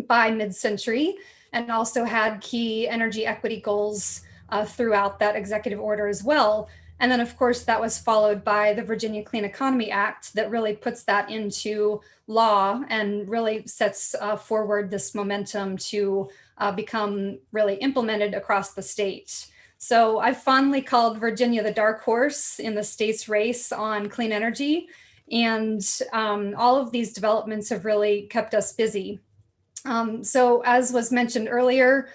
by mid-century, and also had key energy equity goals throughout that executive order as well. And then, of course, that was followed by the Virginia Clean Economy Act that really puts that into law and really sets forward this momentum to become really implemented across the state. So I've fondly called Virginia the dark horse in the state's race on clean energy. And all of these developments have really kept us busy. So as was mentioned earlier,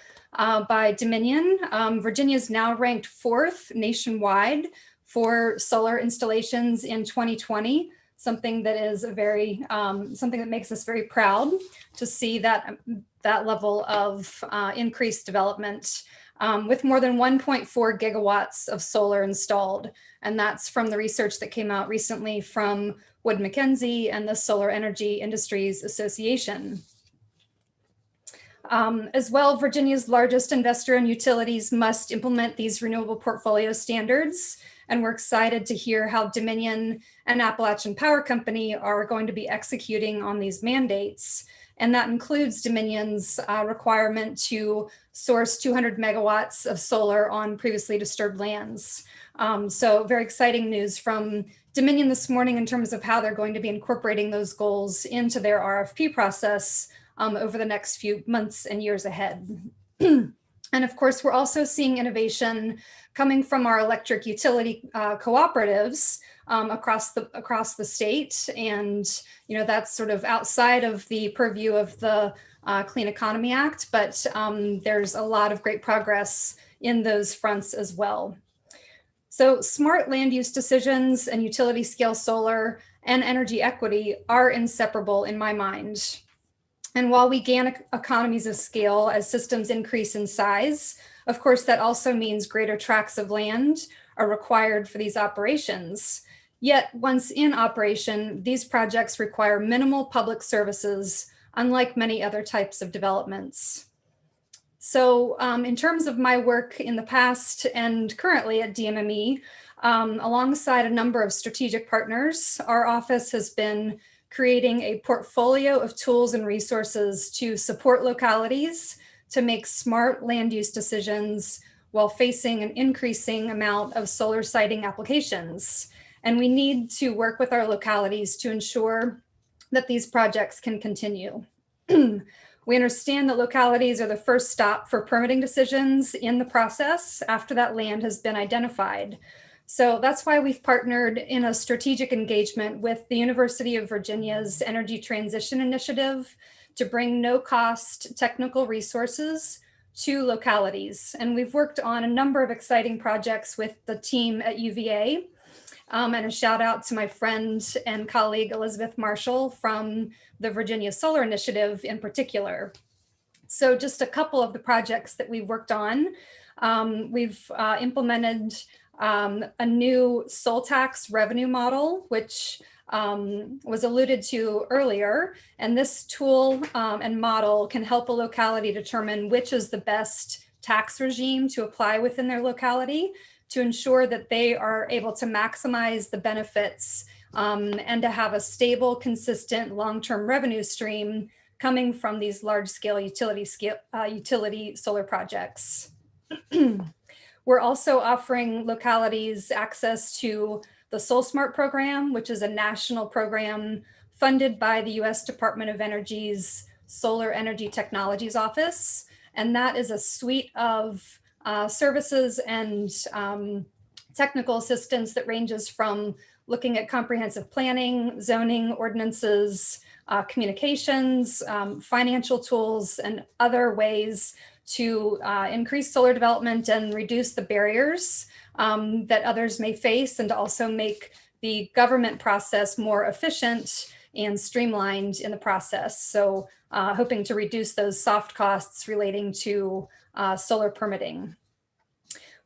by Dominion, Virginia is now ranked 4th nationwide for solar installations in 2020, something that is a very, something that makes us very proud to see that level of increased development with more than 1.4 gigawatts of solar installed. And that's from the research that came out recently from Wood Mackenzie and the Solar Energy Industries Association. As well, Virginia's largest investor and utilities must implement these renewable portfolio standards. And we're excited to hear how Dominion and Appalachian Power Company are going to be executing on these mandates. And that includes Dominion's requirement to source 200 megawatts of solar on previously disturbed lands. So very exciting news from Dominion this morning in terms of how they're going to be incorporating those goals into their RFP process over the next few months and years ahead. And of course, we're also seeing innovation coming from our electric utility cooperatives across the state. And, that's sort of outside of the purview of the Clean Economy Act, but there's a lot of great progress in those fronts as well. So smart land use decisions and utility scale solar and energy equity are inseparable in my mind. And while we gain economies of scale as systems increase in size, of course, that also means greater tracts of land are required for these operations. Yet once in operation, these projects require minimal public services, unlike many other types of developments. So in terms of my work in the past and currently at DMME, alongside a number of strategic partners, our office has been creating a portfolio of tools and resources to support localities to make smart land use decisions while facing an increasing amount of solar siting applications. And we need to work with our localities to ensure that these projects can continue. We understand that localities are the first stop for permitting decisions in the process after that land has been identified. So that's why we've partnered in a strategic engagement with the University of Virginia's Energy Transition Initiative to bring no-cost technical resources to localities. And we've worked on a number of exciting projects with the team at UVA. And a shout out to my friend and colleague, Elizabeth Marshall from the Virginia Solar Initiative in particular. So just a couple of the projects that we've worked on. We've implemented a new soul tax revenue model, which was alluded to earlier. And this tool and model can help a locality determine which is the best tax regime to apply within their locality to ensure that they are able to maximize the benefits and to have a stable, consistent, long-term revenue stream coming from these large-scale utility solar projects. We're also offering localities access to the SolSmart program, which is a national program funded by the U.S. Department of Energy's Solar Energy Technologies Office. And that is a suite of services and technical assistance that ranges from looking at comprehensive planning, zoning ordinances, communications, financial tools, and other ways to increase solar development and reduce the barriers that others may face, and to also make the government process more efficient and streamlined in the process. So hoping to reduce those soft costs relating to solar permitting.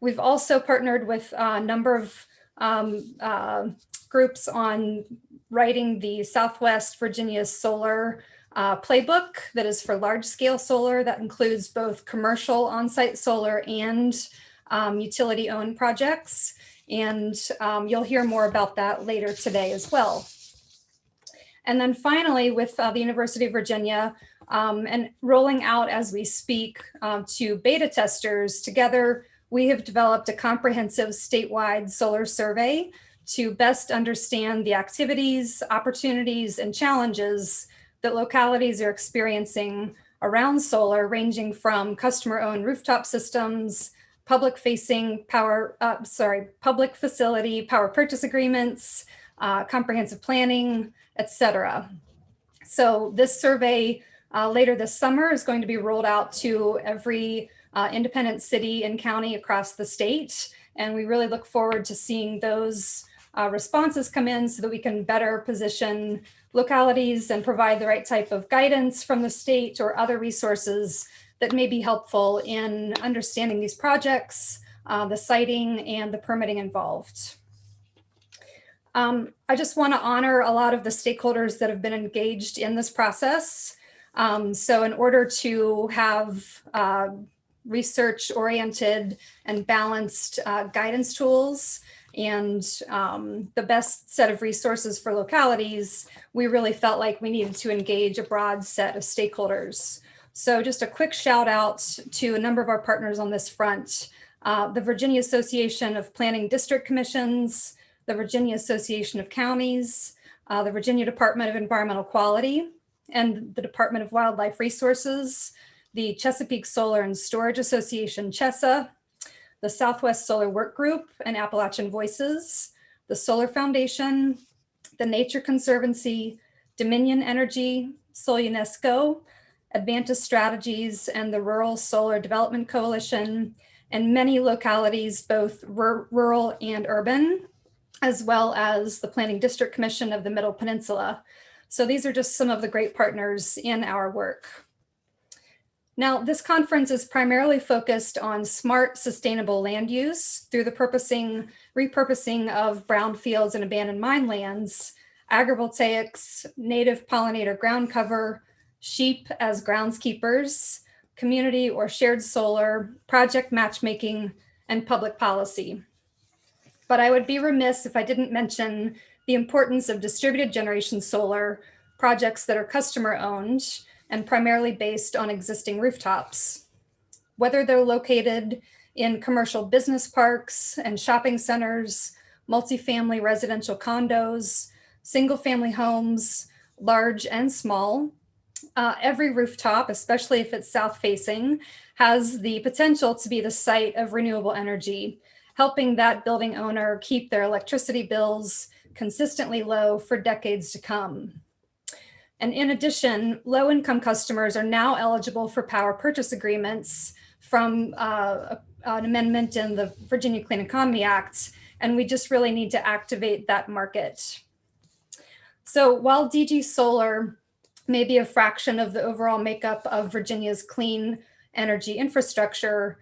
We've also partnered with a number of groups on writing the Southwest Virginia Solar playbook that is for large scale solar that includes both commercial on-site solar and utility owned projects. And you'll hear more about that later today as well. And then finally, with the University of Virginia and rolling out as we speak to beta testers, together we have developed a comprehensive statewide solar survey to best understand the activities, opportunities, and challenges that localities are experiencing around solar, ranging from customer-owned rooftop systems, public facility power purchase agreements, comprehensive planning, etc. So this survey later this summer is going to be rolled out to every independent city and county across the state. And we really look forward to seeing those responses come in so that we can better position localities and provide the right type of guidance from the state or other resources that may be helpful in understanding these projects, the siting, and the permitting involved. I just want to honor a lot of the stakeholders that have been engaged in this process. So in order to have research-oriented and balanced guidance tools and the best set of resources for localities, we really felt like we needed to engage a broad set of stakeholders. So just a quick shout out to a number of our partners on this front: the Virginia Association of Planning District Commissions, the Virginia Association of Counties, the Virginia Department of Environmental Quality, and the Department of Wildlife Resources, the Chesapeake Solar and Storage Association, Chessa, the Southwest Solar Work Group and Appalachian Voices, the Solar Foundation, the Nature Conservancy, Dominion Energy, SolUnesco, Advantage Strategies, and the Rural Solar Development Coalition, and many localities, both rural and urban, as well as the Planning District Commission of the Middle Peninsula. So these are just some of the great partners in our work. Now, this conference is primarily focused on smart, sustainable land use through the repurposing of brownfields and abandoned mine lands, agrivoltaics, native pollinator ground cover, sheep as groundskeepers, community or shared solar, project matchmaking, and public policy. But I would be remiss if I didn't mention the importance of distributed generation solar projects that are customer owned and primarily based on existing rooftops. Whether they're located in commercial business parks and shopping centers, multifamily residential condos, single-family homes, large and small, every rooftop, especially if it's south-facing, has the potential to be the site of renewable energy, helping that building owner keep their electricity bills consistently low for decades to come. And in addition, low-income customers are now eligible for power purchase agreements from an amendment in the Virginia Clean Economy Act, and we just really need to activate that market. So while DG Solar may be a fraction of the overall makeup of Virginia's clean energy infrastructure,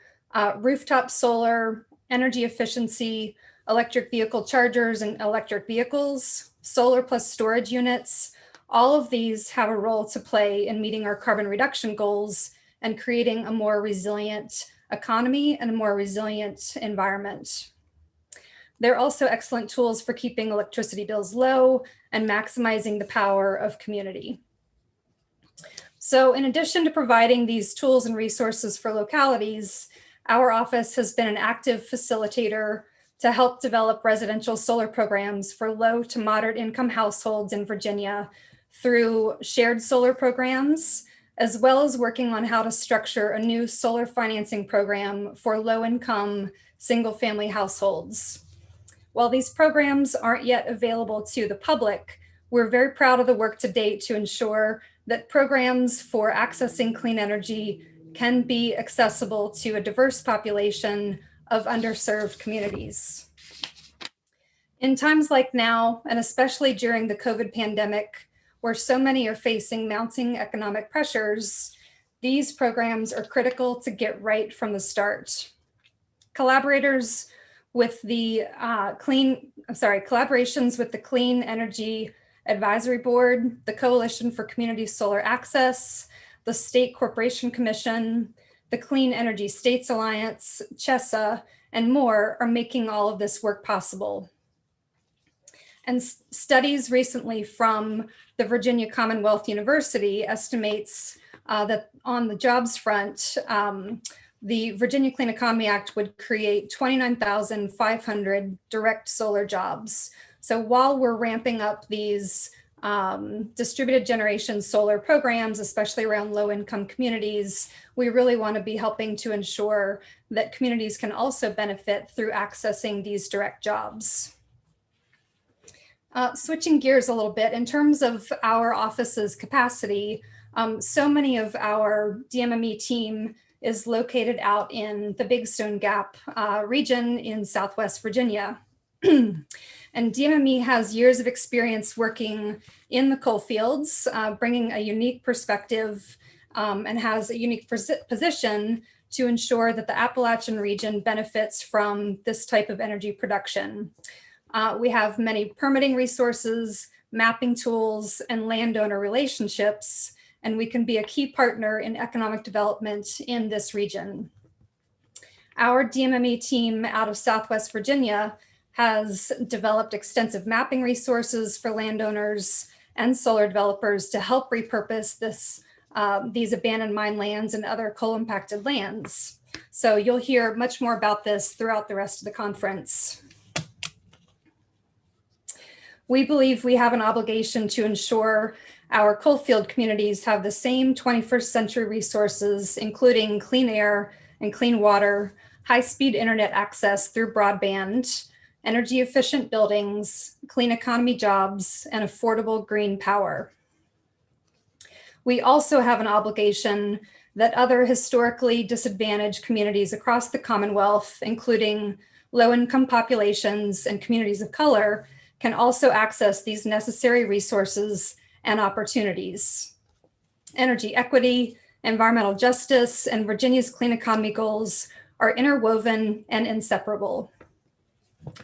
rooftop solar, energy efficiency, electric vehicle chargers and electric vehicles, solar plus storage units, all of these have a role to play in meeting our carbon reduction goals and creating a more resilient economy and a more resilient environment. They're also excellent tools for keeping electricity bills low and maximizing the power of community. So in addition to providing these tools and resources for localities, our office has been an active facilitator to help develop residential solar programs for low to moderate income households in Virginia through shared solar programs, as well as working on how to structure a new solar financing program for low-income single-family households. While these programs aren't yet available to the public, we're very proud of the work to date to ensure that programs for accessing clean energy can be accessible to a diverse population of underserved communities. In times like now, and especially during the COVID pandemic, where so many are facing mounting economic pressures, these programs are critical to get right from the start. Collaborations with the Clean Energy Advisory Board, the Coalition for Community Solar Access, the State Corporation Commission, the Clean Energy States Alliance, Chessa, and more are making all of this work possible. And studies recently from the Virginia Commonwealth University estimates that on the jobs front, the Virginia Clean Economy Act would create 29,500 direct solar jobs. So while we're ramping up these distributed generation solar programs, especially around low-income communities, we really want to be helping to ensure that communities can also benefit through accessing these direct jobs. Switching gears a little bit, in terms of our office's capacity, so many of our DMME team is located out in the Big Stone Gap region in Southwest Virginia. And DMME has years of experience working in the coal fields, bringing a unique perspective and has a unique position to ensure that the Appalachian region benefits from this type of energy production. We have many permitting resources, mapping tools, and landowner relationships, and we can be a key partner in economic development in this region. Our DMME team out of Southwest Virginia has developed extensive mapping resources for landowners and solar developers to help repurpose these abandoned mine lands and other coal-impacted lands. So you'll hear much more about this throughout the rest of the conference. We believe we have an obligation to ensure our coalfield communities have the same 21st century resources, including clean air and clean water, high-speed internet access through broadband, energy efficient buildings, clean economy jobs, and affordable green power. We also have an obligation that other historically disadvantaged communities across the Commonwealth, including low-income populations and communities of color, can also access these necessary resources and opportunities. Energy equity, environmental justice, and Virginia's clean economy goals are interwoven and inseparable.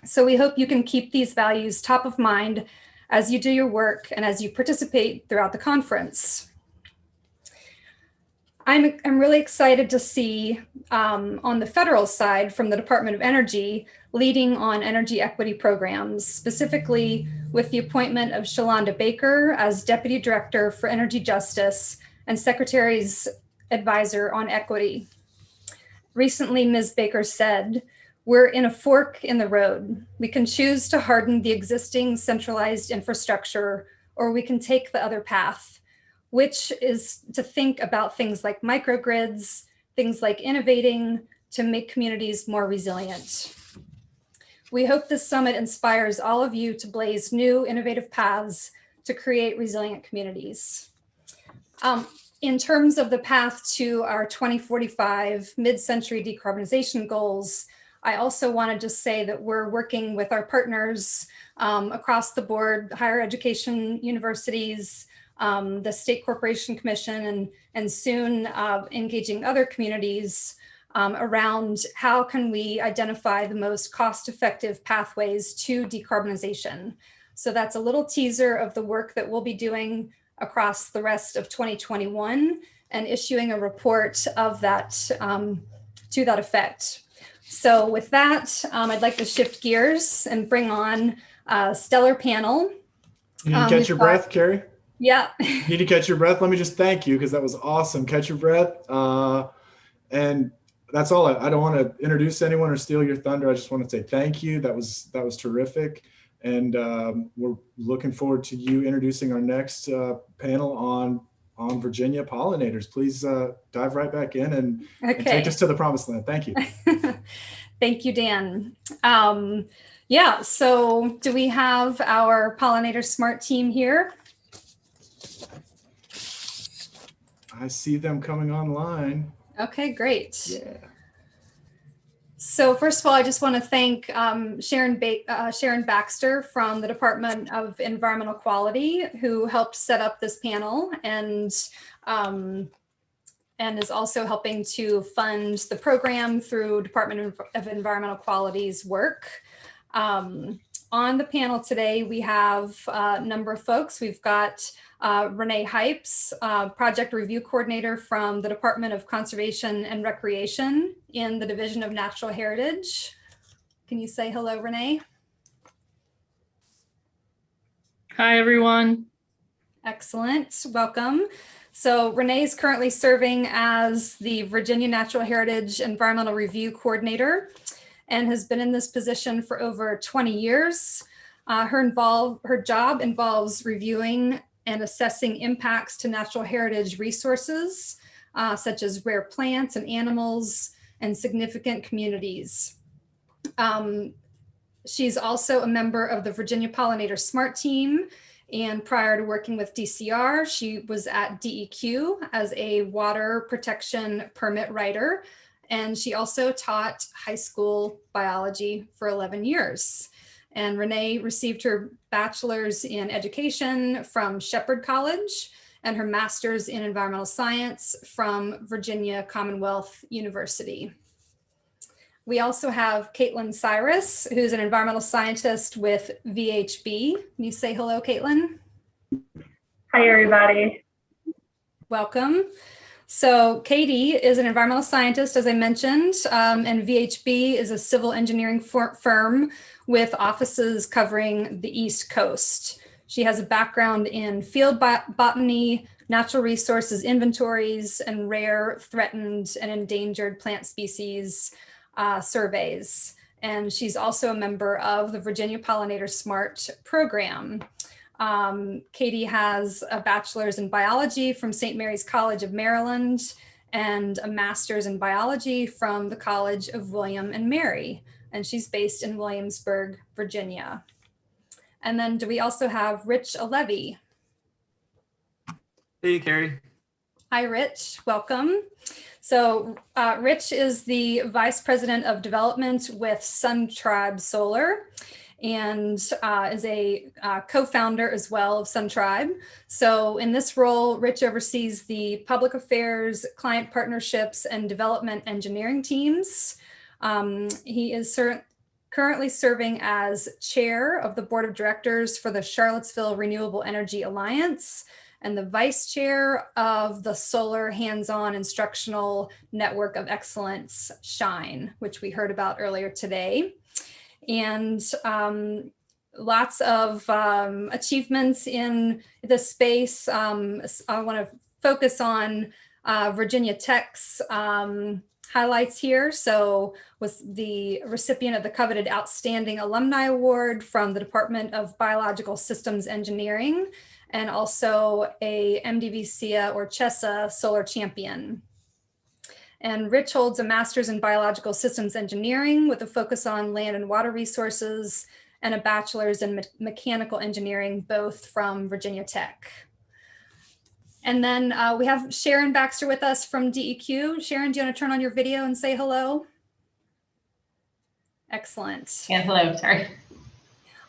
So we hope you can keep these values top of mind as you do your work and as you participate throughout the conference. I'm really excited to see on the federal side from the Department of Energy leading on energy equity programs, specifically with the appointment of Shalonda Baker as Deputy Director for Energy Justice and Secretary's Advisor on Equity. Recently, Ms. Baker said, "We're in a fork in the road. We can choose to harden the existing centralized infrastructure, or we can take the other path, which is to think about things like microgrids, things like innovating to make communities more resilient." We hope this summit inspires all of you to blaze new innovative paths to create resilient communities. In terms of the path to our 2045 mid-century decarbonization goals, I also want to just say that we're working with our partners across the board, higher education universities, the State Corporation Commission, and soon engaging other communities around how can we identify the most cost-effective pathways to decarbonization. So that's a little teaser of the work that we'll be doing across the rest of 2021 and issuing a report of that to that effect. So with that, I'd like to shift gears and bring on a stellar panel. You need to catch your breath, Carrie? Yeah. You need to catch your breath. Let me just thank you because that was awesome. Catch your breath. And that's all. I don't want to introduce anyone or steal your thunder. I just want to say thank you. That was terrific. And we're looking forward to you introducing our next panel on Virginia pollinators. Please dive right back in and take us to the promised land. Thank you. Thank you, Dan. Yeah, so do we have our Pollinator Smart team here? I see them coming online. Okay, great. Yeah. So first of all, I just want to thank Sharon Baxter from the Department of Environmental Quality, who helped set up this panel and is also helping to fund the program through Department of Environmental Quality's work. On the panel today, we have a number of folks. We've got Rene Hypes, Project Review Coordinator from the Department of Conservation and Recreation in the Division of Natural Heritage. Can you say hello, Rene? Hi, everyone. Excellent, welcome. So Rene is currently serving as the Virginia Natural Heritage Environmental Review Coordinator and has been in this position for over 20 years. Her job involves reviewing and assessing impacts to natural heritage resources, such as rare plants and animals and significant communities. She's also a member of the Virginia Pollinator Smart Team, and prior to working with DCR, she was at DEQ as a water protection permit writer, and she also taught high school biology for 11 years. And Rene received her bachelor's in education from Shepherd College and her master's in environmental science from Virginia Commonwealth University. We also have Caitlin Cyrus, who's an environmental scientist with VHB. Can you say hello, Caitlin? Hi, everybody. Welcome. So Katie is an environmental scientist, as I mentioned, and VHB is a civil engineering firm with offices covering the East Coast. She has a background in field botany, natural resources inventories, and rare, threatened, and endangered plant species surveys. And she's also a member of the Virginia Pollinator Smart program. Katie has a bachelor's in biology from St. Mary's College of Maryland and a master's in biology from the College of William and Mary. and she's based in Williamsburg, Virginia. And then do we also have Rich Allevi? Hey, Carrie. Hi, Rich. Welcome. So Rich is the Vice President of Development with Sun Tribe Solar and is a co-founder as well of Sun Tribe. So in this role, Rich oversees the public affairs, client partnerships, and development engineering teams. He is currently serving as chair of the board of directors for the Charlottesville Renewable Energy Alliance and the vice chair of the Solar Hands-On Instructional Network of Excellence, SHINE, which we heard about earlier today. And lots of achievements in the space. I want to focus on Virginia Tech's highlights here. So was the recipient of the coveted Outstanding Alumni Award from the Department of Biological Systems Engineering, and also a MDVSEIA or Chessa Solar Champion. And Rich holds a master's in biological systems engineering with a focus on land and water resources, and a bachelor's in mechanical engineering, both from Virginia Tech. And then we have Sharon Baxter with us from DEQ. Sharon, do you want to turn on your video and say hello? Excellent. Yeah, hello, sorry.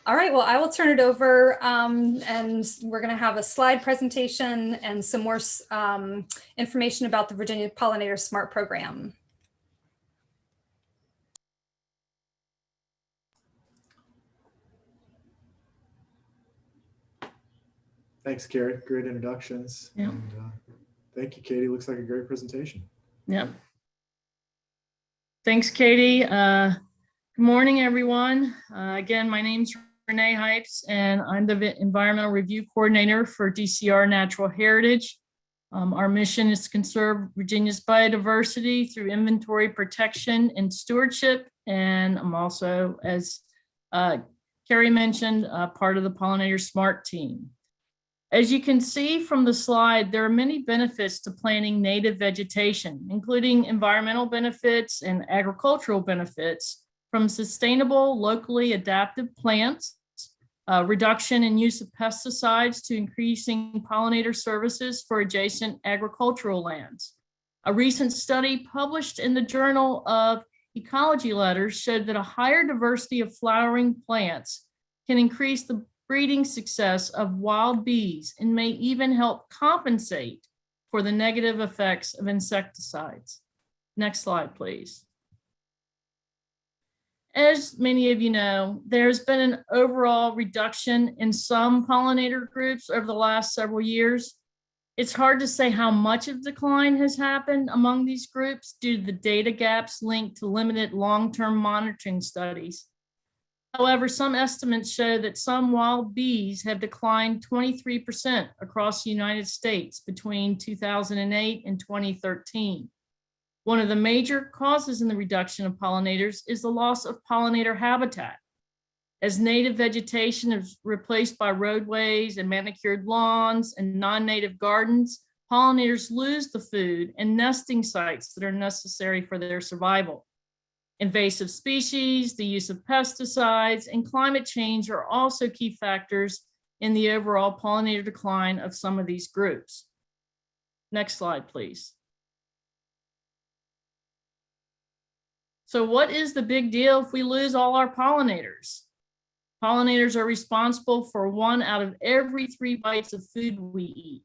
All right, well, I will turn it over and we're going to have a slide presentation and some more information about the Virginia Pollinator SMART program. Thanks, Carrie. Great introductions. Yeah. And, thank you, Katie. Looks like a great presentation. Yeah. Thanks, Katie. Good morning, everyone. Again, my name's Rene, and I'm the Environmental Review Coordinator for DCR Natural Heritage. Our mission is to conserve Virginia's biodiversity through inventory protection and stewardship. And I'm also, as Carrie mentioned, part of the Pollinator SMART team. As you can see from the slide, there are many benefits to planting native vegetation, including environmental benefits and agricultural benefits from sustainable, locally adaptive plants, reduction in use of pesticides to increasing pollinator services for adjacent agricultural lands. A recent study published in the Journal of Ecology Letters showed that a higher diversity of flowering plants can increase the breeding success of wild bees and may even help compensate for the negative effects of insecticides. Next slide, please. As many of you know, there's been an overall reduction in some pollinator groups over the last several years. It's hard to say how much of decline has happened among these groups due to the data gaps linked to limited long-term monitoring studies. However, some estimates show that some wild bees have declined 23% across the United States between 2008 and 2013. One of the major causes in the reduction of pollinators is the loss of pollinator habitat. As native vegetation is replaced by roadways and manicured lawns and non-native gardens, pollinators lose the food and nesting sites that are necessary for their survival. Invasive species, the use of pesticides, and climate change are also key factors in the overall pollinator decline of some of these groups. Next slide, please. So what is the big deal if we lose all our pollinators? Pollinators are responsible for 1 out of every 3 bites of food we eat.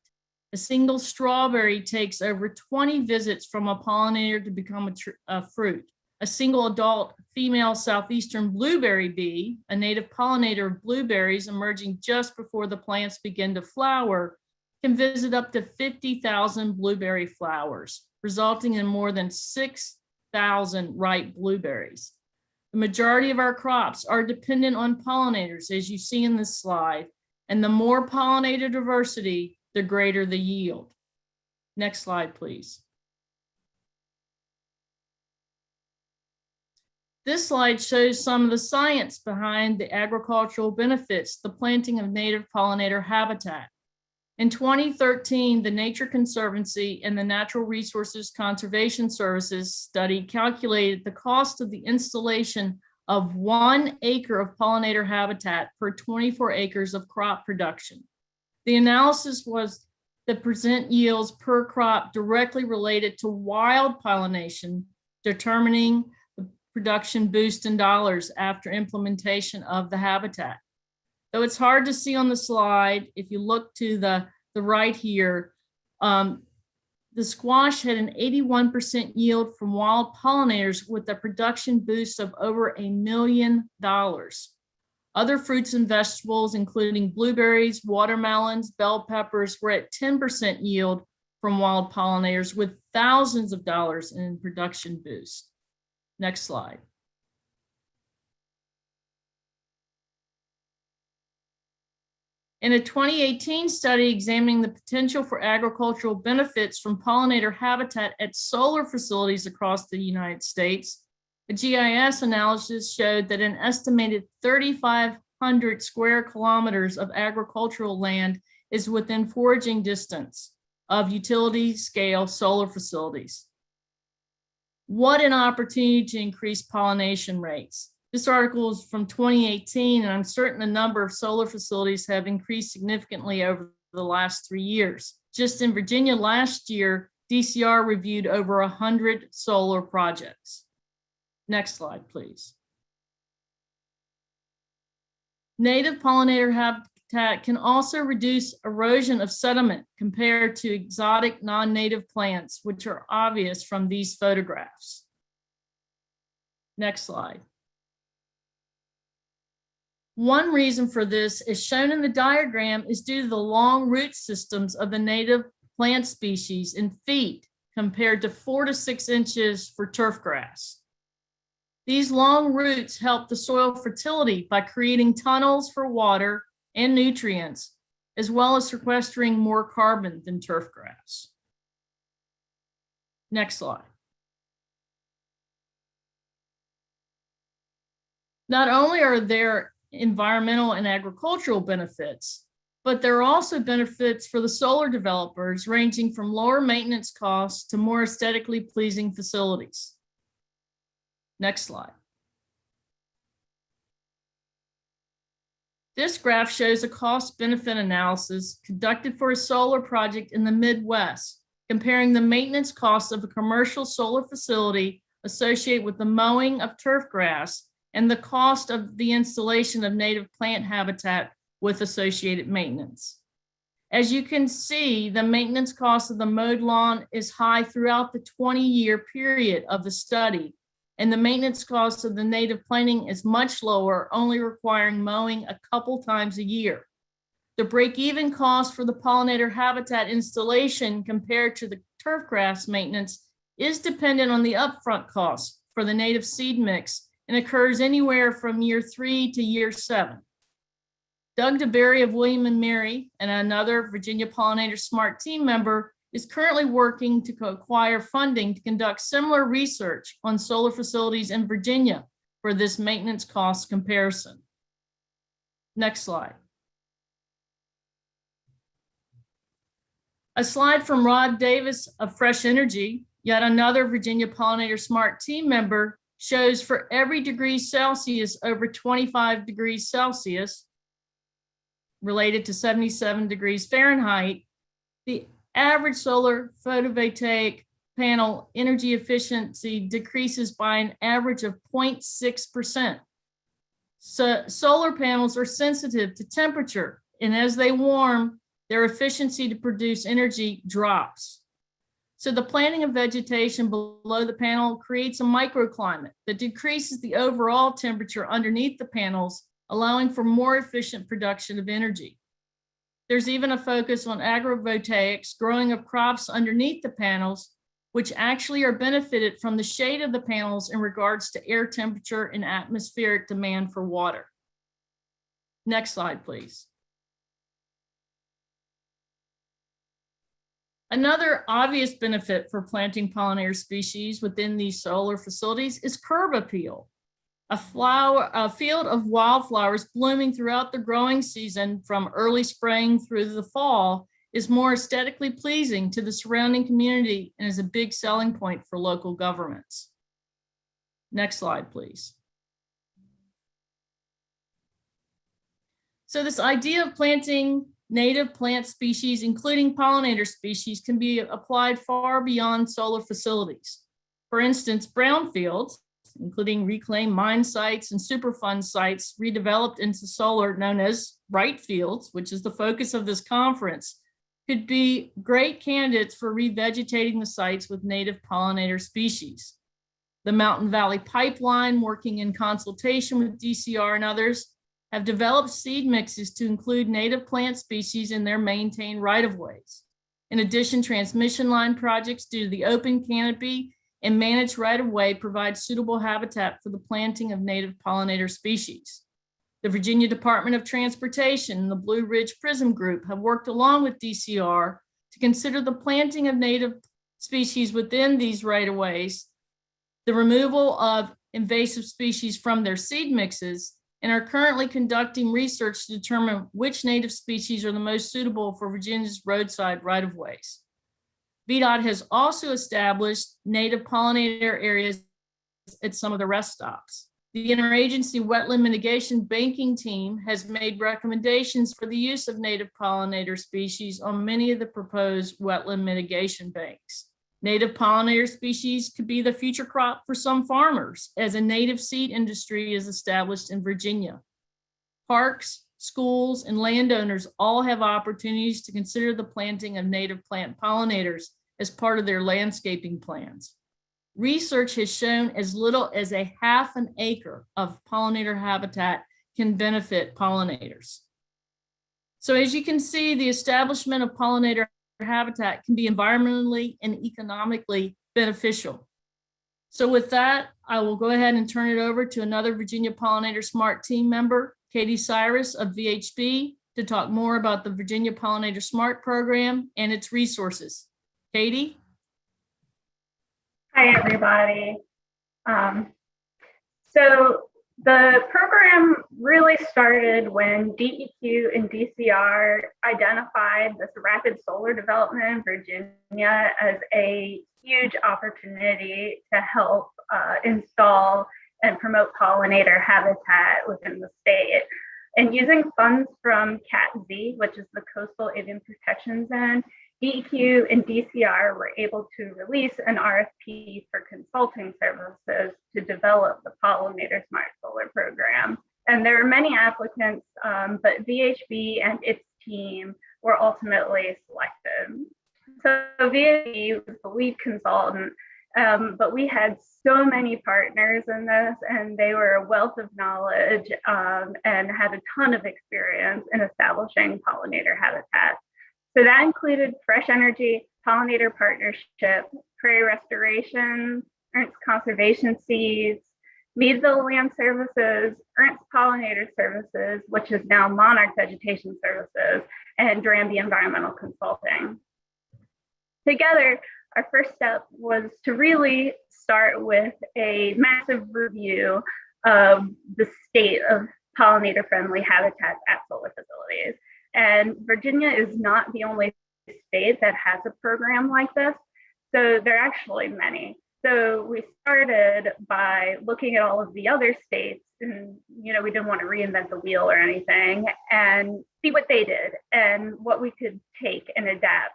A single strawberry takes over 20 visits from a pollinator to become a fruit. A single adult female southeastern blueberry bee, a native pollinator of blueberries emerging just before the plants begin to flower, can visit up to 50,000 blueberry flowers, resulting in more than 6,000 ripe blueberries. The majority of our crops are dependent on pollinators, as you see in this slide, and the more pollinator diversity, the greater the yield. Next slide, please. This slide shows some of the science behind the agricultural benefits, the planting of native pollinator habitat. In 2013, the Nature Conservancy and the Natural Resources Conservation Services study calculated the cost of the installation of 1 acre of pollinator habitat per 24 acres of crop production. The analysis was the percent yields per crop directly related to wild pollination, determining the production boost in dollars after implementation of the habitat. Though it's hard to see on the slide, if you look to the right here, the squash had an 81% yield from wild pollinators with a production boost of over $1 million. Other fruits and vegetables, including blueberries, watermelons, bell peppers, were at 10% yield from wild pollinators with thousands of dollars in production boost. Next slide. In a 2018 study examining the potential for agricultural benefits from pollinator habitat at solar facilities across the United States, a GIS analysis showed that an estimated 3,500 square kilometers of agricultural land is within foraging distance of utility scale solar facilities. What an opportunity to increase pollination rates. This article is from 2018, and I'm certain the number of solar facilities have increased significantly over the last 3 years. Just in Virginia last year, DCR reviewed over 100 solar projects. Next slide, please. Native pollinator habitat can also reduce erosion of sediment compared to exotic non-native plants, which are obvious from these photographs. Next slide. One reason for this, as shown in the diagram, is due to the long root systems of the native plant species in feet compared to 4 to 6 inches for turf grass. These long roots help the soil fertility by creating tunnels for water and nutrients, as well as sequestering more carbon than turf grass. Next slide. Not only are there environmental and agricultural benefits, but there are also benefits for the solar developers, ranging from lower maintenance costs to more aesthetically pleasing facilities. Next slide. This graph shows a cost-benefit analysis conducted for a solar project in the Midwest, comparing the maintenance costs of a commercial solar facility associated with the mowing of turf grass and the cost of the installation of native plant habitat with associated maintenance. As you can see, the maintenance cost of the mowed lawn is high throughout the 20-year period of the study, and the maintenance cost of the native planting is much lower, only requiring mowing a couple times a year. The break-even cost for the pollinator habitat installation compared to the turf grass maintenance is dependent on the upfront cost for the native seed mix and occurs anywhere from year 3 to year 7. Doug DeBerry of William & Mary and another Virginia Pollinator Smart team member is currently working to acquire funding to conduct similar research on solar facilities in Virginia for this maintenance cost comparison. Next slide. A slide from Rod Davis of Fresh Energy, yet another Virginia Pollinator Smart team member, shows for every degree Celsius over 25 degrees Celsius, related to 77 degrees Fahrenheit, the average solar photovoltaic panel energy efficiency decreases by an average of 0.6%. So solar panels are sensitive to temperature, and as they warm, their efficiency to produce energy drops. So the planting of vegetation below the panel creates a microclimate that decreases the overall temperature underneath the panels, allowing for more efficient production of energy. There's even a focus on agrovoltaics, growing of crops underneath the panels, which actually are benefited from the shade of the panels in regards to air temperature and atmospheric demand for water. Next slide, please. Another obvious benefit for planting pollinator species within these solar facilities is curb appeal. A field of wildflowers blooming throughout the growing season from early spring through the fall is more aesthetically pleasing to the surrounding community and is a big selling point for local governments. Next slide, please. So this idea of planting native plant species, including pollinator species, can be applied far beyond solar facilities. For instance, brownfields, including reclaimed mine sites and Superfund sites redeveloped into solar, known as Brightfields, which is the focus of this conference, could be great candidates for revegetating the sites with native pollinator species. The Mountain Valley Pipeline, working in consultation with DCR and others, have developed seed mixes to include native plant species in their maintained right-of-ways. In addition, transmission line projects due to the open canopy and managed right-of-way provide suitable habitat for the planting of native pollinator species. The Virginia Department of Transportation and the Blue Ridge Prism Group have worked along with DCR to consider the planting of native species within these right-of-ways, the removal of invasive species from their seed mixes, and are currently conducting research to determine which native species are the most suitable for Virginia's roadside right-of-ways. VDOT has also established native pollinator areas at some of the rest stops. The Interagency Wetland Mitigation Banking Team has made recommendations for the use of native pollinator species on many of the proposed wetland mitigation banks. Native pollinator species could be the future crop for some farmers, as a native seed industry is established in Virginia. Parks, schools, and landowners all have opportunities to consider the planting of native plant pollinators as part of their landscaping plans. Research has shown as little as a half an acre of pollinator habitat can benefit pollinators. So as you can see, the establishment of pollinator habitat can be environmentally and economically beneficial. So with that, I will go ahead and turn it over to another Virginia Pollinator Smart team member, Katie Cyrus of VHB, to talk more about the Virginia Pollinator Smart program and its resources. Katie? Hi, everybody. So the program really started when DEQ and DCR identified this rapid solar development in Virginia as a huge opportunity to help install and promote pollinator habitat within the state. And using funds from CAT-Z, which is the Coastal Avian Protection Zone, DEQ and DCR were able to release an RFP for consulting services to develop the Pollinator Smart Solar Program. And there are many applicants, but VHB and its team were ultimately selected. So VHB was the lead consultant, but we had so many partners in this, and they were a wealth of knowledge and had a ton of experience in establishing pollinator habitat. So that included Fresh Energy, Pollinator Partnership, Prairie Restoration, Ernst Conservation Seeds, Meadville Land Services, Ernst Pollinator Services, which is now Monarch Vegetation Services, and Dranby Environmental Consulting. Together, our first step was to really start with a massive review of the state of pollinator-friendly habitats at solar facilities. And Virginia is not the only state that has a program like this. So there are actually many. So we started by looking at all of the other states, and we didn't want to reinvent the wheel or anything, and see what they did and what we could take and adapt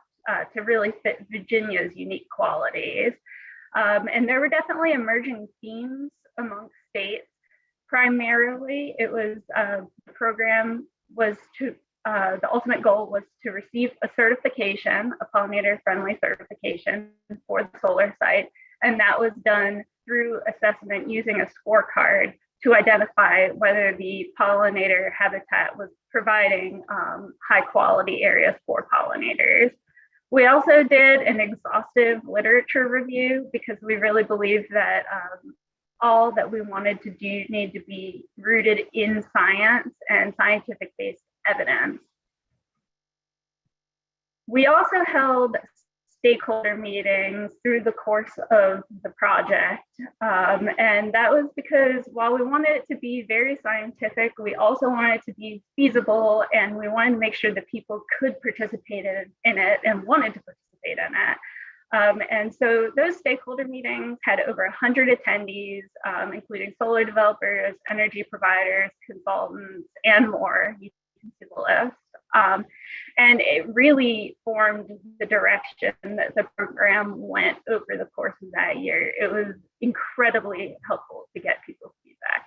to really fit Virginia's unique qualities. And there were definitely emerging themes among states. Primarily, it was the program was to the ultimate goal was to receive a certification, a pollinator-friendly certification for the solar site. And that was done through assessment using a scorecard to identify whether the pollinator habitat was providing high quality areas for pollinators. We also did an exhaustive literature review because we really believe that all that we wanted to do need to be rooted in science and scientific-based evidence. We also held stakeholder meetings through the course of the project. And that was because while we wanted it to be very scientific, we also wanted it to be feasible, and we wanted to make sure that people could participate in it and wanted to participate in it. And so those stakeholder meetings had over 100 attendees, including solar developers, energy providers, consultants, and more. You can list. And it really formed the direction that the program went over the course of that year. It was incredibly helpful to get people's feedback.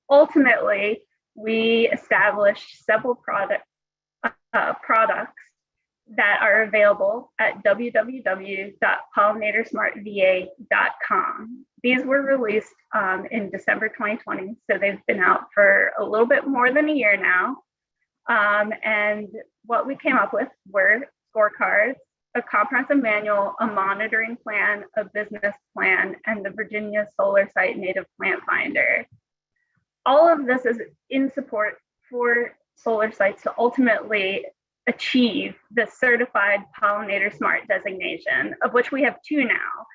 Ultimately, we established several products that are available at www.pollinatorsmartva.com. These were released in December 2020, so they've been out for a little bit more than a year now. And what we came up with were scorecards, a comprehensive manual, a monitoring plan, a business plan, and the Virginia Solar Site Native Plant Finder. All of this is in support for solar sites to ultimately achieve the certified Pollinator Smart designation, of which we have two now.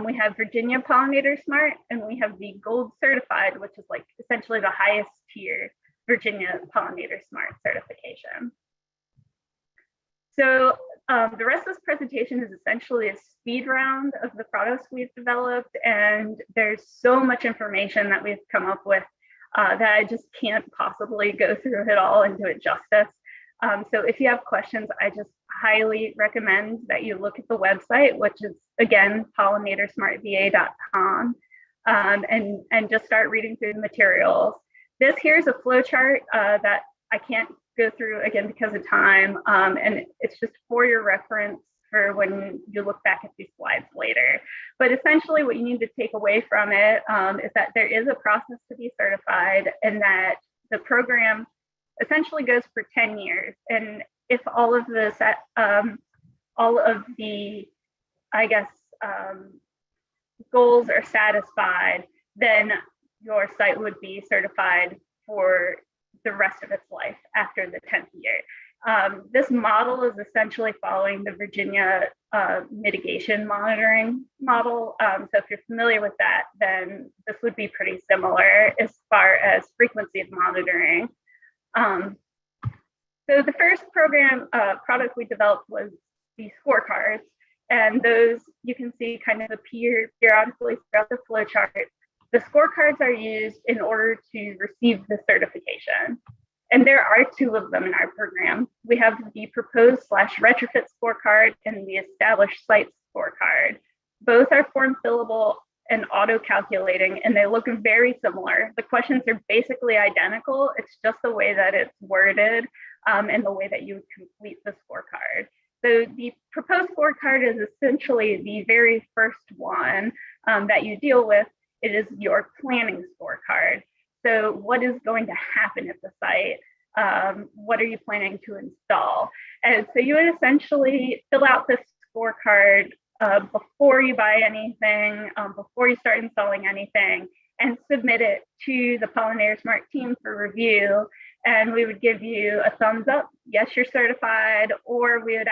We have Virginia Pollinator Smart, and we have the Gold Certified, which is like essentially the highest tier Virginia Pollinator Smart certification. So the rest of this presentation is essentially a speed round of the products we've developed, and there's so much information that we've come up with that I just can't possibly go through it all and do it justice. So if you have questions, I just highly recommend that you look at the website, which is, again, pollinatorsmartva.com, and just start reading through the materials. This here's a flow chart that I can't go through, again, because of time, and it's just for your reference for when you look back at these slides later. But essentially what you need to take away from it is that there is a process to be certified, and that the program essentially goes for 10 years. And if all of the, I guess, goals are satisfied, then your site would be certified for the rest of its life after the 10th year. This model is essentially following the Virginia mitigation monitoring model. So if you're familiar with that, then this would be pretty similar as far as frequency of monitoring. So the first product we developed was the scorecards, and those you can see kind of appear periodically throughout the flowchart. The scorecards are used in order to receive the certification. And there are two of them in our program. We have the proposed/retrofit scorecard and the established site scorecard. Both are form fillable and auto-calculating, and they look very similar. The questions are basically identical. It's just the way that it's worded and the way that you would complete the scorecard. So the proposed scorecard is essentially the very first one that you deal with. It is your planning scorecard. So what is going to happen at the site? What are you planning to install? And so you would essentially fill out this scorecard before you buy anything, before you start installing anything, and submit it to the Pollinator Smart team for review. And we would give you a thumbs up, yes, you're certified, or we would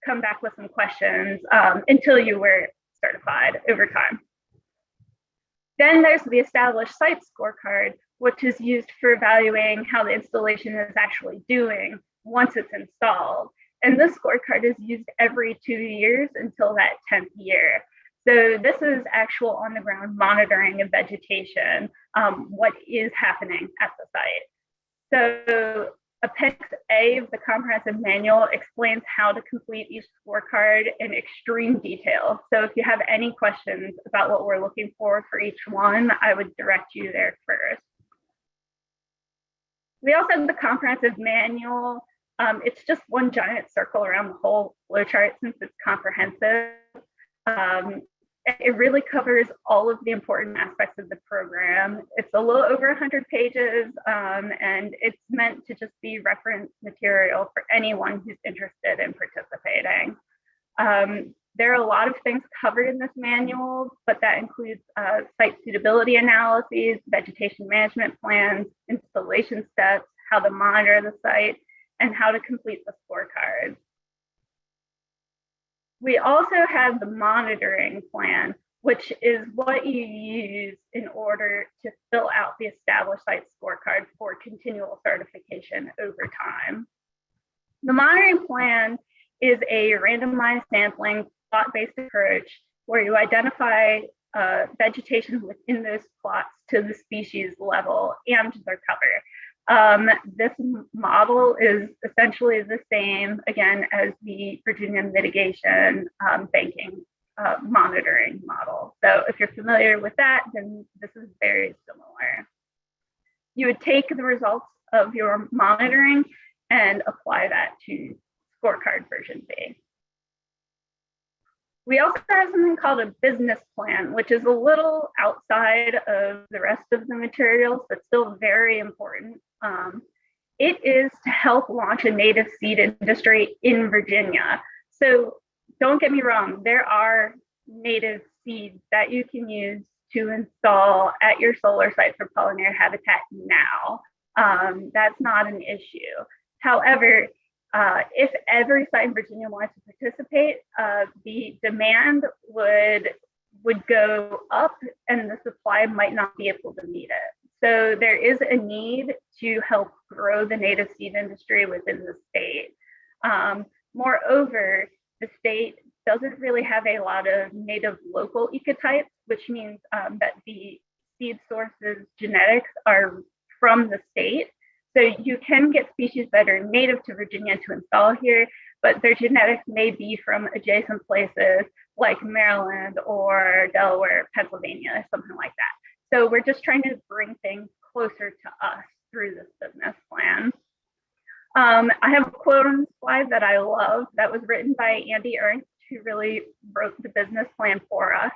come back with some questions until you were certified over time. Then there's the established site scorecard, which is used for evaluating how the installation is actually doing once it's installed. And this scorecard is used every 2 years until that 10th year. So this is actual on-the-ground monitoring of vegetation, what is happening at the site. So Appendix A of the comprehensive manual explains how to complete each scorecard in extreme detail. So if you have any questions about what we're looking for each one, I would direct you there first. We also have the comprehensive manual. It's just one giant circle around the whole flowchart since it's comprehensive. It really covers all of the important aspects of the program. It's a little over 100 pages, and it's meant to just be reference material for anyone who's interested in participating. There are a lot of things covered in this manual, but that includes site suitability analyses, vegetation management plans, installation steps, how to monitor the site, and how to complete the scorecards. We also have the monitoring plan, which is what you use in order to fill out the established site scorecard for continual certification over time. The monitoring plan is a randomized sampling plot-based approach where you identify vegetation within those plots to the species level and their cover. This model is essentially the same, again, as the Virginia mitigation banking monitoring model. So if you're familiar with that, then this is very similar. You would take the results of your monitoring and apply that to scorecard version B. We also have something called a business plan, which is a little outside of the rest of the materials, but still very important. It is to help launch a native seed industry in Virginia. So don't get me wrong, there are native seeds that you can use to install at your solar site for pollinator habitat now. That's not an issue. However, if every site in Virginia wants to participate, the demand would go up and the supply might not be able to meet it. So there is a need to help grow the native seed industry within the state. Moreover, the state doesn't really have a lot of native local ecotypes, which means that the seed sources genetics are from the state. So you can get species that are native to Virginia to install here, but their genetics may be from adjacent places like Maryland or Delaware, Pennsylvania, something like that. So we're just trying to bring things closer to us through this business plan. I have a quote on the slide that I love that was written by Andy Ernst, who really wrote the business plan for us.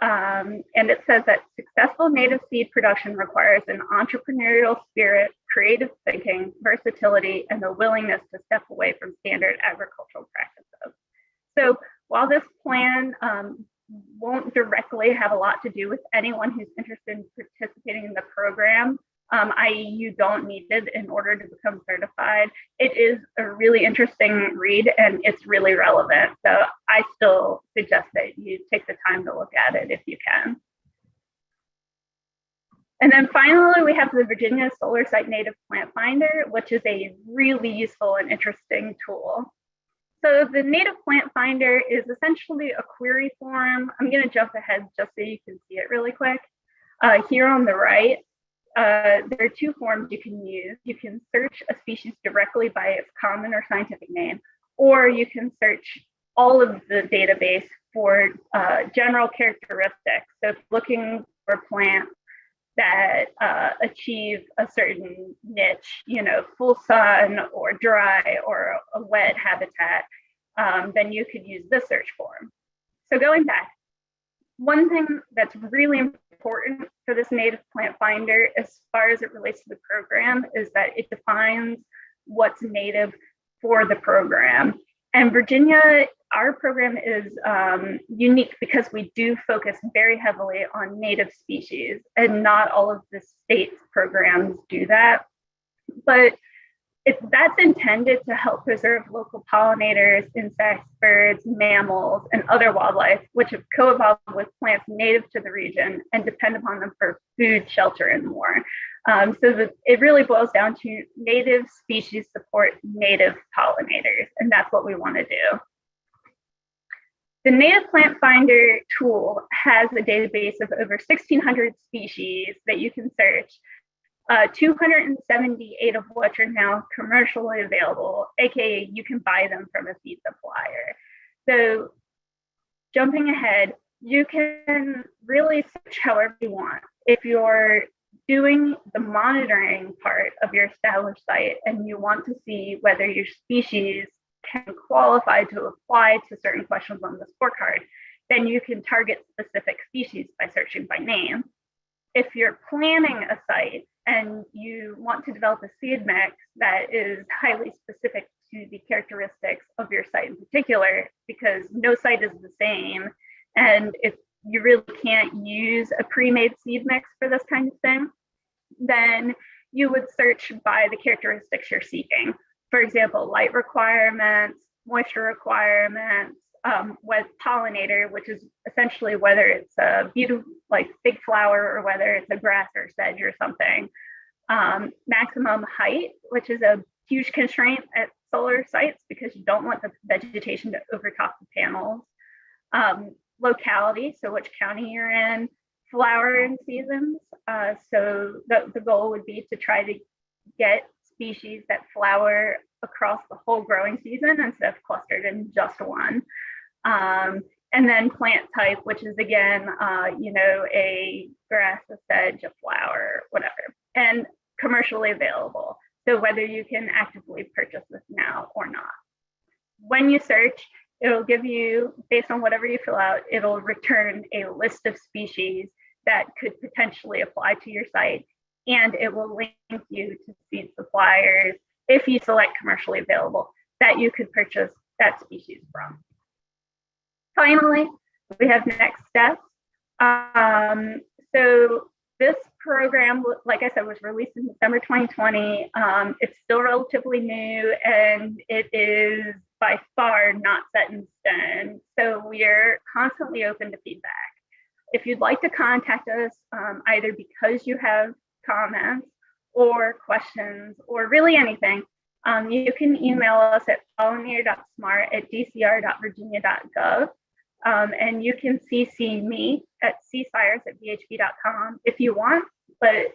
And it says that successful native seed production requires an entrepreneurial spirit, creative thinking, versatility, and the willingness to step away from standard agricultural practices. So while this plan won't directly have a lot to do with anyone who's interested in participating in the program, i.e. you don't need it in order to become certified, it is a really interesting read and it's really relevant. So I still suggest that you take the time to look at it if you can. And then finally, we have the Virginia Solar Site Native Plant Finder, which is a really useful and interesting tool. So the Native Plant Finder is essentially a query form. I'm going to jump ahead just so you can see it really quick. Here on the right, there are two forms you can use. You can search a species directly by its common or scientific name, or you can search all of the database for general characteristics. So if looking for plants that achieve a certain niche, you know, full sun or dry or a wet habitat, then you could use this search form. So going back, one thing that's really important for this native plant finder as far as it relates to the program is that it defines what's native for the program. And Virginia, our program is unique because we do focus very heavily on native species, and not all of the state's programs do that. But that's intended to help preserve local pollinators, insects, birds, mammals, and other wildlife, which have co-evolved with plants native to the region and depend upon them for food, shelter, and more. So it really boils down to native species support native pollinators, and that's what we want to do. The Native Plant Finder tool has a database of over 1,600 species that you can search, 278 of which are now commercially available, aka you can buy them from a seed supplier. So jumping ahead, you can really search however you want. If you're doing the monitoring part of your established site and you want to see whether your species can qualify to apply to certain questions on the scorecard, then you can target specific species by searching by name. If you're planning a site and you want to develop a seed mix that is highly specific to the characteristics of your site in particular, because no site is the same, and if you really can't use a pre-made seed mix for this kind of thing, then you would search by the characteristics you're seeking. For example, light requirements, moisture requirements, with pollinator, which is essentially whether it's a beautiful, like big flower, or whether it's a grass or sedge or something. Maximum height, which is a huge constraint at solar sites because you don't want the vegetation to overtop the panels. Locality, so which county you're in, flowering seasons. So the goal would be to try to get species that flower across the whole growing season instead of clustered in just one. And then plant type, which is again, a grass, a sedge, a flower, whatever, and commercially available. So whether you can actively purchase this now or not. When you search, it'll give you, based on whatever you fill out, it'll return a list of species that could potentially apply to your site. And it will link you to seed suppliers, if you select commercially available, that you could purchase that species from. Finally, we have next steps. So this program, like I said, was released in December 2020. It's still relatively new, and it is by far not set in stone. So we're constantly open to feedback. If you'd like to contact us, either because you have comments or questions or really anything, you can email us at pollinator.smart@dcr.virginia.gov. And you can CC me atccyrus@bhp.com if you want, but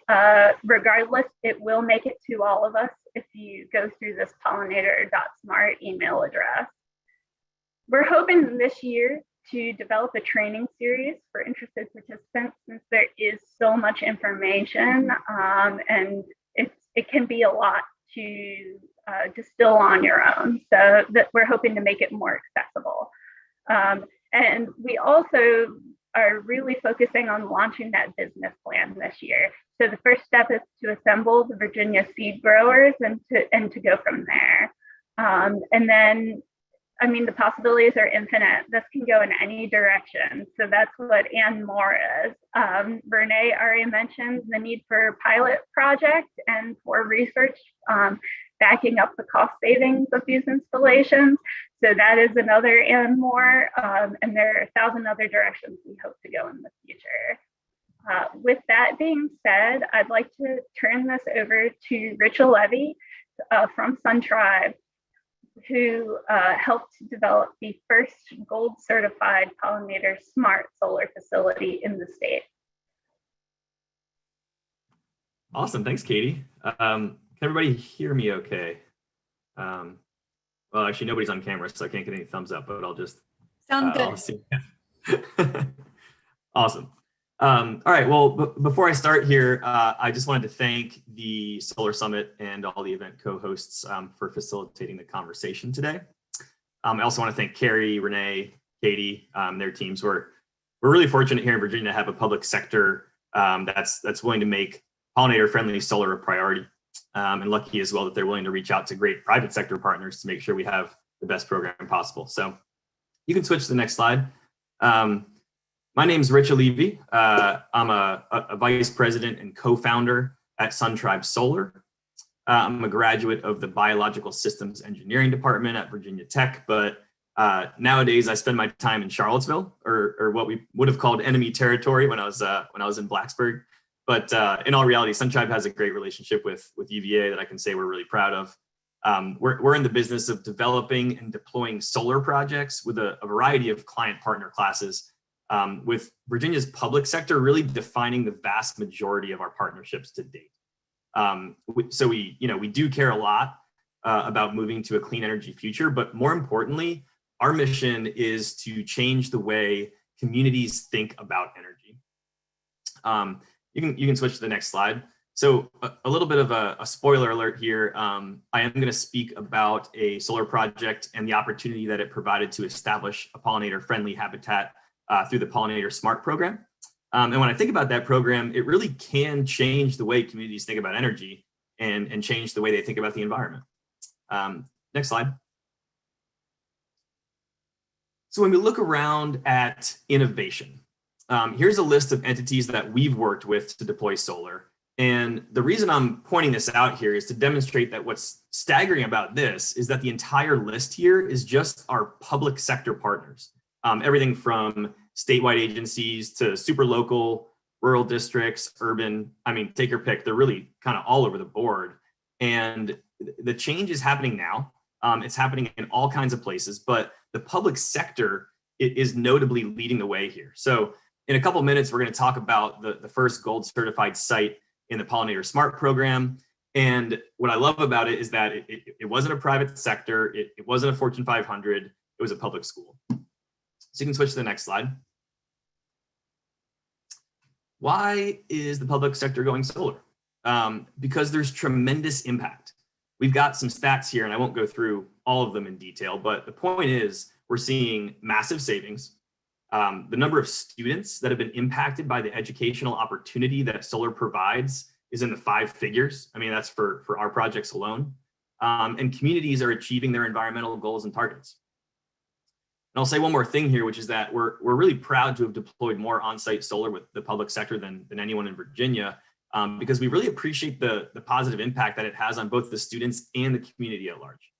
regardless, it will make it to all of us if you go through this pollinator.smart email address. We're hoping this year to develop a training series for interested participants, since there is so much information and it can be a lot to distill on your own. So that we're hoping to make it more accessible. And we also are really focusing on launching that business plan this year. So the first step is to assemble the Virginia seed growers and to go from there. And then, I mean, the possibilities are infinite. This can go in any direction. So that's what and more is. Rene already mentioned the need for a pilot project and for research backing up the cost savings of these installations. So that is another and more. And there are 1,000 other directions we hope to go in the future. With that being said, I'd like to turn this over to Rich Allevi from Sun Tribe, who helped develop the first gold certified pollinator smart solar facility in the state. Awesome, thanks, Katie. Can everybody hear me okay? Well, actually nobody's on camera, so I can't get any thumbs up, but I'll just sound good. I'll see. Awesome. All right, well, before I start here, I just wanted to thank the Solar Summit and all the event co-hosts for facilitating the conversation today. I also want to thank Carrie, Rene, Katie, their teams. We're really fortunate here in Virginia to have a public sector that's willing to make pollinator-friendly solar a priority, and lucky as well that they're willing to reach out to great private sector partners to make sure we have the best program possible. So you can switch to the next slide. My name is Rich Allevi. I'm a vice president and co-founder at Sun Tribe Solar. I'm a graduate of the Biological Systems Engineering Department at Virginia Tech, but nowadays I spend my time in Charlottesville, or what we would have called enemy territory when I was in Blacksburg. But in all reality, Sun Tribe has a great relationship with UVA that I can say we're really proud of. We're in the business of developing and deploying solar projects with a variety of client partner classes, with Virginia's public sector really defining the vast majority of our partnerships to date. So we do care a lot about moving to a clean energy future, but more importantly, our mission is to change the way communities think about energy. You can switch to the next slide. So a little bit of a spoiler alert here. I am going to speak about a solar project and the opportunity that it provided to establish a pollinator-friendly habitat through the Pollinator Smart program. And when I think about that program, it really can change the way communities think about energy and change the way they think about the environment. Next slide. So when we look around at innovation, here's a list of entities that we've worked with to deploy solar. And the reason I'm pointing this out here is to demonstrate that what's staggering about this is that the entire list here is just our public sector partners. Everything from statewide agencies to super local, rural districts, urban, I mean, take your pick. They're really kind of all over the board. And the change is happening now. It's happening in all kinds of places, but the public sector is notably leading the way here. So in a couple of minutes, we're going to talk about the first gold certified site in the Pollinator Smart program. And what I love about it is that it wasn't a private sector. It wasn't a Fortune 500. It was a public school. So you can switch to the next slide. Why is the public sector going solar? Because there's tremendous impact. We've got some stats here, and I won't go through all of them in detail, but the point is we're seeing massive savings. The number of students that have been impacted by the educational opportunity that solar provides is in the 5 figures. I mean, that's for our projects alone. And communities are achieving their environmental goals and targets. And I'll say one more thing here, which is that we're really proud to have deployed more on-site solar with the public sector than anyone in Virginia, because we really appreciate the positive impact that it has on both the students and the community at large.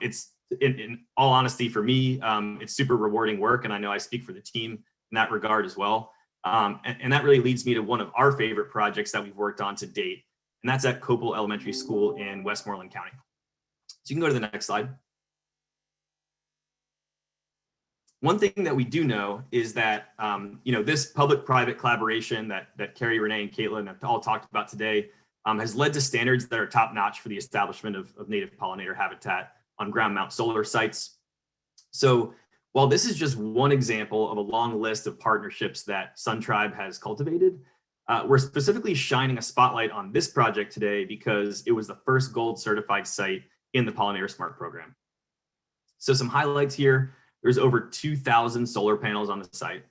It's in all honesty, for me, it's super rewarding work, and I know I speak for the team in that regard as well. And that really leads me to one of our favorite projects that we've worked on to date, and that's at Copel Elementary School in Westmoreland County. So you can go to the next slide. One thing that we do know is that this public-private collaboration that Carrie, Rene, and Caitlin have all talked about today has led to standards that are top-notch for the establishment of native pollinator habitat on ground mount solar sites. So while this is just one example of a long list of partnerships that SunTribe has cultivated, we're specifically shining a spotlight on this project today because it was the first gold certified site in the Pollinator Smart program. So some highlights here: there's over 2,000 solar panels on the site,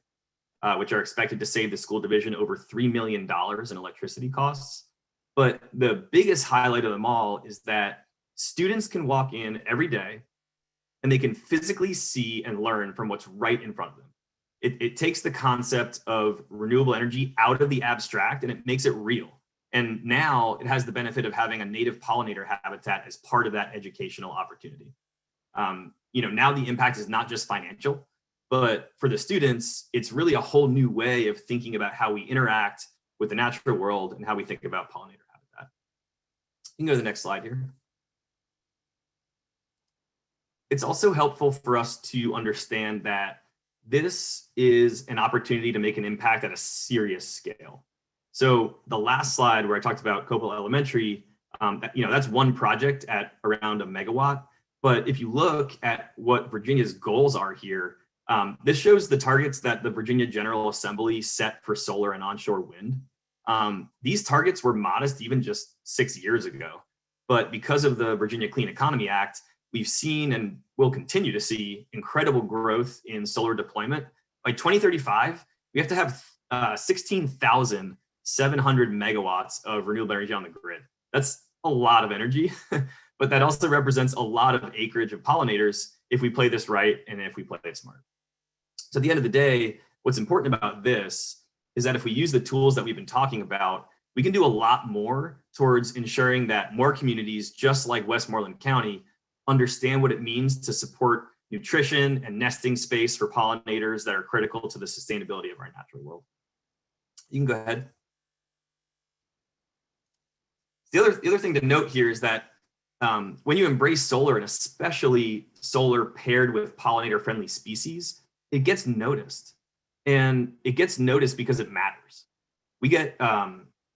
which are expected to save the school division over $3 million in electricity costs. But the biggest highlight of them all is that students can walk in every day and they can physically see and learn from what's right in front of them. It takes the concept of renewable energy out of the abstract and it makes it real. And now it has the benefit of having a native pollinator habitat as part of that educational opportunity. Now the impact is not just financial, but for the students, it's really a whole new way of thinking about how we interact with the natural world and how we think about pollinator habitat. You can go to the next slide here. It's also helpful for us to understand that this is an opportunity to make an impact at a serious scale. So the last slide where I talked about Copel Elementary, that's one project at around 1 megawatt. But if you look at what Virginia's goals are here, this shows the targets that the Virginia General Assembly set for solar and onshore wind. These targets were modest even just 6 years ago. But because of the Virginia Clean Economy Act, we've seen and will continue to see incredible growth in solar deployment. By 2035, we have to have 16,700 megawatts of renewable energy on the grid. That's a lot of energy, but that also represents a lot of acreage of pollinators if we play this right and if we play it smart. So at the end of the day, what's important about this is that if we use the tools that we've been talking about, we can do a lot more towards ensuring that more communities, just like Westmoreland County, understand what it means to support nutrition and nesting space for pollinators that are critical to the sustainability of our natural world. You can go ahead. The other thing to note here is that when you embrace solar, and especially solar paired with pollinator-friendly species, it gets noticed. And it gets noticed because it matters. We get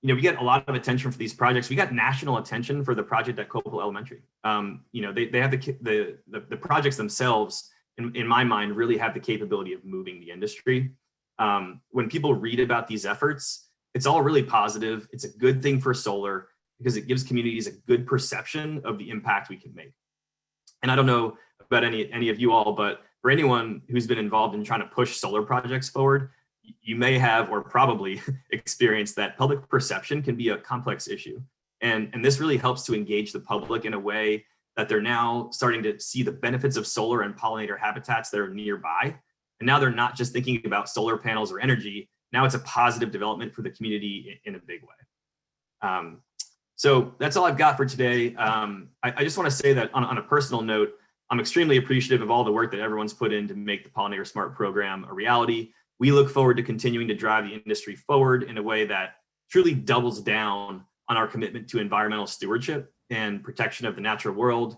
we get a lot of attention for these projects. We got national attention for the project at Copel Elementary. They have the projects themselves, in my mind, really have the capability of moving the industry. When people read about these efforts, it's all really positive. It's a good thing for solar because it gives communities a good perception of the impact we can make. And I don't know about any of you all, but for anyone who's been involved in trying to push solar projects forward, you may have or probably experienced that public perception can be a complex issue. And this really helps to engage the public in a way that they're now starting to see the benefits of solar and pollinator habitats that are nearby. And now they're not just thinking about solar panels or energy. Now it's a positive development for the community in a big way. So that's all I've got for today. I just want to say that on a personal note, I'm extremely appreciative of all the work that everyone's put in to make the Pollinator Smart program a reality. We look forward to continuing to drive the industry forward in a way that truly doubles down on our commitment to environmental stewardship and protection of the natural world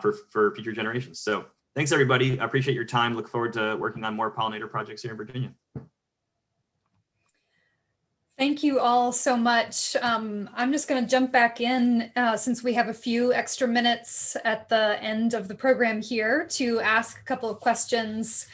for future generations. So thanks, everybody. I appreciate your time. Look forward to working on more pollinator projects here in Virginia. Thank you all so much. I'm just going to jump back in since we have a few extra minutes at the end of the program here to ask a couple of questions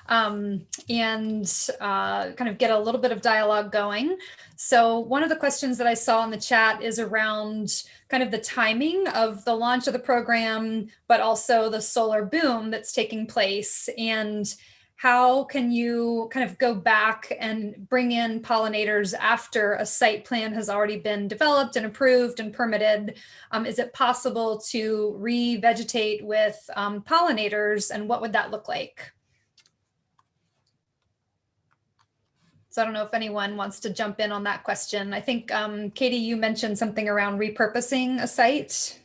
and kind of get a little bit of dialogue going. So one of the questions that I saw in the chat is around kind of the timing of the launch of the program, but also the solar boom that's taking place, and how can you kind of go back and bring in pollinators after a site plan has already been developed and approved and permitted? Is it possible to revegetate with pollinators, and what would that look like? So I don't know if anyone wants to jump in on that question. I think, Katie, you mentioned something around repurposing a site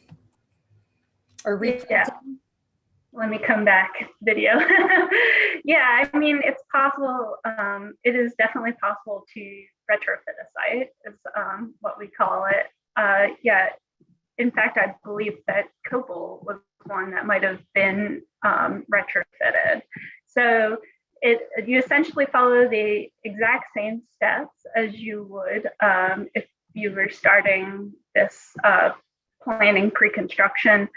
or yeah. Let me come back video. Yeah, I mean, it's possible. It is definitely possible to retrofit a site, is what we call it. Yeah, in fact, I believe that Copel was one that might have been retrofitted. So you essentially follow the exact same steps as you would if you were starting this planning pre-construction.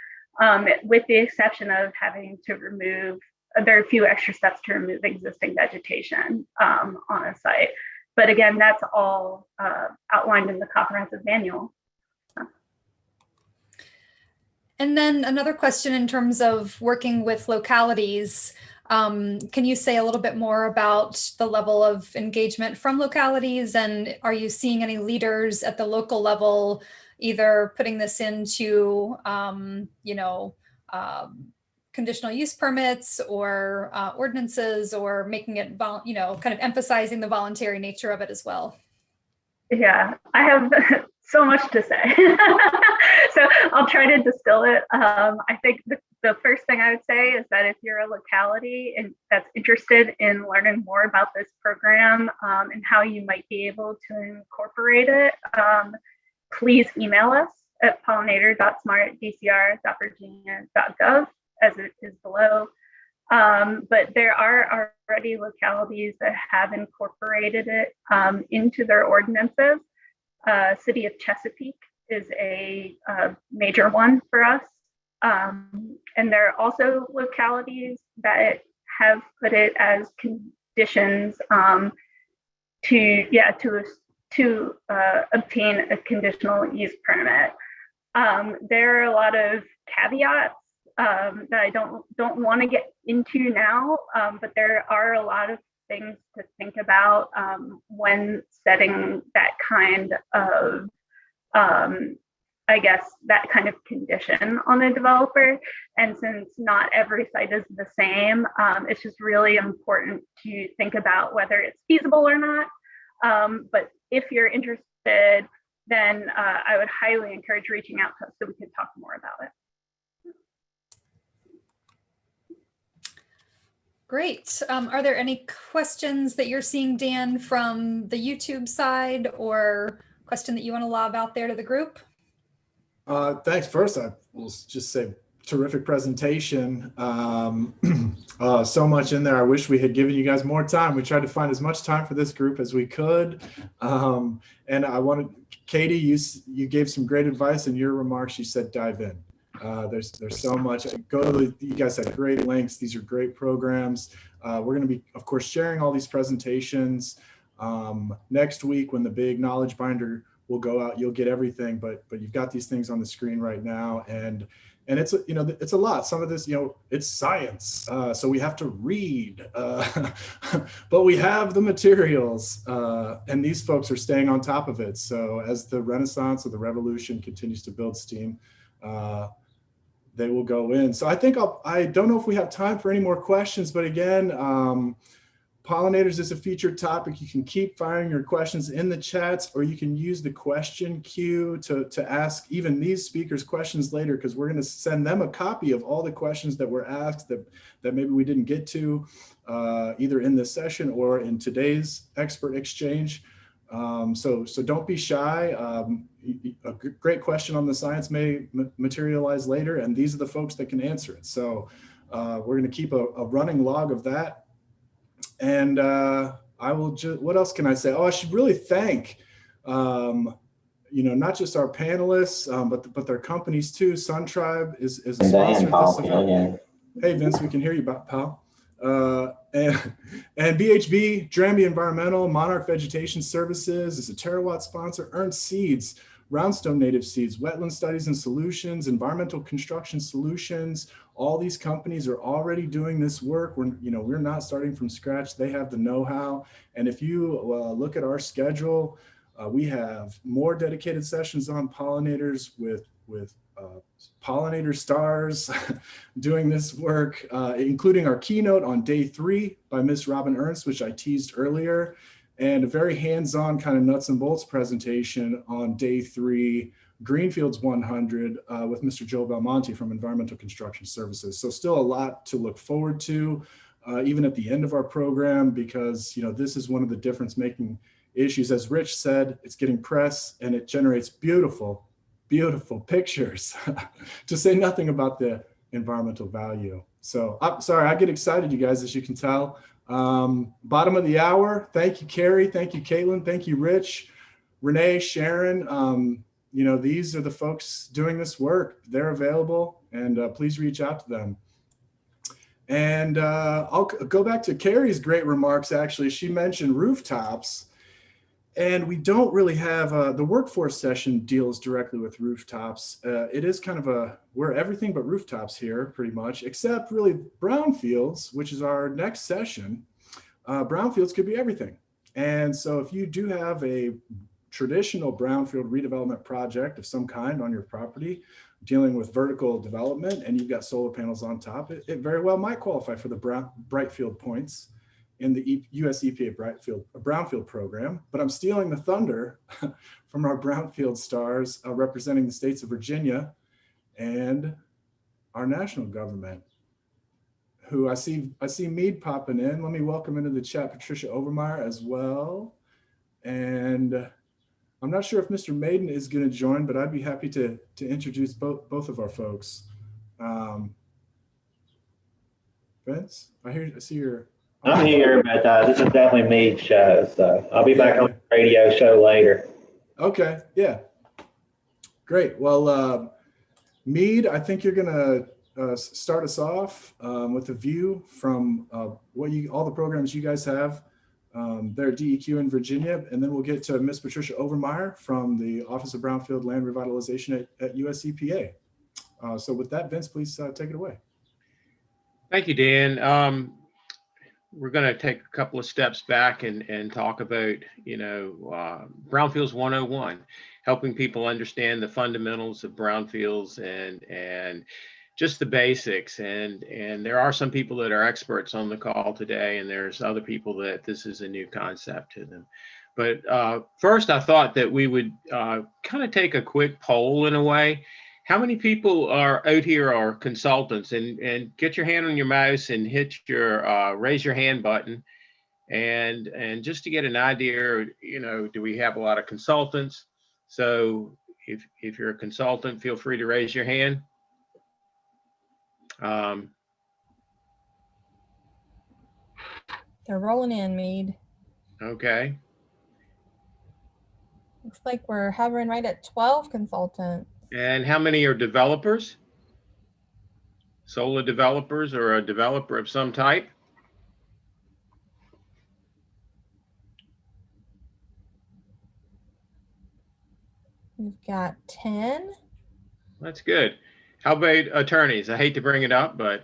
With the exception of having to remove, there are a few extra steps to remove existing vegetation on a site. But again, that's all outlined in the comprehensive manual. And then another question in terms of working with localities. Can you say a little bit more about the level of engagement from localities, and are you seeing any leaders at the local level either putting this into, conditional use permits or ordinances, or making it, kind of emphasizing the voluntary nature of it as well? Yeah, I have so much to say. So I'll try to distill it. I think the first thing I would say is that if you're a locality and that's interested in learning more about this program and how you might be able to incorporate it, please email us at pollinator.smart@dcr.virginia.gov, as it is below. But there are already localities that have incorporated it into their ordinances. City of Chesapeake is a major one for us. And there are also localities that have put it as conditions to obtain a conditional use permit. There are a lot of caveats that I don't want to get into now, but there are a lot of things to think about when setting that kind of, that kind of condition on a developer. And since not every site is the same, it's just really important to think about whether it's feasible or not. But if you're interested, then I would highly encourage reaching out to us so we could talk more about it. Great. Are there any questions that you're seeing, Dan, from the YouTube side, or question that you want to lob out there to the group? Thanks. First, I will just say terrific presentation. So much in there. I wish we had given you guys more time. We tried to find as much time for this group as we could. And I wanted, Katie, you gave some great advice in your remarks. You said dive in. There's so much. You guys had great links. These are great programs. We're going to be, of course, sharing all these presentations next week when the big knowledge binder will go out. You'll get everything, but you've got these things on the screen right now, and it's it's a lot. Some of this, it's science, so we have to read, but we have the materials, and these folks are staying on top of it. So as the renaissance or the revolution continues to build steam, they will go in. So I think I don't know if we have time for any more questions, but again, pollinators is a featured topic. You can keep firing your questions in the chats, or you can use the question queue to ask even these speakers questions later, because we're going to send them a copy of all the questions that were asked that maybe we didn't get to either in this session or in today's expert exchange. So don't be shy. A great question on the science may materialize later, and these are the folks that can answer it. So we're going to keep a running log of that. And I will just, what else can I say? Oh, I should really thank You know, not just our panelists, but their companies too. SunTribe is a sponsor of this event. Hey, Vince, we can hear you, pal. And BHB, Dranby Environmental, Monarch Vegetation Services is a terawatt sponsor. Ernst Seeds, Roundstone Native Seeds, Wetland Studies and Solutions, Environmental Construction Solutions. All these companies are already doing this work. We're not starting from scratch. They have the know-how. And if you look at our schedule, we have more dedicated sessions on pollinators with pollinator stars doing this work, including our keynote on day 3 by Miss Robin Ernst, which I teased earlier, and a very hands-on kind of nuts and bolts presentation on day 3, Greenfields 100 with Mr. Joe Belmonte from Environmental Construction Services. So still a lot to look forward to, even at the end of our program, because this is one of the difference-making issues. As Rich said, it's getting press and it generates beautiful pictures, to say nothing about the environmental value. So I'm sorry, I get excited, you guys, as you can tell. Bottom of the hour. Thank you, Carrie. Thank you, Caitlin. Thank you, Rich, Renee, Sharon. These are the folks doing this work. They're available, and please reach out to them. And I'll go back to Carrie's great remarks. Actually, she mentioned rooftops. And we don't really have, the workforce session deals directly with rooftops. It is kind of we're everything but rooftops here pretty much, except really brownfields, which is our next session. Brownfields could be everything. And so if you do have a traditional brownfield redevelopment project of some kind on your property, dealing with vertical development, and you've got solar panels on top, it very well might qualify for the Brightfield points in the US EPA Brownfield program. But I'm stealing the thunder from our Brownfield stars representing the states of Virginia and our national government, who I see Meade popping in. Let me welcome into the chat Patricia Overmeyer as well. And I'm not sure if Mr. Maiden is going to join, but I'd be happy to introduce both of our folks. Vince, I see your... I'm here, but this is definitely Meade's show, so I'll be back on the radio show later. Okay, yeah. Great. Well, Meade, I think you're going to start us off with a view from all the programs you guys have there at DEQ in Virginia, and then we'll get to Miss Patricia Overmeyer from the Office of Brownfield Land Revitalization at US EPA. So with that, Vince, please take it away. Thank you, Dan. We're going to take a couple of steps back and talk about, Brownfields 101, helping people understand the fundamentals of brownfields and just the basics. And there are some people that are experts on the call today, and there's other people that this is a new concept to them. But first, I thought that we would kind of take a quick poll in a way. How many people are out here are consultants? And get your hand on your mouse and hit your raise your hand button. And just to get an idea, do we have a lot of consultants? So if you're a consultant, feel free to raise your hand. They're rolling in, Meade. Okay. Looks like we're hovering right at 12 consultants. And how many are developers? Solar developers or a developer of some type? We've got 10. That's good. How about attorneys? I hate to bring it up, but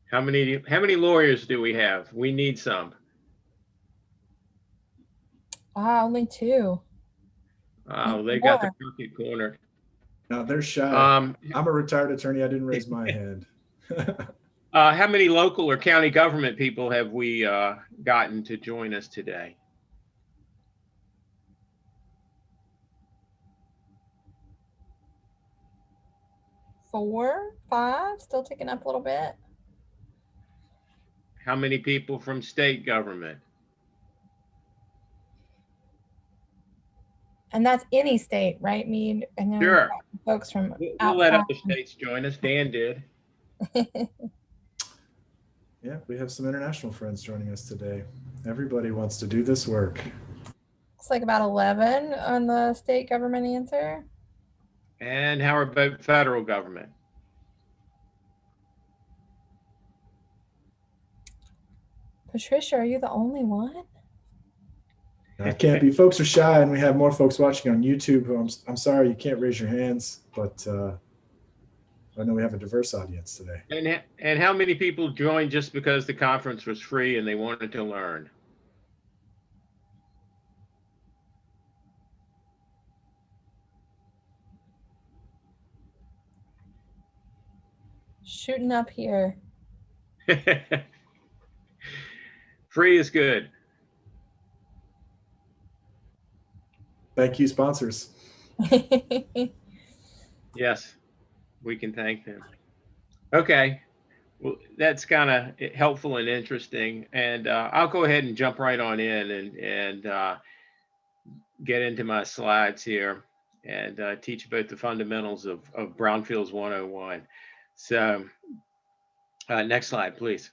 how many lawyers do we have? We need some. Only 2. They got the crooked corner. No, they're shy. I'm a retired attorney. I didn't raise my hand. How many local or county government people have we gotten to join us today? Four, 5, still ticking up a little bit. How many people from state government? And that's any state, right, Meade? And then sure. Folks from We'll let other states join us. Dan did. Yeah, we have some international friends joining us today. Everybody wants to do this work. looks like about 11 on the state government answer. And how about federal government? Patricia, are you the only one? I can't be. Folks are shy, and we have more folks watching on YouTube who I'm sorry you can't raise your hands, but I know we have a diverse audience today. And how many people joined just because the conference was free and they wanted to learn? Shooting up here. Free is good. Thank you, sponsors. Yes, we can thank them. Okay, well, that's kind of helpful and interesting. And I'll go ahead and jump right on in and get into my slides here and teach about the fundamentals of Brownfields 101. So next slide, please.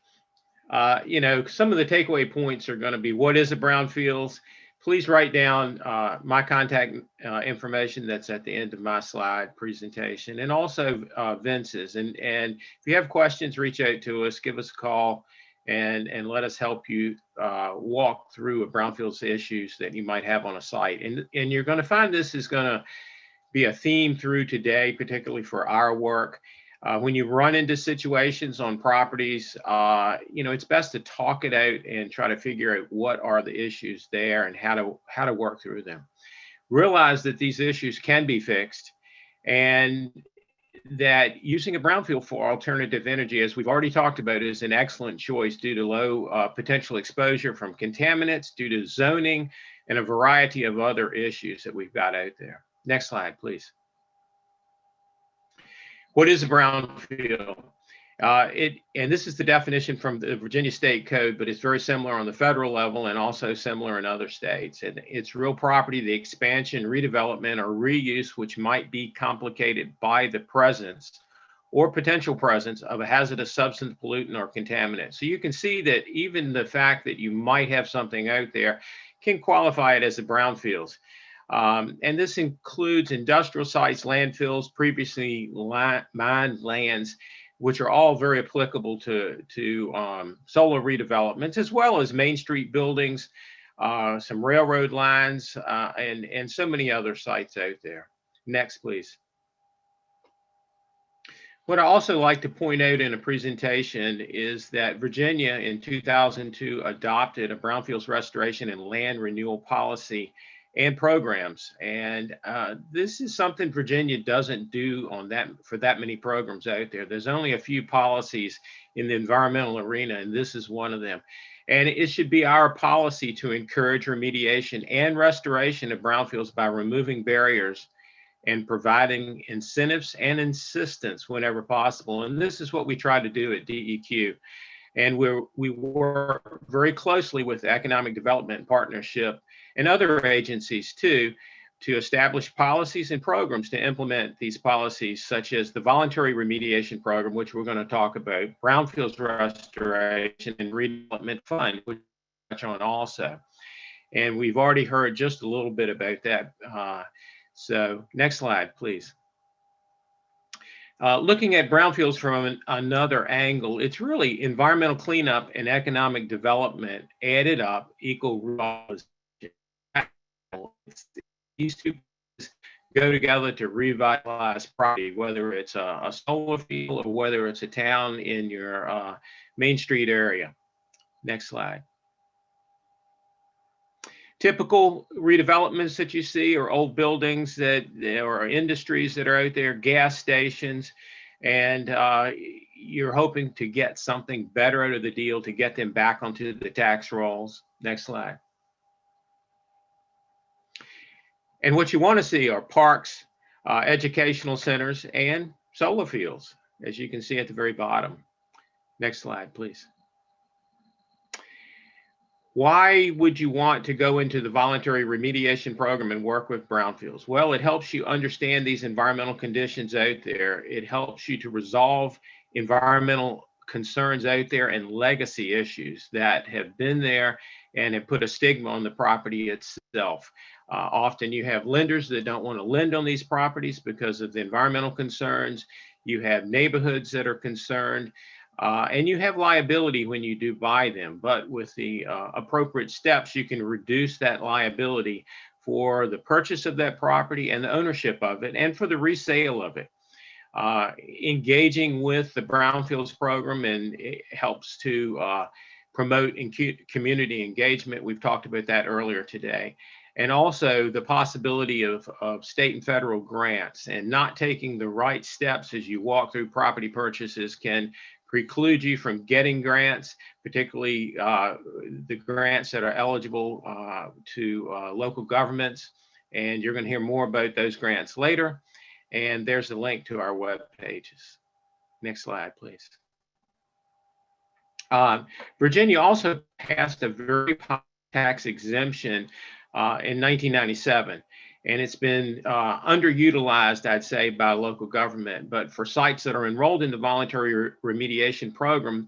You know, some of the takeaway points are going to be, what is a brownfields? Please write down my contact information that's at the end of my slide presentation, and also Vince's. And if you have questions, reach out to us, give us a call, and let us help you walk through a brownfields issues that you might have on a site. And you're going to find this is going to be a theme through today, particularly for our work. When you run into situations on properties, you know, it's best to talk it out and try to figure out what are the issues there and how to work through them. Realize that these issues can be fixed, and that using a brownfield for alternative energy, as we've already talked about, is an excellent choice due to low potential exposure from contaminants, due to zoning, and a variety of other issues that we've got out there. Next slide, please. What is a brownfield? And this is the definition from the Virginia State Code, but it's very similar on the federal level and also similar in other states. And it's real property, the expansion, redevelopment, or reuse, which might be complicated by the presence or potential presence of a hazardous substance, pollutant, or contaminant. So you can see that even the fact that you might have something out there can qualify it as a brownfields. And this includes industrial sites, landfills, previously mined lands, which are all very applicable to solar redevelopments, as well as Main Street buildings, some railroad lines, and so many other sites out there. Next, please. What I also like to point out in a presentation is that Virginia in 2002 adopted a brownfields restoration and land renewal policy and programs. And this is something Virginia doesn't do for that many programs out there. There's only a few policies in the environmental arena, and this is one of them. And it should be our policy to encourage remediation and restoration of brownfields by removing barriers and providing incentives and insistence whenever possible. And this is what we try to do at DEQ. And we work very closely with Economic Development Partnership and other agencies too, to establish policies and programs to implement these policies, such as the Voluntary Remediation Program, which we're going to talk about, Brownfields Restoration and Redevelopment Fund, which we'll touch on also. And we've already heard just a little bit about that. So next slide, please. Looking at brownfields from another angle, it's really environmental cleanup and economic development added up equal revitalization. These two go together to revitalize property, whether it's a solar field or whether it's a town in your Main Street area. Next slide. Typical redevelopments that you see are old buildings that or industries that are out there, gas stations, and you're hoping to get something better out of the deal to get them back onto the tax rolls. Next slide. And what you want to see are parks, educational centers, and solar fields, as you can see at the very bottom. Next slide, please. Why would you want to go into the voluntary remediation program and work with brownfields? Well, it helps you understand these environmental conditions out there. It helps you to resolve environmental concerns out there and legacy issues that have been there and have put a stigma on the property itself. Often you have lenders that don't want to lend on these properties because of the environmental concerns. You have neighborhoods that are concerned, and you have liability when you do buy them. But with the appropriate steps, you can reduce that liability for the purchase of that property and the ownership of it, and for the resale of it. Engaging with the Brownfields program, and it helps to promote community engagement. We've talked about that earlier today. And also the possibility of state and federal grants, and not taking the right steps as you walk through property purchases can preclude you from getting grants, particularly the grants that are eligible to local governments. And you're going to hear more about those grants later. And there's a link to our web pages. Next slide, please. Virginia also passed a very popular tax exemption in 1997, and it's been underutilized, I'd say, by local government. But for sites that are enrolled in the voluntary remediation program,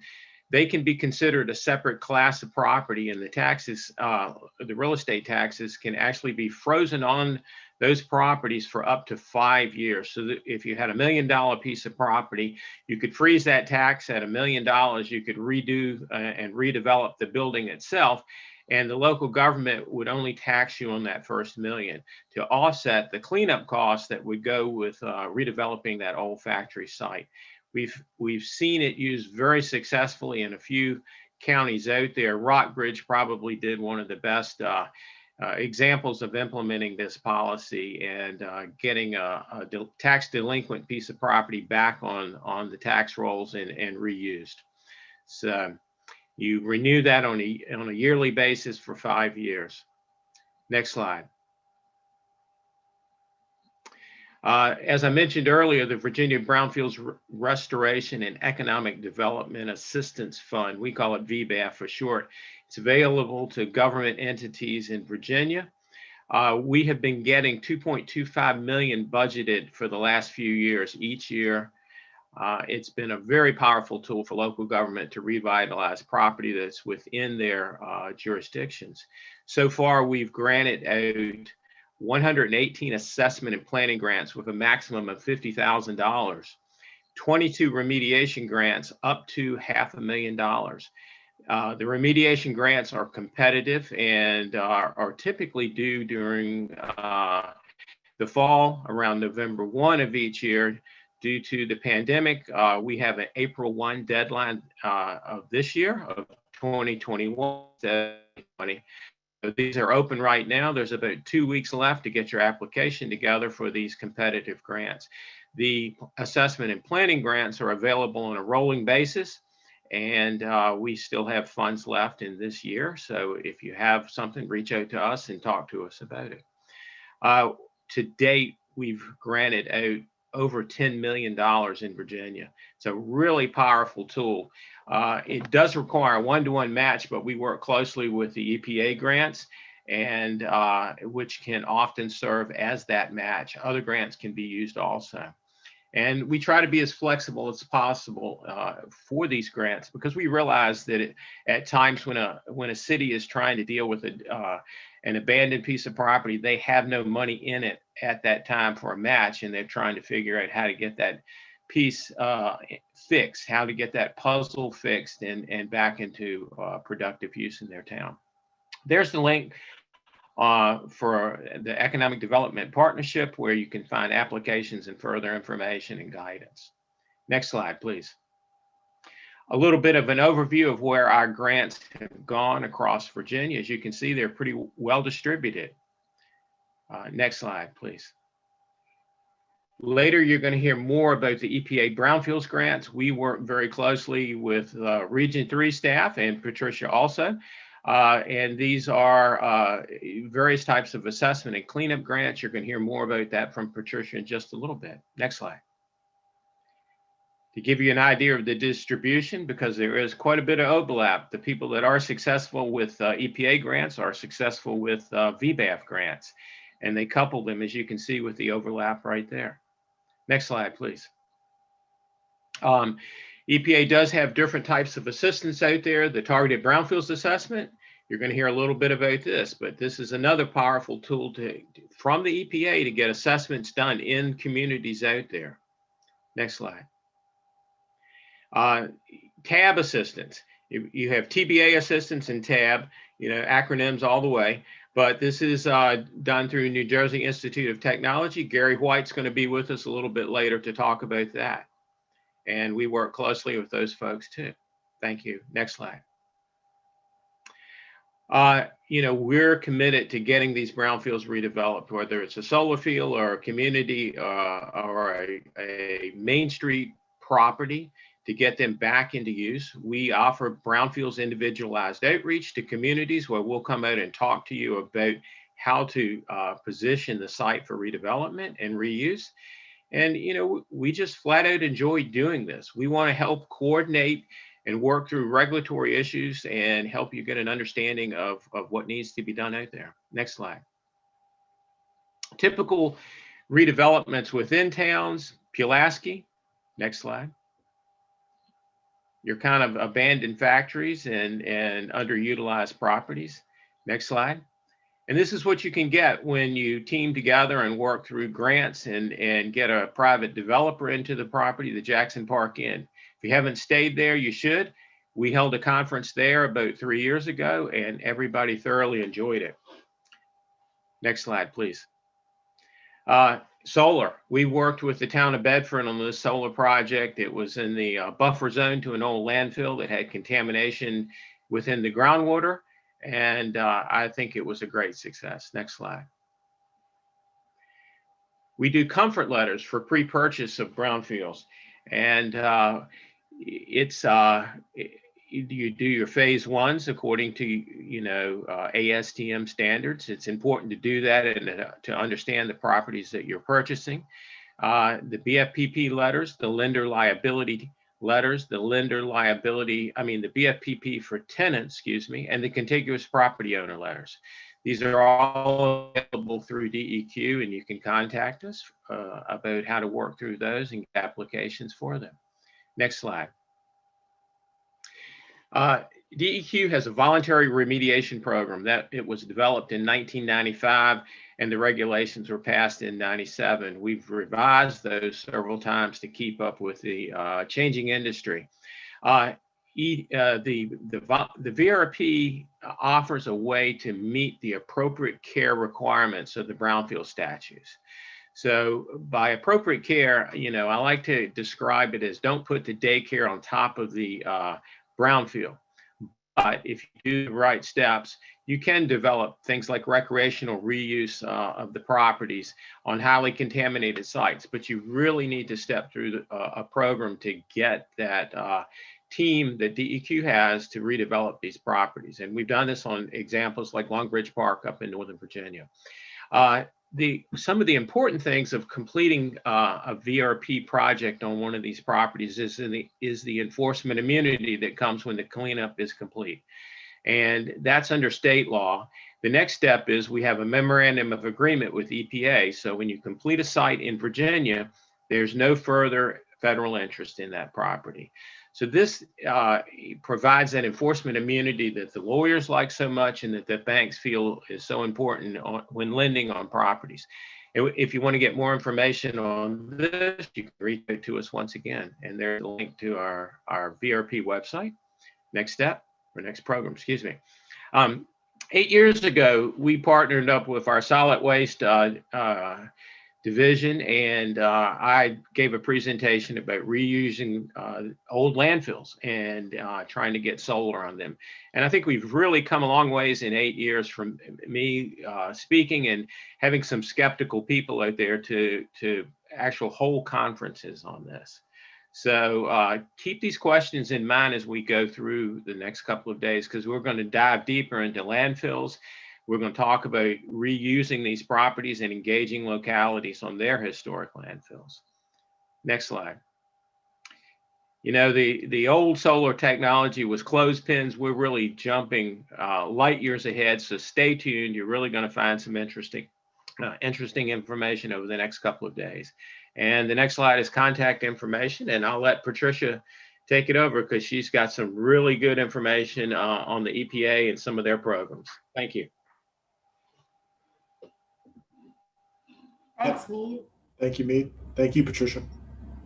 they can be considered a separate class of property, and the taxes, the real estate taxes, can actually be frozen on those properties for up to 5 years. So that if you had $1 million piece of property, you could freeze that tax at $1 million. You could redo and redevelop the building itself, and the local government would only tax you on that first $1 million to offset the cleanup costs that would go with redeveloping that old factory site. We've seen it used very successfully in a few counties out there. Rockbridge probably did one of the best examples of implementing this policy and getting a tax delinquent piece of property back on the tax rolls and reused. So you renew that on a yearly basis for 5 years. Next slide. As I mentioned earlier, the Virginia Brownfields Restoration and Economic Development Assistance Fund, we call it VBAF for short. It's available to government entities in Virginia. We have been getting $2.25 million budgeted for the last few years each year. It's been a very powerful tool for local government to revitalize property that's within their jurisdictions. So far, we've granted out 118 assessment and planning grants with a maximum of $50,000, 22 remediation grants up to $500,000. The remediation grants are competitive and are typically due during the fall, around November 1 of each year. Due to the pandemic, we have an April 1 deadline of this year, of 2021. These are open right now. There's about 2 weeks left to get your application together for these competitive grants. The assessment and planning grants are available on a rolling basis, and we still have funds left in this year. So if you have something, reach out to us and talk to us about it. To date, we've granted out over $10 million in Virginia. It's a really powerful tool. It does require a one-to-one match, but we work closely with the EPA grants, and which can often serve as that match. Other grants can be used also. And we try to be as flexible as possible for these grants, because we realize that at times when a city is trying to deal with an abandoned piece of property, they have no money in it at that time for a match, and they're trying to figure out how to get that piece fixed, how to get that puzzle fixed and back into productive use in their town. There's the link for the Economic Development Partnership, where you can find applications and further information and guidance. Next slide, please. A little bit of an overview of where our grants have gone across Virginia. As you can see, they're pretty well distributed. Next slide, please. Later, you're going to hear more about the EPA Brownfields grants. We work very closely with Region 3 staff and Patricia also. And these are various types of assessment and cleanup grants. You're going to hear more about that from Patricia in just a little bit. Next slide. To give you an idea of the distribution, because there is quite a bit of overlap, the people that are successful with EPA grants are successful with VBAF grants, and they couple them, as you can see, with the overlap right there. Next slide, please. EPA does have different types of assistance out there. The targeted brownfields assessment, you're going to hear a little bit about this, but this is another powerful tool from the EPA to get assessments done in communities out there. Next slide. TAB assistance. You have TBA assistance and TAB, acronyms all the way, but this is done through New Jersey Institute of Technology. Gary White's going to be with us a little bit later to talk about that. And we work closely with those folks too. Thank you. Next slide. We're committed to getting these brownfields redeveloped, whether it's a solar field or a community or a Main Street property, to get them back into use. We offer brownfields individualized outreach to communities where we'll come out and talk to you about how to position the site for redevelopment and reuse. And, we just flat out enjoy doing this. We want to help coordinate and work through regulatory issues and help you get an understanding of what needs to be done out there. Next slide. Typical redevelopments within towns, Pulaski. Next slide. Your kind of abandoned factories and underutilized properties. Next slide. And this is what you can get when you team together and work through grants and get a private developer into the property, the Jackson Park Inn. If you haven't stayed there, you should. We held a conference there about 3 years ago, and everybody thoroughly enjoyed it. Next slide, please. Solar. We worked with the town of Bedford on this solar project. It was in the buffer zone to an old landfill that had contamination within the groundwater, and I think it was a great success. Next slide. We do comfort letters for pre-purchase of brownfields, and you do your phase ones according to ASTM standards. It's important to do that and to understand the properties that you're purchasing. The BFPP letters, the lender liability letters, the BFPP for tenants, and the contiguous property owner letters. These are all available through DEQ, and you can contact us about how to work through those and get applications for them. Next slide. DEQ has a voluntary remediation program that it was developed in 1995, and the regulations were passed in 97. We've revised those several times to keep up with the changing industry. The VRP offers a way to meet the appropriate care requirements of the brownfield statutes. So by appropriate care, I like to describe it as don't put the daycare on top of the brownfield. But if you do the right steps, you can develop things like recreational reuse of the properties on highly contaminated sites. But you really need to step through a program to get that team that DEQ has to redevelop these properties. And we've done this on examples like Long Bridge Park up in Northern Virginia. Some of the important things of completing a VRP project on one of these properties is the enforcement immunity that comes when the cleanup is complete. And that's under state law. The next step is we have a memorandum of agreement with EPA. So when you complete a site in Virginia, there's no further federal interest in that property. So this provides that enforcement immunity that the lawyers like so much and that the banks feel is so important when lending on properties. If you want to get more information on this, you can reach out to us once again. And there's a link to our VRP website. Next step, or next program, excuse me. 8 years ago, we partnered up with our solid waste division, and I gave a presentation about reusing old landfills and trying to get solar on them. And I think we've really come a long ways in 8 years from me speaking and having some skeptical people out there to actual whole conferences on this. So keep these questions in mind as we go through the next couple of days, because we're going to dive deeper into landfills. We're going to talk about reusing these properties and engaging localities on their historic landfills. Next slide. You know, the old solar technology was clothespins. We're really jumping light years ahead, so stay tuned. You're really going to find some interesting information over the next couple of days. And the next slide is contact information, and I'll let Patricia take it over because she's got some really good information on the EPA and some of their programs. Thank you. Thanks, Meade. Thank you, Meade. Thank you, Patricia.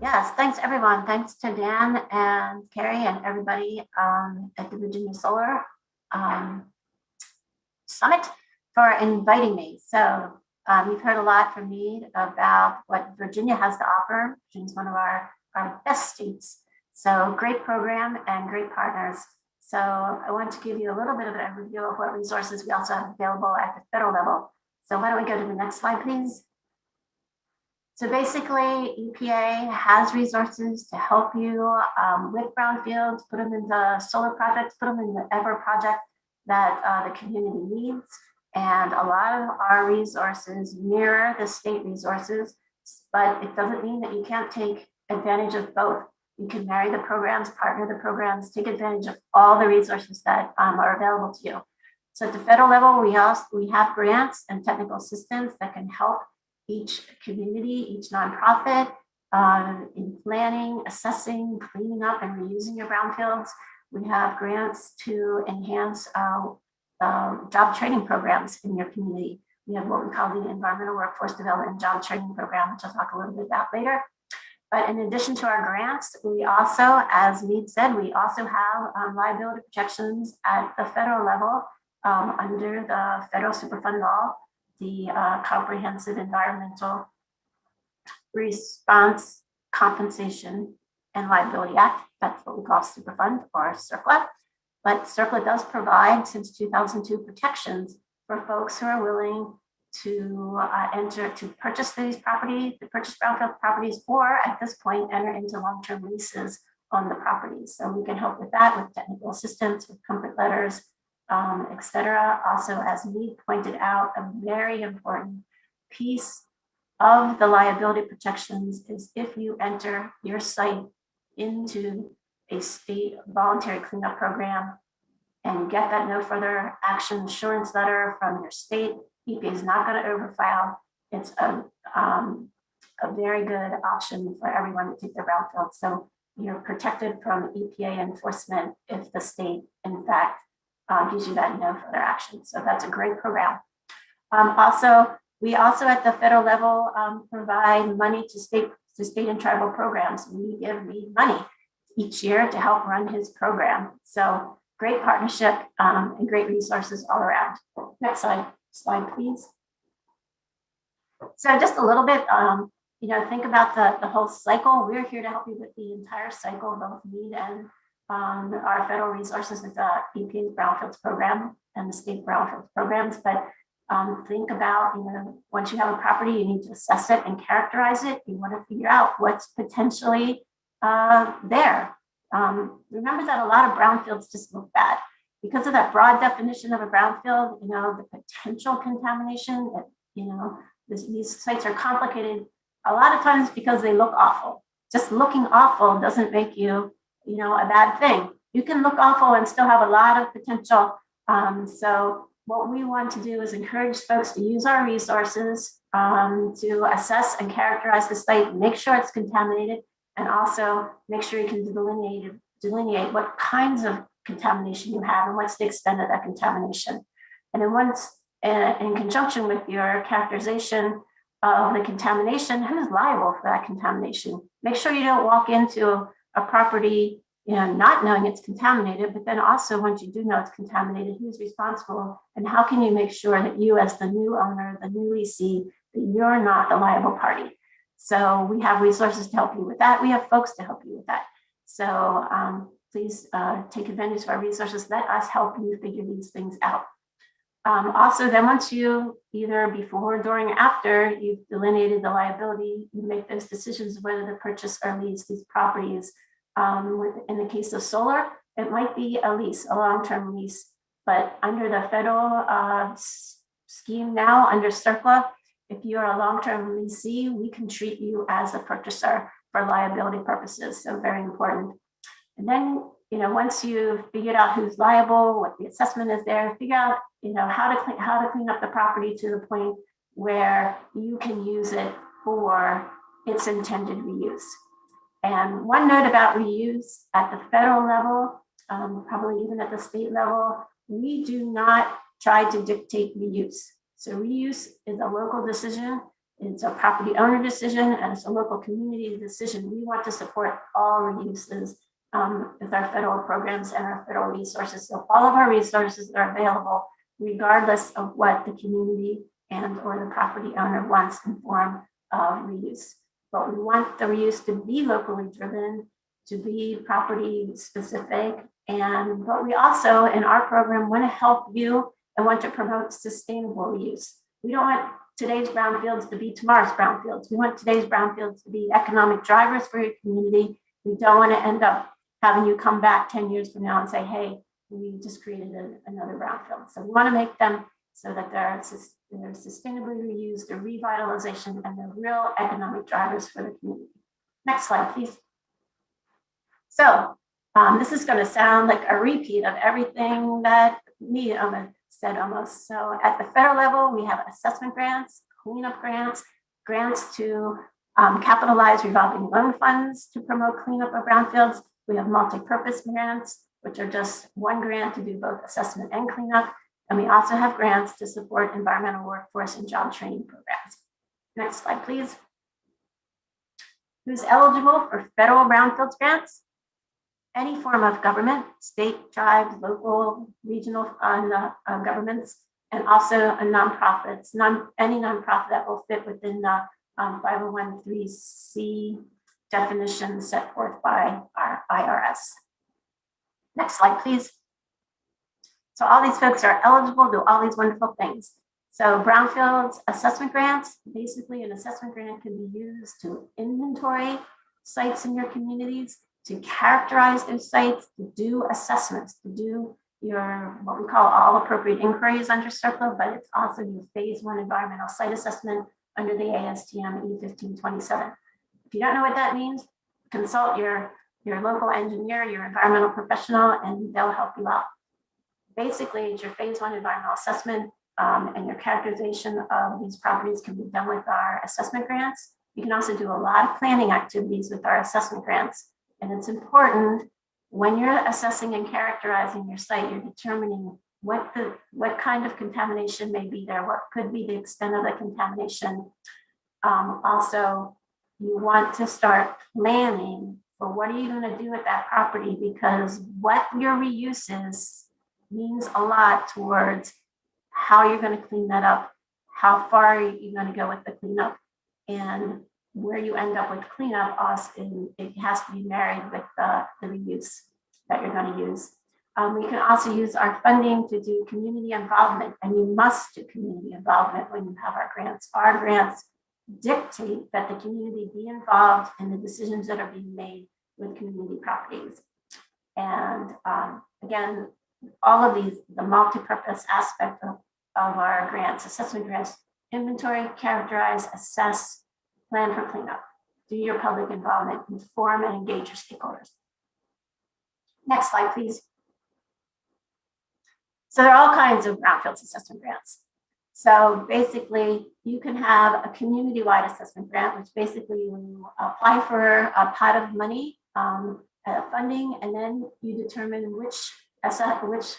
Yes, thanks everyone. Thanks to Dan and Carrie and everybody at the Virginia Solar Summit for inviting me. So you've heard a lot from Meade about what Virginia has to offer. Virginia's one of our best states. So great program and great partners. So I want to give you a little bit of an overview of what resources we also have available at the federal level. So why don't we go to the next slide, please? So basically, EPA has resources to help you with brownfields, put them into solar projects, put them in whatever project that the community needs. And a lot of our resources mirror the state resources, but it doesn't mean that you can't take advantage of both. You can marry the programs, partner the programs, take advantage of all the resources that are available to you. So at the federal level, we have grants and technical assistance that can help each community, each nonprofit in planning, assessing, cleaning up, and reusing your brownfields. We have grants to enhance job training programs in your community. We have what we call the Environmental Workforce Development Job Training Program, which I'll talk a little bit about later. But in addition to our grants, we also, as Meade said, we also have liability protections at the federal level under the federal Superfund law, the Comprehensive Environmental Response Compensation and Liability Act. That's what we call Superfund or CERCLA. But CERCLA does provide, since 2002, protections for folks who are willing to purchase these properties, to purchase brownfield properties, or at this point, enter into long-term leases on the properties. So we can help with that, with technical assistance, with comfort letters, etc. Also, as Meade pointed out, a very important piece of the liability protections is if you enter your site into a state voluntary cleanup program and you get that no further action assurance letter from your state, EPA is not going to overfile. It's a very good option for everyone to take their brownfield. So you're protected from EPA enforcement if the state, in fact, gives you that no further action. So that's a great program. We also at the federal level provide money to state and tribal programs. We give Meade money each year to help run his program. So great partnership and great resources all around. Next slide, please. So just a little bit, think about the whole cycle. We're here to help you with the entire cycle, both Meade and our federal resources at the EPA's Brownfields program and the state Brownfields programs. But think about, once you have a property, you need to assess it and characterize it. You want to figure out what's potentially there. Remember that a lot of brownfields just look bad. Because of that broad definition of a brownfield, the potential contamination, these sites are complicated a lot of times because they look awful. Just looking awful doesn't make you, a bad thing. You can look awful and still have a lot of potential. So what we want to do is encourage folks to use our resources to assess and characterize the site, make sure it's contaminated, and also make sure you can delineate what kinds of contamination you have and what's the extent of that contamination. And then once in conjunction with your characterization of the contamination, who's liable for that contamination? Make sure you don't walk into a property, not knowing it's contaminated, but then also once you do know it's contaminated, who's responsible and how can you make sure that you as the new owner, the new leasee, that you're not the liable party? So we have resources to help you with that. We have folks to help you with that. So please take advantage of our resources. Let us help you figure these things out. Also, then once you, either before, during, or after you've delineated the liability, you make those decisions whether to purchase or lease these properties. In the case of solar, it might be a lease, a long-term lease, but under the federal scheme now, under CERCLA, if you're a long-term leasee, we can treat you as a purchaser for liability purposes. So very important. And then, once you've figured out who's liable, what the assessment is there, figure out, how to clean up the property to the point where you can use it for its intended reuse. And one note about reuse at the federal level, probably even at the state level, we do not try to dictate reuse. So reuse is a local decision. It's a property owner decision, and it's a local community decision. We want to support all reuses with our federal programs and our federal resources. So all of our resources are available regardless of what the community and or the property owner wants in form of reuse. But we want the reuse to be locally driven, to be property specific. But we also, in our program, want to help you and want to promote sustainable reuse. We don't want today's brownfields to be tomorrow's brownfields. We want today's brownfields to be economic drivers for your community. We don't want to end up having you come back 10 years from now and say, hey, we just created another brownfield. So we want to make them so that they're sustainably reused, they're revitalization, and they're real economic drivers for the community. Next slide, please. So this is going to sound like a repeat of everything that Meade said almost. So at the federal level, we have assessment grants, cleanup grants, grants to capitalize revolving loan funds to promote cleanup of brownfields. We have multi-purpose grants, which are just one grant to do both assessment and cleanup. And we also have grants to support environmental workforce and job training programs. Next slide, please. Who's eligible for federal brownfields grants? Any form of government, state, tribes, local, regional governments, and also nonprofits, any nonprofit that will fit within the 501(c)(3) definition set forth by our IRS. Next slide, please. So all these folks are eligible to do all these wonderful things. So brownfields assessment grants, basically an assessment grant can be used to inventory sites in your communities, to characterize those sites, to do assessments, to do your, what we call all appropriate inquiries under CERCLA, but it's also your phase 1 environmental site assessment under the ASTM E1527. If you don't know what that means, consult your local engineer, your environmental professional, and they'll help you out. Basically, it's your phase 1 environmental assessment and your characterization of these properties can be done with our assessment grants. You can also do a lot of planning activities with our assessment grants. And it's important when you're assessing and characterizing your site, you're determining what kind of contamination may be there, what could be the extent of the contamination. Also, you want to start planning for what are you going to do with that property, because what your reuse is means a lot towards how you're going to clean that up, how far are you going to go with the cleanup, and where you end up with cleanup, it has to be married with the reuse that you're going to use. We can also use our funding to do community involvement, and you must do community involvement when you have our grants. Our grants dictate that the community be involved in the decisions that are being made with community properties. And again, all of these, the multi-purpose aspect of our grants, assessment grants, inventory, characterize, assess, plan for cleanup, do your public involvement, inform and engage your stakeholders. Next slide, please. So there are all kinds of brownfields assessment grants. So basically, you can have a community-wide assessment grant, which basically you apply for a pot of money, funding, and then you determine which brownfields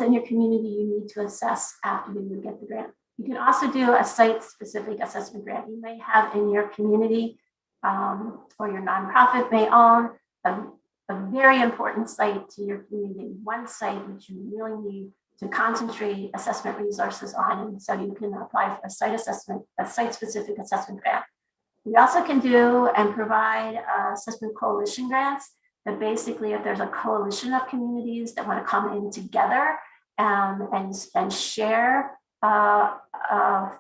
in your community you need to assess after you get the grant. You can also do a site-specific assessment grant. You may have in your community or your nonprofit may own a very important site to your community, one site which you really need to concentrate assessment resources on. And so you can apply for a site-specific assessment grant. We also can do and provide assessment coalition grants that basically, if there's a coalition of communities that want to come in together and share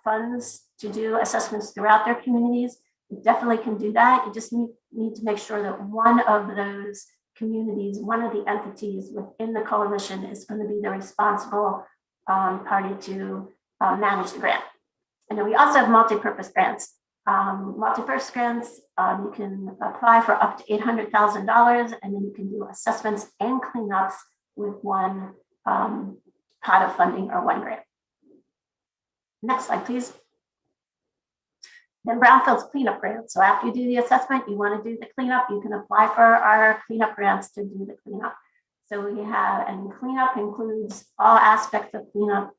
funds to do assessments throughout their communities, you definitely can do that. You just need to make sure that one of those communities, one of the entities within the coalition is going to be the responsible party to manage the grant. And then we also have multi-purpose grants. Multi-purpose grants, you can apply for up to $800,000, and then you can do assessments and cleanups with one pot of funding or one grant. Next slide, please. Then brownfields cleanup grants. So after you do the assessment, you want to do the cleanup, you can apply for our cleanup grants to do the cleanup. So we have, and cleanup includes all aspects of cleanup,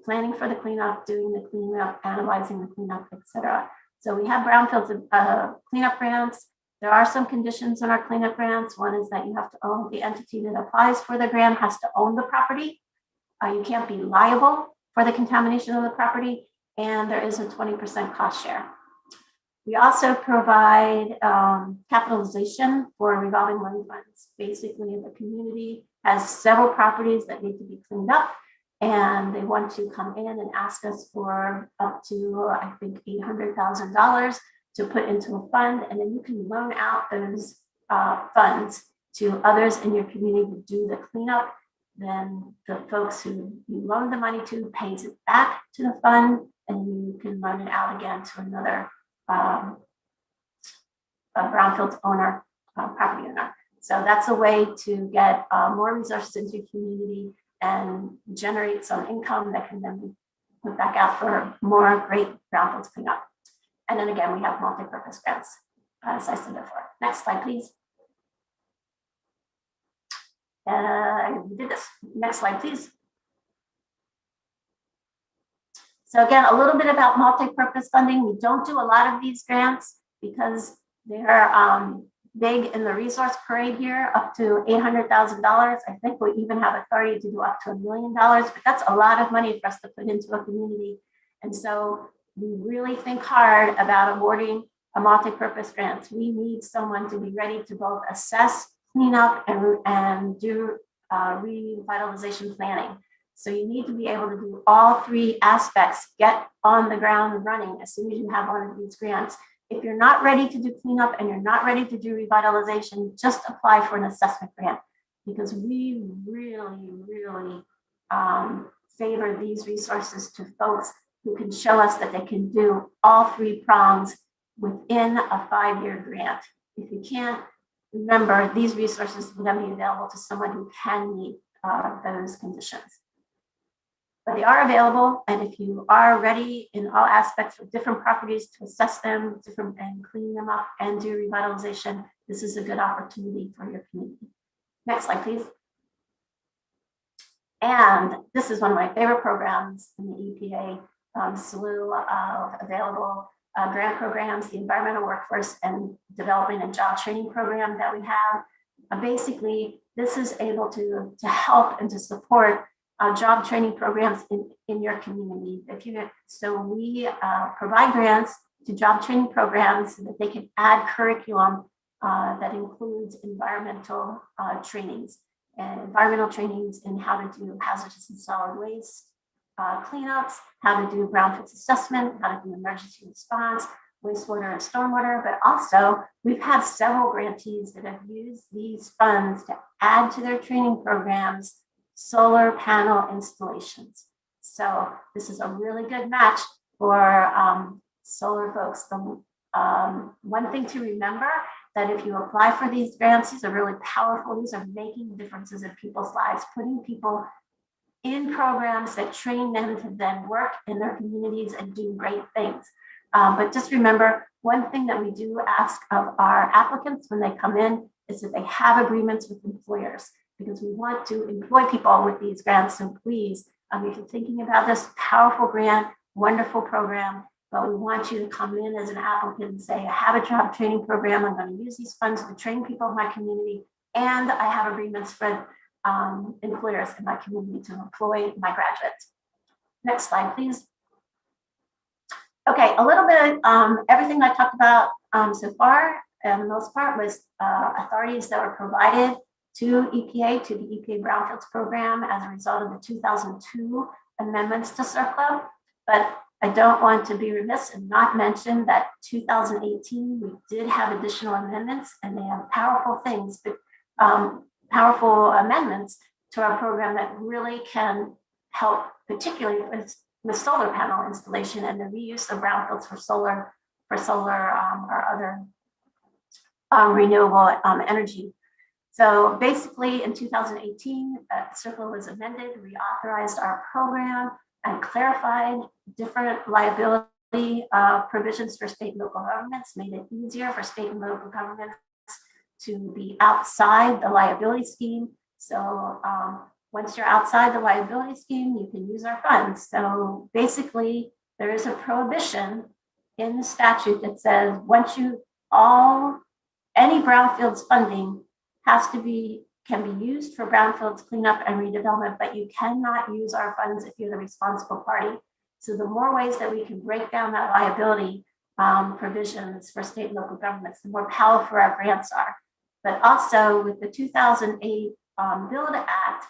planning for the cleanup, doing the cleanup, analyzing the cleanup, etc. So we have brownfields cleanup grants. There are some conditions in our cleanup grants. One is that you have to own, the entity that applies for the grant has to own the property. You can't be liable for the contamination of the property, and there is a 20% cost share. We also provide capitalization for revolving loan funds. Basically, if the community has several properties that need to be cleaned up, and they want to come in and ask us for up to, I think, $800,000 to put into a fund, and then you can loan out those funds to others in your community to do the cleanup. Then the folks who you loan the money to pays it back to the fund, and you can loan it out again to another a brownfields owner, property owner. So that's a way to get more resources into your community and generate some income that can then be put back out for more great brownfields cleanup. And then again, we have multi-purpose grants, as I said before. Next slide, please. We did this. Next slide, please. So again, a little bit about multi-purpose funding. We don't do a lot of these grants because they're big in the resource parade here, up to $800,000. I think we even have authority to do up to $1 million, but that's a lot of money for us to put into a community. And so we really think hard about awarding a multi-purpose grant. We need someone to be ready to both assess, clean up, and do revitalization planning. So you need to be able to do all three aspects, get on the ground running as soon as you have one of these grants. If you're not ready to do cleanup and you're not ready to do revitalization, just apply for an assessment grant, because we really favor these resources to folks who can show us that they can do all three prongs within a 5-year grant. If you can't, remember, these resources will then be available to someone who can meet those conditions. But they are available, and if you are ready in all aspects of different properties to assess them, and clean them up and do revitalization, this is a good opportunity for your community. Next slide, please. And this is one of my favorite programs in the EPA, slew of available grant programs, the Environmental Workforce and Development and Job Training Program that we have. Basically, this is able to help and to support job training programs in your community. So we provide grants to job training programs so that they can add curriculum that includes environmental trainings in how to do hazardous and solid waste cleanups, how to do brownfields assessment, how to do emergency response, wastewater and stormwater, but also we've had several grantees that have used these funds to add to their training programs solar panel installations. So this is a really good match for solar folks. One thing to remember, that if you apply for these grants, these are really powerful. These are making differences in people's lives, putting people in programs that train them to then work in their communities and do great things. But just remember, one thing that we do ask of our applicants when they come in is that they have agreements with employers, because we want to employ people with these grants. So please, if you're thinking about this powerful grant, wonderful program, but we want you to come in as an applicant and say, I have a job training program. I'm going to use these funds to train people in my community, and I have agreements with employers in my community to employ my graduates. Next slide, please. Okay, a little bit of everything I talked about so far, and the most part was authorities that were provided to EPA, to the EPA Brownfields program as a result of the 2002 amendments to CERCLA. But I don't want to be remiss and not mention that 2018, we did have additional amendments, and they have powerful things, powerful amendments to our program that really can help, particularly with solar panel installation and the reuse of brownfields for solar or other renewable energy. So basically in 2018, CERCLA was amended, reauthorized our program, and clarified different liability provisions for state and local governments made it easier for state and local governments to be outside the liability scheme. So once you're outside the liability scheme, you can use our funds. So basically, there is a prohibition in the statute that says any brownfields funding can be used for brownfields cleanup and redevelopment, but you cannot use our funds if you're the responsible party. So the more ways that we can break down that liability provisions for state and local governments, the more powerful our grants are. But also with the 2008 Build Act,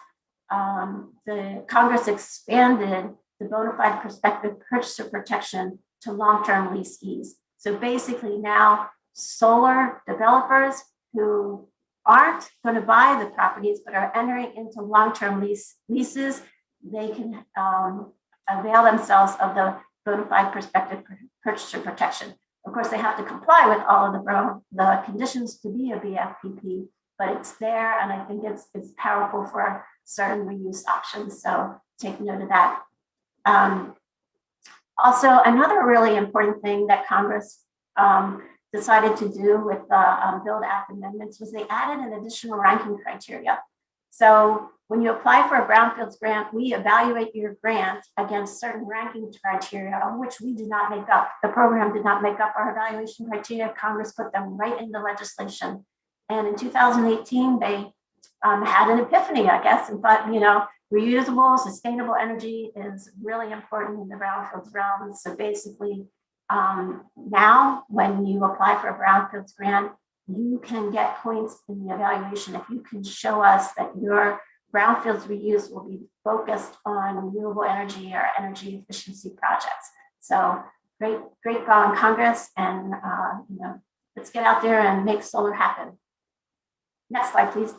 the Congress expanded the bona fide prospective purchaser protection to long-term leasees. So basically now solar developers who aren't going to buy the properties but are entering into long-term leases, they can avail themselves of the bona fide prospective purchaser protection. Of course, they have to comply with all of the conditions to be a BFPP, but it's there, and I think it's powerful for certain reuse options. So take note of that. Also, another really important thing that Congress decided to do with the Build Act amendments was they added an additional ranking criteria. So when you apply for a brownfields grant, we evaluate your grant against certain ranking criteria, which we did not make up. The program did not make up our evaluation criteria. Congress put them right in the legislation. And in 2018, they had an epiphany, I guess, and thought, reusable, sustainable energy is really important in the brownfields realm. So basically, now when you apply for a brownfields grant, you can get points in the evaluation if you can show us that your brownfields reuse will be focused on renewable energy or energy efficiency projects. So great going, Congress, and let's get out there and make solar happen. Next slide, please.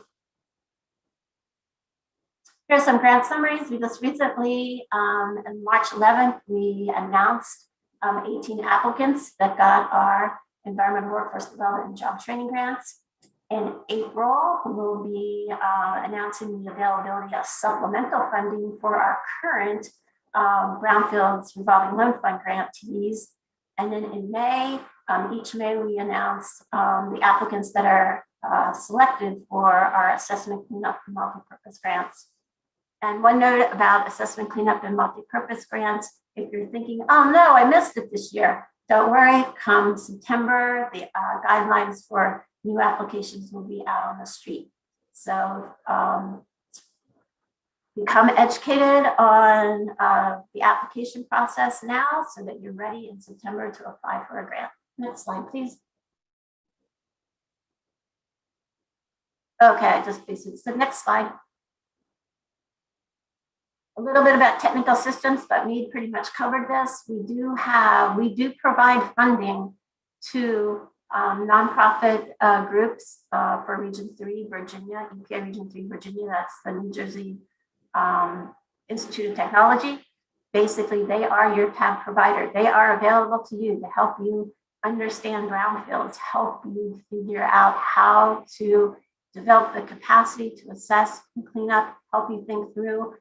Here's some grant summaries. We just recently, on March 11th, we announced 18 applicants that got our Environmental Workforce Development and Job Training grants. In April, we'll be announcing the availability of supplemental funding for our current Brownfields Revolving Loan Fund grantees. And then in May, each May we announce the applicants that are selected for our assessment cleanup and multi-purpose grants. And one note about assessment cleanup and multi-purpose grants, if you're thinking, oh no, I missed it this year, don't worry, come September, the guidelines for new applications will be out on the street. So become educated on the application process now so that you're ready in September to apply for a grant. Next slide, please. Okay, just basically, so next slide. A little bit about technical systems, but Meade pretty much covered this. We do provide funding to nonprofit groups for Region 3, Virginia, EPA Region 3, Virginia, that's the New Jersey Institute of Technology. Basically, they are your tab provider. They are available to you to help you understand brownfields, help you figure out how to develop the capacity to assess and clean up, help you think through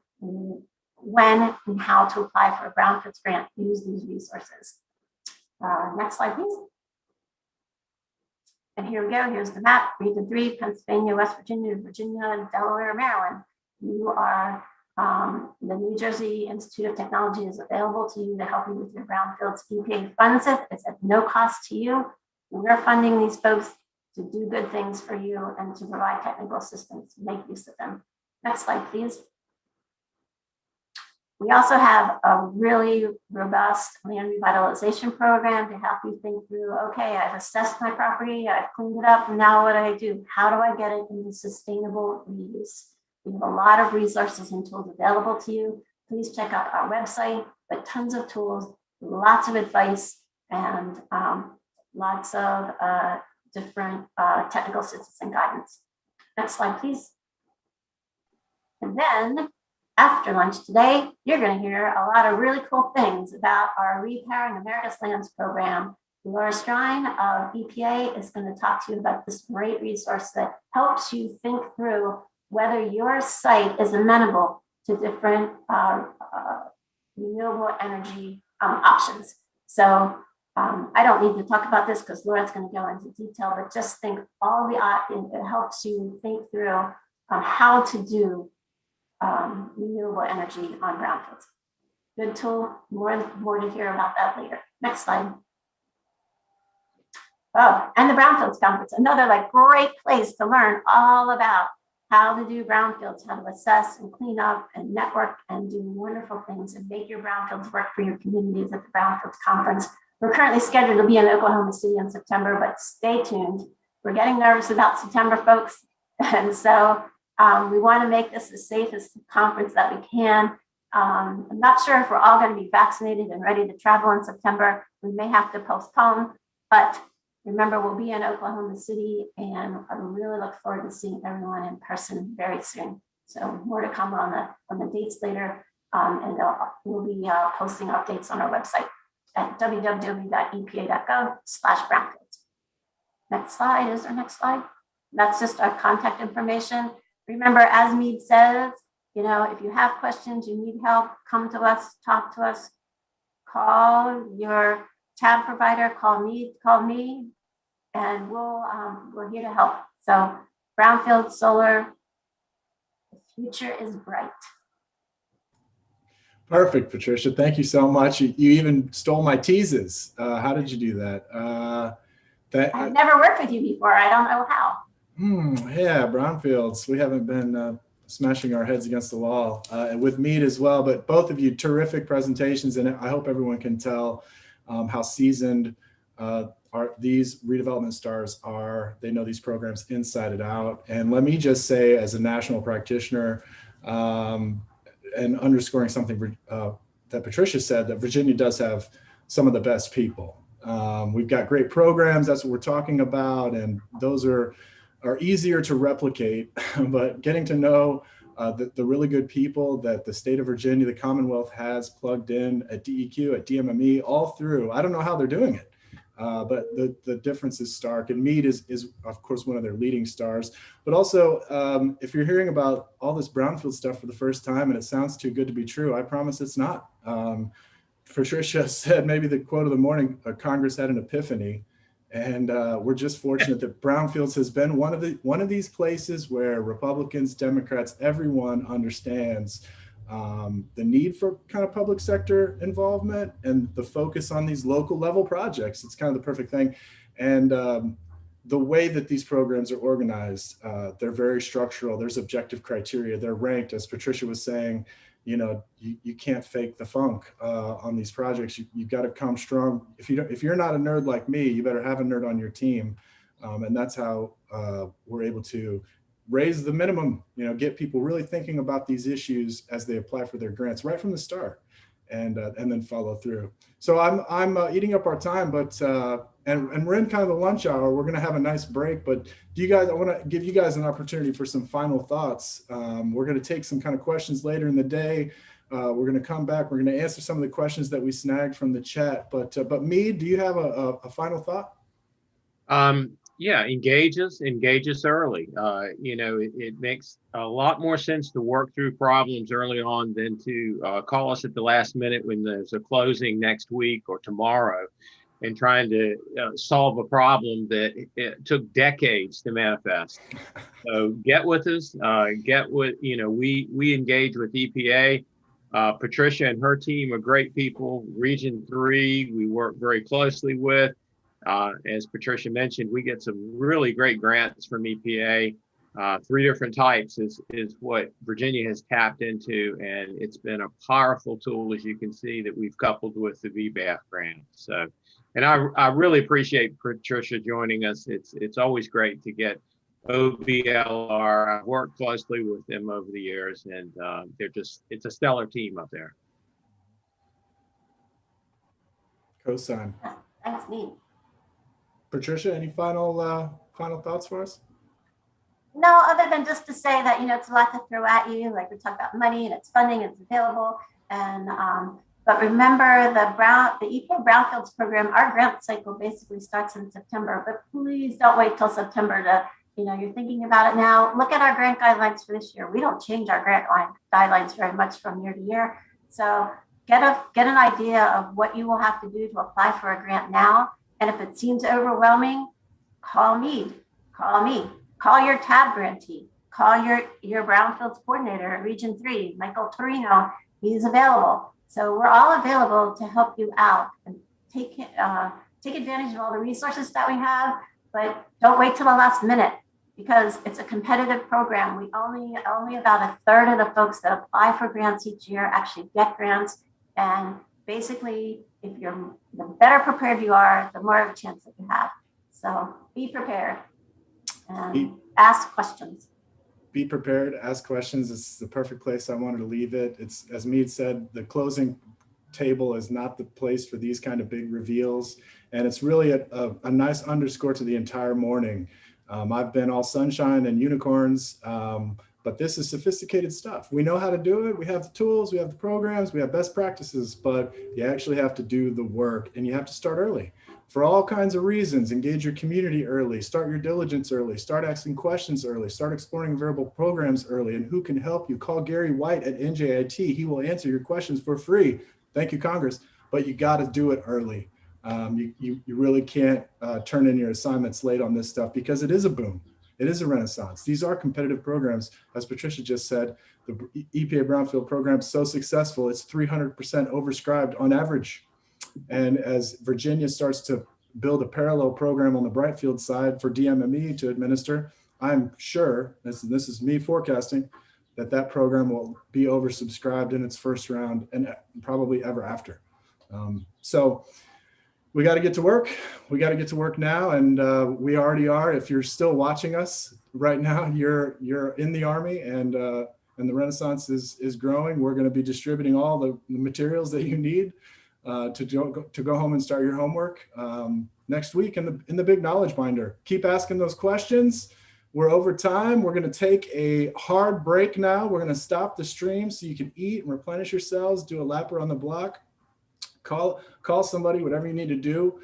when and how to apply for a brownfields grant, use these resources. Next slide, please. And here we go, here's the map, Region 3, Pennsylvania, West Virginia, Virginia, Delaware, Maryland. You are, the New Jersey Institute of Technology is available to you to help you with your brownfields. EPA funds it, it's at no cost to you. We're funding these folks to do good things for you and to provide technical assistance to make use of them. Next slide, please. We also have a really robust land revitalization program to help you think through, okay, I've assessed my property, I've cleaned it up, and now what do I do? How do I get it into sustainable reuse? We have a lot of resources and tools available to you. Please check out our website, but tons of tools, lots of advice, and lots of different technical assistance and guidance. Next slide, please. And then after lunch today, you're going to hear a lot of really cool things about our Repowering America's Lands program. Laura Strine of EPA is going to talk to you about this great resource that helps you think through whether your site is amenable to different renewable energy options. So I don't need to talk about this because Laura's going to go into detail, but just think all it helps you think through how to do renewable energy on brownfields. Good tool, more to hear about that later. Next slide. Oh, and the Brownfields Conference, another great place to learn all about how to do brownfields, how to assess and clean up and network and do wonderful things and make your brownfields work for your communities at the Brownfields Conference. We're currently scheduled to be in Oklahoma City in September, but stay tuned. We're getting nervous about September, folks. And so we want to make this the safest conference that we can. I'm not sure if we're all going to be vaccinated and ready to travel in September. We may have to postpone, but remember, we'll be in Oklahoma City, and I really look forward to seeing everyone in person very soon. So more to come on the dates later, and we'll be posting updates on our website at www.epa.gov/brownfields. Next slide is our next slide. That's just our contact information. Remember, as Meade says, if you have questions, you need help, come to us, talk to us, call your tab provider, call me, and we're here to help. So Brownfield Solar, the future is bright. Perfect, Patricia. Thank you so much. You even stole my teases. How did you do that? I've never worked with you before. I don't know how. Yeah, Brownfields. We haven't been smashing our heads against the wall with Meade as well, but both of you, terrific presentations, and I hope everyone can tell how seasoned these redevelopment stars are. They know these programs inside and out. And let me just say, as a national practitioner, and underscoring something that Patricia said, that Virginia does have some of the best people. We've got great programs, that's what we're talking about, and those are easier to replicate, but getting to know the really good people that the state of Virginia, the Commonwealth has plugged in at DEQ, at DMME, all through. I don't know how they're doing it, but the difference is stark. And Meade is of course one of their leading stars. But also, if you're hearing about all this brownfield stuff for the first time and it sounds too good to be true, I promise it's not. Patricia said maybe the quote of the morning, Congress had an epiphany. And we're just fortunate that Brownfields has been one of these places where Republicans, Democrats, everyone understands the need for kind of public sector involvement and the focus on these local level projects. It's kind of the perfect thing. And the way that these programs are organized, they're very structural. There's objective criteria. They're ranked, as Patricia was saying. You can't fake the funk on these projects. You've got to come strong. If you're not a nerd like me, you better have a nerd on your team. And that's how we're able to raise the minimum, get people really thinking about these issues as they apply for their grants right from the start, and then follow through. So I'm eating up our time, but and we're in kind of the lunch hour. We're going to have a nice break, but I want to give you guys an opportunity for some final thoughts. We're going to take some kind of questions later in the day. We're going to come back. We're going to answer some of the questions that we snagged from the chat. But Meade, do you have a final thought? Yeah, engage us early. It makes a lot more sense to work through problems early on than to call us at the last minute when there's a closing next week or tomorrow and trying to solve a problem that it took decades to manifest. So get with us, we engage with EPA. Patricia and her team are great people. Region 3, we work very closely with. As Patricia mentioned, we get some really great grants from EPA. 3 different types is what Virginia has tapped into, and it's been a powerful tool, as you can see, that we've coupled with the VBAF grant. So, and I really appreciate Patricia joining us. It's always great to get OBLR. I've worked closely with them over the years, and it's a stellar team up there. Cosign. Thanks, Meade. Patricia, any final thoughts for us? No, other than just to say that, it's a lot to throw at you. Like we talk about money and it's funding, it's available. And, but remember the EPA Brownfields program, our grant cycle basically starts in September, but please don't wait till September to, you're thinking about it now. Look at our grant guidelines for this year. We don't change our grant guidelines very much from year to year. So get an idea of what you will have to do to apply for a grant now. And if it seems overwhelming, call me, call your TAB grantee, call your Brownfields coordinator at Region 3, Michael Torino. He's available. So we're all available to help you out and take advantage of all the resources that we have, but don't wait till the last minute because it's a competitive program. We only about a third of the folks that apply for grants each year actually get grants. And basically, the better prepared you are, the more of a chance that you have. So be prepared and ask questions. Be prepared, ask questions. It's the perfect place I wanted to leave it. It's, as Meade said, the closing table is not the place for these kind of big reveals. And it's really a nice underscore to the entire morning. I've been all sunshine and unicorns, but this is sophisticated stuff. We know how to do it. We have the tools, we have the programs, we have best practices, but you actually have to do the work and you have to start early. For all kinds of reasons, engage your community early, start your diligence early, start asking questions early, start exploring available programs early, and who can help you? Call Gary White at NJIT. He will answer your questions for free. Thank you, Congress, but you got to do it early. You really can't turn in your assignments late on this stuff because it is a boom. It is a renaissance. These are competitive programs. As Patricia just said, the EPA Brownfield program is so successful, it's 300% overscribed on average. And as Virginia starts to build a parallel program on the Brightfield side for DMME to administer, I'm sure, this is me forecasting, that program will be oversubscribed in its first round and probably ever after. So we got to get to work. We got to get to work now. And we already are. If you're still watching us right now, you're in the Army and the Renaissance is growing. We're going to be distributing all the materials that you need to go home and start your homework next week in the big knowledge binder. Keep asking those questions. We're over time. We're going to take a hard break now. We're going to stop the stream so you can eat and replenish yourselves, do a lap around the block, call somebody, whatever you need to do.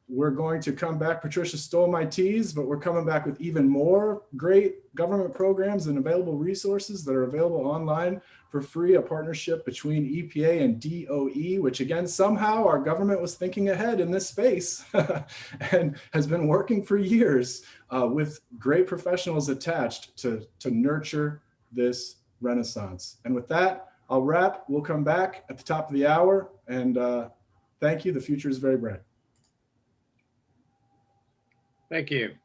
We're going to come back. Patricia stole my tease, but we're coming back with even more great government programs and available resources that are available online for free, a partnership between EPA and DOE, which again, somehow our government was thinking ahead in this space and has been working for years with great professionals attached to nurture this renaissance. And with that, I'll wrap. We'll come back at the top of the hour. And thank you. The future is very bright. Thank you.